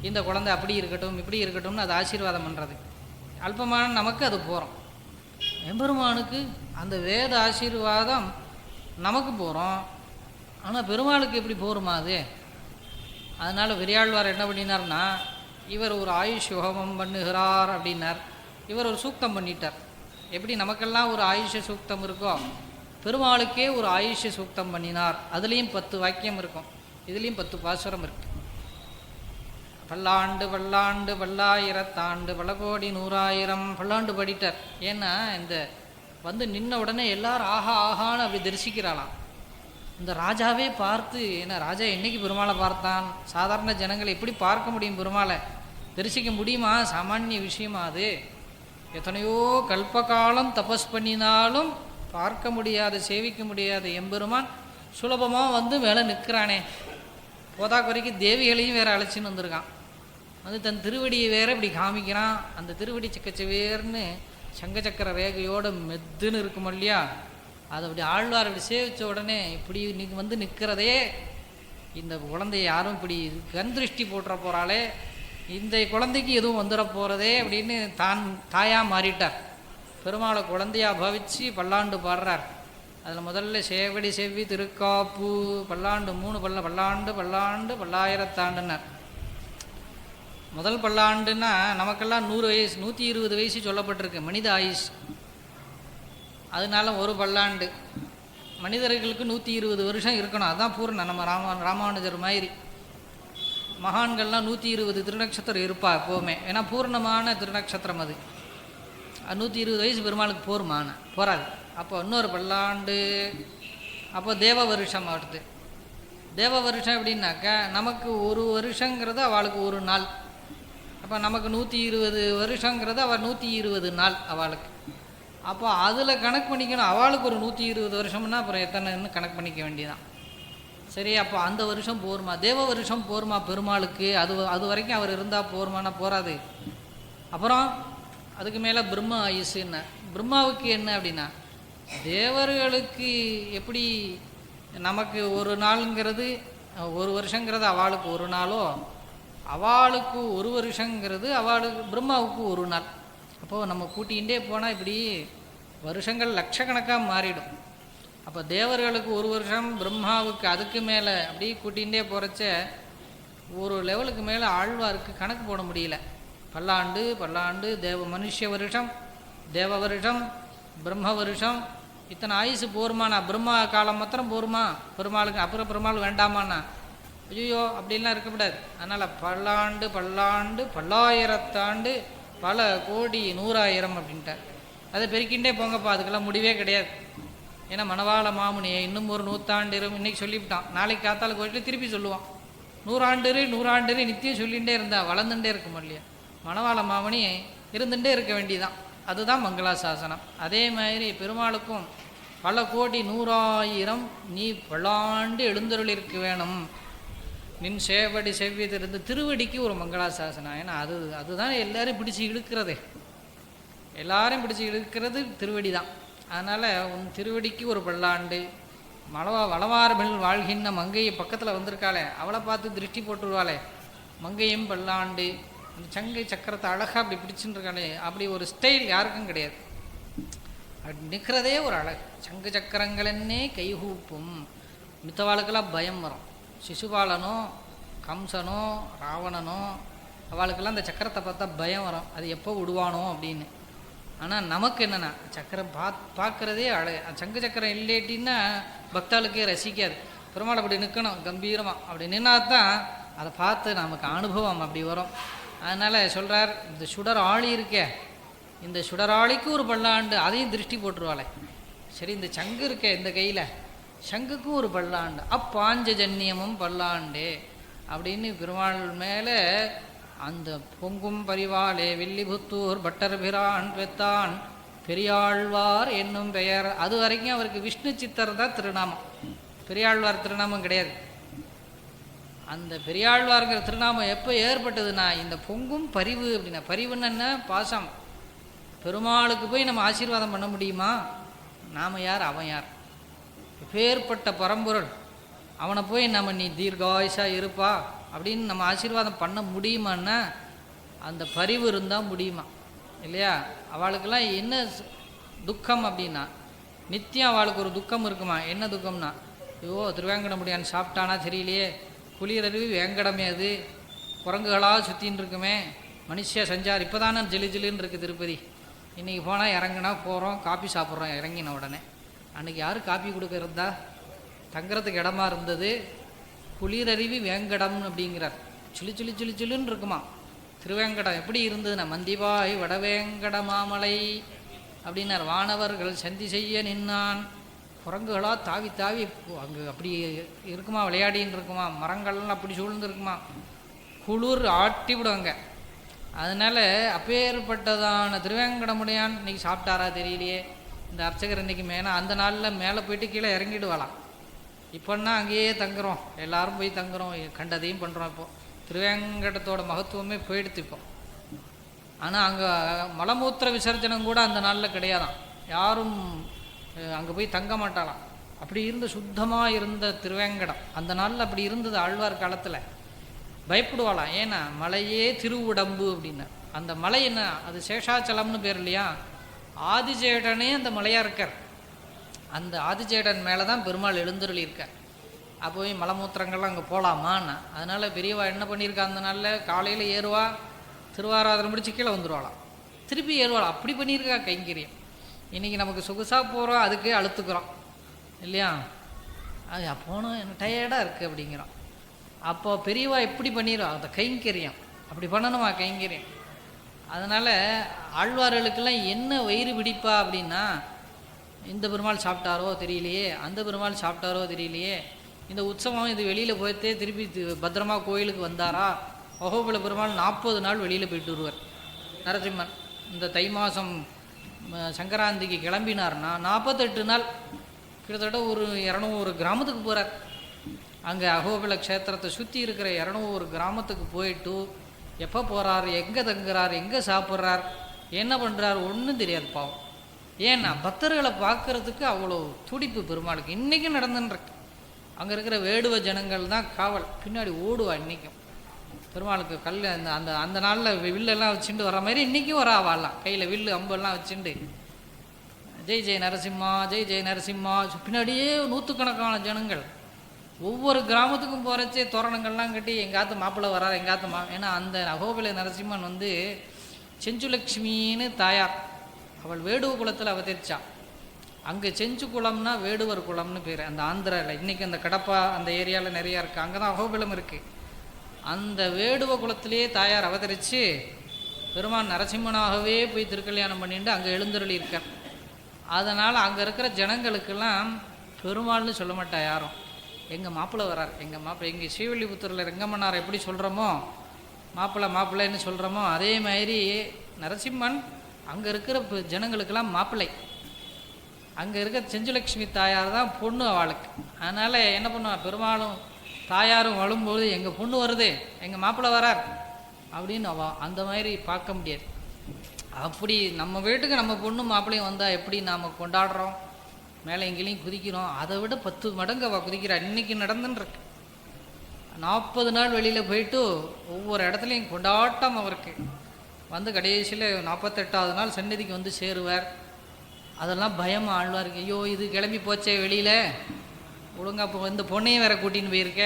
இந்த குழந்தை அப்படி இருக்கட்டும் இப்படி இருக்கட்டும்னு அது ஆசீர்வாதம் பண்ணுறது. அல்பமான நமக்கு அது போகிறோம், எம்பெருமானுக்கு அந்த வேத ஆசீர்வாதம் நமக்கு போகிறோம், ஆனால் பெருமாளுக்கு எப்படி போருமா அது. அதனால் பெரியாழ்வார் என்ன பண்ணினார்னா, இவர் ஒரு ஆயுஷ் ஹோமம் பண்ணுகிறார் அப்படின்னார், இவர் ஒரு சூக்தம் பண்ணிட்டார். எப்படி நமக்கெல்லாம் ஒரு ஆயுஷ சூக்தம் இருக்கோ, பெருமாளுக்கே ஒரு ஆயுஷ சூக்தம் பண்ணினார். அதுலேயும் 10 வாக்கியம் இருக்கும், இதுலேயும் 10 பாசுரம் இருக்கு. பல்லாண்டு பல்லாண்டு பல்லாயிரத்தாண்டு பல கோடி 100,000 பல்லாண்டு படிட்டார். ஏன்னா இந்த வந்து நின்ன உடனே எல்லாரும் ஆஹா ஆஹான்னு அப்படி தரிசிக்கிறாளாம். இந்த ராஜாவே பார்த்து, ஏன்னா ராஜா என்னைக்கு பெருமாளை பார்த்தான், சாதாரண ஜனங்களை எப்படி பார்க்க முடியும், பெருமாளை தரிசிக்க முடியுமா, சாமானிய விஷயமா அது. எத்தனையோ கல்பகாலம் தபஸ் பண்ணினாலும் பார்க்க முடியாத சேவிக்க முடியாத எம்பெருமான் சுலபமாக வந்து மேலே நிற்கிறானே. போதா குறைக்கு தேவிகளையும் வேறு அழைச்சின்னு வந்திருக்கான், வந்து தன் திருவடியை வேற இப்படி காமிக்கிறான். அந்த திருவடி சிக்கச்சவேர்னு சங்கச்சக்கர ரேகையோடு மெத்துன்னு இருக்கும் இல்லையா, அதை அப்படி ஆழ்வார் அப்படி சேவித்த உடனே இப்படி வந்து நிற்கிறதே, இந்த குழந்தைய யாரும் இப்படி கண் திருஷ்டி போட்டுற போகிறாளே, இந்த குழந்தைக்கு எதுவும் வந்துட போகிறதே அப்படின்னு தான் தாயாக மாறிட்டார். பெருமாளை குழந்தையாக பவிச்சு பல்லாண்டு பாடுறார். அதில் முதல்ல சேவடி செவ்வி திருக்காப்பு பல்லாண்டு 3 பல்லாண்டு பல்லாண்டு பல்லாயிரத்தாண்டுன்னார். முதல் பல்லாண்டுன்னா நமக்கெல்லாம் 100 வயசு 120 வயசு சொல்லப்பட்டிருக்கு மனித ஆயுஷ். அதனால ஒரு பல்லாண்டு மனிதர்களுக்கு 120 வருஷம் இருக்கணும், அதுதான் பூர்ணம். நம்ம ராமானுஜர் மாதிரி மகான்கள்லாம் 120 திருநக்ஷத்திரம் இருப்பா எப்போவுமே. ஏன்னா பூர்ணமான திருநக்ஷத்திரம் அது. 120 வயசு பெருமாளுக்கு போராது. அப்போ இன்னொரு பல்லாண்டு. அப்போ தேவ வருஷம் அடுத்து. தேவ வருஷம் எப்படின்னாக்கா நமக்கு ஒரு வருஷங்கிறது அவளுக்கு ஒரு நாள். அப்போ நமக்கு 120 வருஷங்கிறது அவள் 120 நாள் அவளுக்கு. அப்போ அதில் கணக்கு பண்ணிக்கணும். அவளுக்கு ஒரு 120 வருஷம்னா அப்புறம் எத்தனைன்னு கணக்கு பண்ணிக்க வேண்டியதான். சரி, அப்போ அந்த வருஷம் போருமா? தேவ வருஷம் போருமா பெருமாளுக்கு? அது வரைக்கும் அவர் இருந்தால் போருமானா போராது. அப்புறம் அதுக்கு மேலே பிரம்ம ஆயுசுன்னு. பிரம்மாவுக்கு என்ன அப்படின்னா, தேவர்களுக்கு எப்படி நமக்கு ஒரு நாளுங்கிறது ஒரு வருஷங்கிறது அவளுக்கு ஒரு நாளோ, அவளுக்கு ஒரு வருஷங்கிறது அவளுக்கு பிரம்மாவுக்கு ஒரு நாள். அப்போது நம்ம கூட்டிகிட்டே போனால் இப்படி வருஷங்கள் லட்சக்கணக்காக மாறிடும். அப்போ தேவர்களுக்கு ஒரு வருஷம், பிரம்மாவுக்கு அதுக்கு மேலே அப்படி கூட்டிகிட்டே போகிறச்ச ஒரு லெவலுக்கு மேலே ஆழ்வாருக்கு கணக்கு போட முடியல. பல்லாண்டு மனுஷ வருஷம், தேவ வருஷம், பிரம்ம வருஷம், இத்தனை ஆயுசு போருமாண்ணா? பிரம்மா காலம் மாத்திரம் போருமா பெருமாளுக்கு? அப்புறம் பெருமாள் வேண்டாமாண்ணா? ஐயோ அப்படின்லாம் இருக்கக்கூடாது. அதனால் பல்லாண்டு பல்லாயிரத்தாண்டு பல கோடி 100,000 அப்படின்ட்டார். அதை பெருக்கின்றே போங்கப்பா, அதுக்கெல்லாம் முடிவே கிடையாது. ஏன்னா மணவாள மாமுனியை இன்னும் ஒரு 100 ஆண்டு இன்னைக்கு சொல்லிவிட்டான், நாளைக்கு காத்தால கோயிலில் திருப்பி சொல்லுவான். 100 ஆண்டு நித்தியம் சொல்லிகிட்டே இருந்தா வளர்ந்துட்டே இருக்கும் இல்லையா? மணவாள மாமுனி இருந்துகிட்டே இருக்க வேண்டியதான். அதுதான் மங்களாசாசனம். அதே மாதிரி பெருமாளுக்கும் பல கோடி 100,000 நீ பல்லாண்டு எழுந்தருளிருக்க வேணும், நின் சேவடி செவ்வியதிருந்து திருவடிக்கு ஒரு மங்களாசாசனம். ஏன்னா அதுதான் எல்லாரும் பிடிச்சி இழுக்கிறதே. எல்லாரும் பிடிச்சி இழுக்கிறது திருவடி தான். அதனால் உன் திருவடிக்கு ஒரு பல்லாண்டு. வளவார்கள் வாழ்கின்ற மங்கையை பக்கத்தில் வந்திருக்காளே, அவளை பார்த்து திருஷ்டி போட்டுருவாளே, மங்கையும் பல்லாண்டு. அந்த சங்கை சக்கரத்தை அழகாக அப்படி பிடிச்சுன்னு இருக்காளே, அப்படி ஒரு ஸ்டைல் யாருக்கும் கிடையாது. அப்படி நிற்கிறதே ஒரு அழகு. சங்கு சக்கரங்களன்னே கைகூப்பும். மித்தவாளுக்கெல்லாம் பயம் வரும். சிசுபாலனோ கம்சனோ ராவணனோ அவளுக்கெல்லாம் அந்த சக்கரத்தை பார்த்தா பயம் வரும், அது எப்போ விடுவானோ அப்படின்னு. ஆனால் நமக்கு என்னென்னா சக்கரம் பார்க்குறதே அழகு. சங்கு சக்கரம் இல்லேட்டின்னா பக்தாளுக்கே ரசிக்காது. பெருமாள் அப்படி நிற்கணும் கம்பீரமாக, அப்படி நின்னா தான் அதை பார்த்து நமக்கு அனுபவம் அப்படி வரும். அதனால் சொல்கிறார், இந்த சுடர் ஆழி இருக்கே, இந்த சுடராளிக்கு ஒரு பல்லாண்டு, அதையும் திருஷ்டி போட்டுருவாளே. சரி, இந்த சங்கு இருக்கே இந்த கையில், சங்குக்கும் ஒரு பல்லாண்டு, அப்பாஞ்சஜன்யமும் பல்லாண்டு அப்படின்னு பெருமாள் மேலே அந்த பொங்கும் பரிவாலே வில்லிபுத்தூர் பட்டர்பிரான் பெத்தான் பெரியாழ்வார் என்னும் பெயர். அது வரைக்கும் அவருக்கு விஷ்ணு சித்தர் தான் திருநாமம், பெரியாழ்வார் திருநாமம் கிடையாது. அந்த பெரியாழ்வார்ங்கிற திருநாமம் எப்போ ஏற்பட்டதுன்னா இந்த பொங்கும் பரிவு அப்படின்னா, பரிவுன்னு என்ன? பாசம். பெருமாளுக்கு போய் நம்ம ஆசீர்வாதம் பண்ண முடியுமா? நாம் யார், அவன் யார்? பேர்பட்ட பரம்பொருள், அவனை போய் நம்ம நீ தீர்காயுஷா இருப்பா அப்படின்னு நம்ம ஆசீர்வாதம் பண்ண முடியுமான்னா அந்த பரிவு இருந்தால் முடியுமா இல்லையா? அவளுக்கெல்லாம் என்ன துக்கம் அப்படின்னா, நித்தியம் அவளுக்கு ஒரு துக்கம் இருக்குமா? என்ன துக்கம்னா, ஐயோ திருவேங்கடமுடியான் சாப்பிட்டானா தெரியலையே, குளிரருவி வேங்கடமே, அது குரங்குகளாக சுற்றின்னு இருக்குமே, மனுஷ சஞ்சார். இப்போ தானே ஜிலுன்னு இருக்குது திருப்பதி. இன்றைக்கி போனால் இறங்குனா போகிறோம், காப்பி சாப்பிட்றோம் இறங்கின உடனே. அன்றைக்கி யார் காப்பி கொடுக்கறதா? தங்குறதுக்கு இடமா இருந்தது. குளிரருவி வேங்கடம் அப்படிங்கிறார். சிலுன்னு இருக்குமா திருவேங்கடம். எப்படி இருந்ததுன்னா, மந்திவாய் வடவேங்கட மாமலை அப்படின்னார். வானவர்கள் சந்தி செய்ய நின்னான், குரங்குகளாக தாவி தாவி அங்கே அப்படி இருக்குமா, விளையாடின்னு இருக்குமா, மரங்கள்லாம் அப்படி சூழ்ந்துருக்குமா, குளிர் ஆட்டி விடுவாங்க. அதனால் அப்பேற்பட்டதான திருவேங்கடமுடையான் இன்றைக்கி சாப்பிட்டாரா தெரியலையே இந்த அர்ச்சகர் இன்றைக்கி. மேலே அந்த நாளில் மேலே போயிட்டு கீழே இறங்கிடுவாளாம். இப்போன்னா அங்கேயே தங்குறோம், எல்லாரும் போய் தங்குறோம், கண்டதையும் பண்ணுறோம். இப்போது திருவேங்கடத்தோட மகத்துவமே போயிடுத்து இப்போ. ஆனால் அங்கே மலமூத்திர விசர்ஜனம் கூட அந்த நாளில் கிடையாதான். யாரும் அங்கே போய் தங்க மாட்டாளாம். அப்படி இருந்த சுத்தமாக இருந்த திருவேங்கடம் அந்த நாளில் அப்படி இருந்தது. ஆழ்வார் காலத்தில் பயப்படுவாளாம். ஏன்னா மலையே திருவுடம்பு அப்படின்னு. அந்த மலை என்ன, அது சேஷாச்சலம்னு பேர் இல்லையா? ஆதிஜேடனே அந்த மலையாக இருக்கார். அந்த ஆதிஜேடன் மேலே தான் பெருமாள் எழுந்தருளி இருக்கார். அப்போய் மலமூத்திரங்கள்லாம் அங்கே போகலாமான்னா, அதனால் பெரியவா என்ன பண்ணியிருக்கா, அந்த நாளில் காலையில் ஏறுவா, திருவாராதனை முடிச்சு கீழே வந்துடுவாளாம், திருப்பி ஏறுவாளாம். அப்படி பண்ணியிருக்கா கைங்கரியம். இன்றைக்கி நமக்கு சொகுசாக போகிறோம், அதுக்கு அழுத்துக்கிறோம் இல்லையா? அது போனோம் எனக்கு டயர்டாக இருக்குது அப்படிங்கிறோம். அப்போ பெரியவா எப்படி பண்ணிடும் அந்த கைங்கரியம் அப்படி பண்ணணுமா கைங்கரியம். அதனால் ஆழ்வார்களுக்கெல்லாம் என்ன வயிறு பிடிப்பா அப்படின்னா, இந்த பெருமாள் சாப்பிட்டாரோ தெரியலையே, அந்த பெருமாள் சாப்பிட்டாரோ தெரியலையே, இந்த உற்சவம் இது வெளியில் போயிட்டே திருப்பி பத்திரமா கோயிலுக்கு வந்தாரா. அகோபில பெருமாள் 40 நாள் வெளியில் போயிட்டு வருவார். நரசிம்மன் இந்த தை மாதம் சங்கராந்திக்கு கிளம்பினார்னா 48 நாள் கிட்டத்தட்ட ஒரு 200 கிராமத்துக்கு போகிறார். அங்கே அகோபில க்ஷேத்திரத்தை சுற்றி இருக்கிற 200 கிராமத்துக்கு போயிட்டு எப்போ போகிறார், எங்கே தங்குறார், எங்கே சாப்பிட்றார், என்ன பண்ணுறார் ஒன்றும் தெரியாது பாவம். ஏன்னா பக்தர்களை பார்க்குறதுக்கு அவ்வளோ துடிப்பு பெருமாளுக்கு. இன்றைக்கும் நடந்துன்றிருக்கு. அங்கே இருக்கிற வேடுவ ஜனங்கள் தான் காவல், பின்னாடி ஓடுவா. இன்றைக்கும் பெருமாளுக்கு கல் அந்த அந்த அந்த நாளில் வில்லெல்லாம் வச்சுட்டு வர மாதிரி இன்றைக்கும் வர ஆவாலாம், கையில் வில்லு அம்பெல்லாம் வச்சுட்டு ஜெய் ஜெய் நரசிம்மா ஜெய் ஜெய் நரசிம்மா. பின்னாடியே 100கணக்கான ஜனங்கள் ஒவ்வொரு கிராமத்துக்கும் போகிறச்சே தோரணங்கள்லாம் கட்டி எங்காத்து மாப்பிள்ளை வரார் எங்காத்து ஏன்னா அந்த அகோபில நரசிம்மன் வந்து செஞ்சுலக்ஷ்மின்னு தாயார், அவள் வேடுவ குலத்தில் அவதரிச்சா. அங்கே செஞ்சு குளம்னா வேடுவர் குளம்னு பேர். அந்த ஆந்திராவில் இன்றைக்கி அந்த கடப்பா அந்த ஏரியாவில் நிறையா இருக்குது, அங்கே தான் அகோபிலம் இருக்குது. அந்த வேடுவ குலத்திலே தாயார் அவதரித்து பெருமான் நரசிம்மனாகவே போய் திருக்கல்யாணம் பண்ணிட்டு அங்கே எழுந்தருளி இருக்கார். அதனால் அங்கே இருக்கிற ஜனங்களுக்கெல்லாம் பெருமாள்னு சொல்ல மாட்டா யாரும், எங்கள் மாப்பிள்ளை வரார், எங்கள் மாப்பிள்ளை. எங்கள் ஸ்ரீவில்லிபுத்தூரில் ரெங்கம்மனார் எப்படி சொல்கிறோமோ மாப்பிள்ளைன்னு சொல்கிறோமோ அதே மாதிரி நரசிம்மன் அங்கே இருக்கிற ஜனங்களுக்கெல்லாம் மாப்பிள்ளை. அங்கே இருக்கிற செஞ்சுலக்ஷ்மி தாயார் தான் பொண்ணு அவளுக்கு. அதனால் என்ன பண்ணுவாள், பெருமாளும் தாயாரும் வழும்போது எங்கள் பொண்ணு வருது, எங்கள் மாப்பிள்ளை வரார் அப்படின்னு அந்த மாதிரி பார்க்க முடியாது. அப்படி நம்ம வீட்டுக்கு நம்ம பொண்ணு மாப்பிள்ளையும் வந்தால் எப்படி நாம் கொண்டாடுறோம், மேலே எங்கேயும் குதிக்கிறோம், அதை விட 10 மடங்கு அவள் குதிக்கிறாள். இன்றைக்கி நடந்துன்ருக்கு. 40 நாள் வெளியில் போயிட்டு ஒவ்வொரு இடத்துலையும் கொண்டாட்டம் அவருக்கு. வந்து கடைசியில் 48வது நாள் சந்நிதிக்கு வந்து சேருவார். அதெல்லாம் பயமாக ஆழ்வாருக்கு, ஐயோ இது கிளம்பி போச்சே வெளியில், ஒழுங்காக இப்போ இந்த பொண்ணையும் வேற கூட்டின்னு போயிருக்க,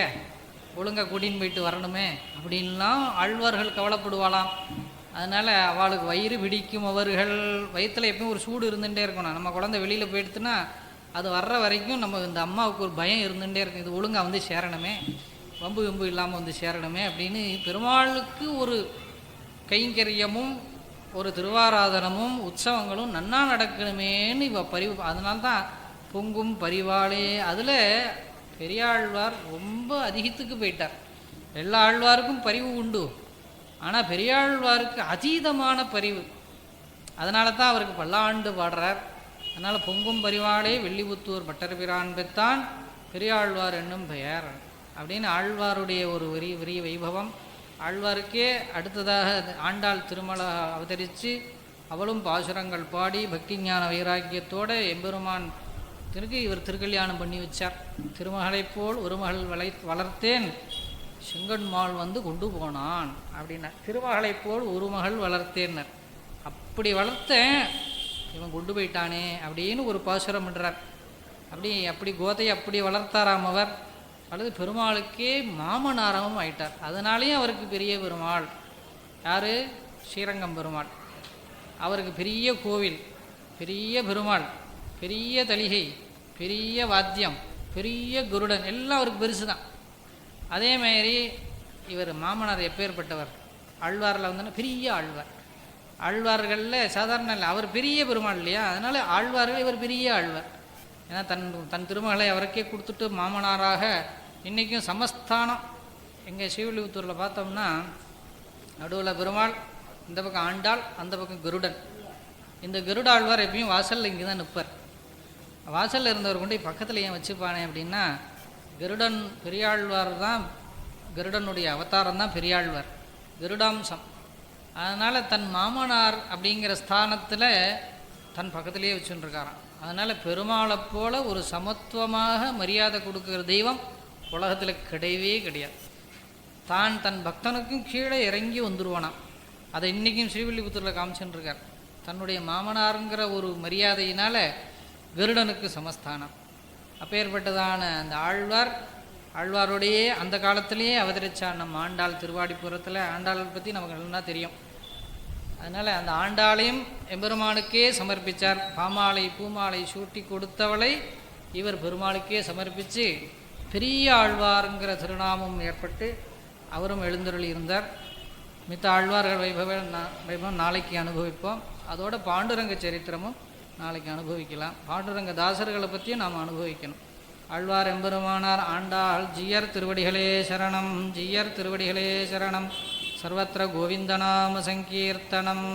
ஒழுங்காக கூட்டின்னு போயிட்டு வரணுமே அப்படின்லாம் ஆழ்வார்கள் கவலைப்படுவாளாம். அதனால் அவளுக்கு வயிறு பிடிக்கும். அவர்கள் வயிற்றில் எப்பவும் ஒரு சூடு இருந்துகிட்டே இருக்கணும். நம்ம குழந்தை வெளியில் போயிடுத்துன்னா அது வர்ற வரைக்கும் நம்ம இந்த அம்மாவுக்கு ஒரு பயம் இருந்துகிட்டே இருக்கும், இது ஒழுங்காக வந்து சேரணுமே, வம்பு வம்பு இல்லாமல் வந்து சேரணுமே அப்படின்னு. பெருமாளுக்கு ஒரு கைங்கரியமும் ஒரு திருவாராதனமும் உற்சவங்களும் நன்னா நடக்கணுமேன்னு இவ பரிவு. அதனால்தான் பொங்கும் பரிவாளே. அதில் பெரியாழ்வார் ரொம்ப அதிகத்துக்கு போயிட்டார். எல்லா ஆழ்வாருக்கும் பரிவு உண்டு, ஆனால் பெரியாழ்வாருக்கு அதீதமான பரிவு. அதனால தான் அவருக்கு பல்லாண்டு பாடுறார். அதனால் பொங்கும் பரிவாளே வெள்ளிபுத்தூர் பட்டர்பிரான் பெத்தான் பெரியாழ்வார் என்னும் பெயர் அப்படின்னு ஆழ்வாருடைய ஒரு பெரிய வைபவம். ஆழ்வாருக்கே அடுத்ததாக ஆண்டாள் திருமலை அவதரித்து அவளும் பாசுரங்கள் பாடி பக்தி ஞான வைராக்கியத்தோடு எம்பெருமான் இவர் திருக்கல்யாணம் பண்ணி வச்சார். திருமகளைப் போல் ஒரு மகள் வளர்த்தேன் செங்கன்மாள் வந்து கொண்டு போனான் அப்படின்னார். திருமகளைப் போல் ஒரு மகள் வளர்த்தேன்னர். அப்படி வளர்த்தேன் இவன் கொண்டு போயிட்டானே அப்படின்னு ஒரு பாசுரம் பண்ணுறார். அப்படி கோதையை அப்படி வளர்த்தாராம் அவர். அல்லது பெருமாளுக்கே மாமனாரமும் ஆயிட்டார். அதனாலேயும் அவருக்கு பெரிய பெருமாள். யார்? ஸ்ரீரங்கம் பெருமாள். அவருக்கு பெரிய கோவில், பெரிய பெருமாள், பெரிய தளிகை, பெரிய வாத்தியம், பெரிய குருடன், எல்லாம் அவருக்கு பெருசு தான். அதே மாதிரி இவர் மாமனார் எப்பேற்பட்டவர், ஆழ்வாரில் வந்தோன்னா பெரிய ஆழ்வார். ஆழ்வார்களில் சாதாரண இல்லை, அவர் பெரிய பெருமாள் இல்லையா, அதனால் ஆழ்வார்கள் இவர் பெரிய ஆழ்வார். ஏன்னா தன் திருமகளை அவருக்கே கொடுத்துட்டு மாமனாராக இன்றைக்கும் சமஸ்தானம். எங்கள் ஸ்ரீவில்லிபுத்தூரில் பார்த்தோம்னா நடுவில் பெருமாள், இந்த பக்கம் ஆண்டாள், அந்த பக்கம் கருடன். இந்த கருட ஆழ்வார் எப்பயும் வாசலில் இங்கே தான் நிற்பார். வாசலில் இருந்தவர் கொண்டு பக்கத்தில் ஏன் வச்சுப்பானே அப்படின்னா, கருடன் பெரியாழ்வார் தான், கருடனுடைய அவதாரம் தான் பெரியாழ்வார், கருடாம்சம். அதனால் தன் மாமனார் அப்படிங்கிற ஸ்தானத்தில் தன் பக்கத்திலேயே வச்சுருக்காராம். அதனால் பெருமாளை போல ஒரு சமத்துவமாக மரியாதை கொடுக்குற தெய்வம் உலகத்தில் கிடையவே கிடையாது. தன் பக்தனுக்கும் கீழே இறங்கி வந்துடுவானாம். அதை இன்றைக்கும் ஸ்ரீவில்லிபுத்தூரில் காமிச்சுருக்கார். தன்னுடைய மாமனாருங்கிற ஒரு மரியாதையினால் கருடனுக்கு சமஸ்தானம். அப்பேற்பட்டதான அந்த ஆழ்வாரோடையே அந்த காலத்திலேயே அவதரிச்சான் நம்ம ஆண்டாள். திருவாடிப்புறத்தில் ஆண்டாளை பற்றி நமக்கு நல்லா தெரியும். அதனால் அந்த ஆண்டாளையும் எம்பெருமானுக்கே சமர்ப்பித்தார். பாமாலை பூமாலை சூட்டி கொடுத்தவளை இவர் பெருமாளுக்கே சமர்ப்பித்து பெரிய ஆழ்வாருங்கிற திருநாமம் ஏற்பட்டு அவரும் எழுந்தருளி இருந்தார். மித்த ஆழ்வார்கள் வைபவம் நாளைக்கு அனுபவிப்போம். அதோட பாண்டுரங்க சரித்திரமும் நாளைக்கு அனுபவிக்கலாம். பாண்டுரங்க தாசர்களை பற்றியும் நாம் அனுபவிக்கணும். ஆழ்வார் எம்பெருமானார் ஆண்டாள் ஜீயர் திருவடிகளே சரணம், ஜீயர் திருவடிகளே சரணம். சர்வத்திர கோவிந்தநாம சங்கீர்த்தனம்.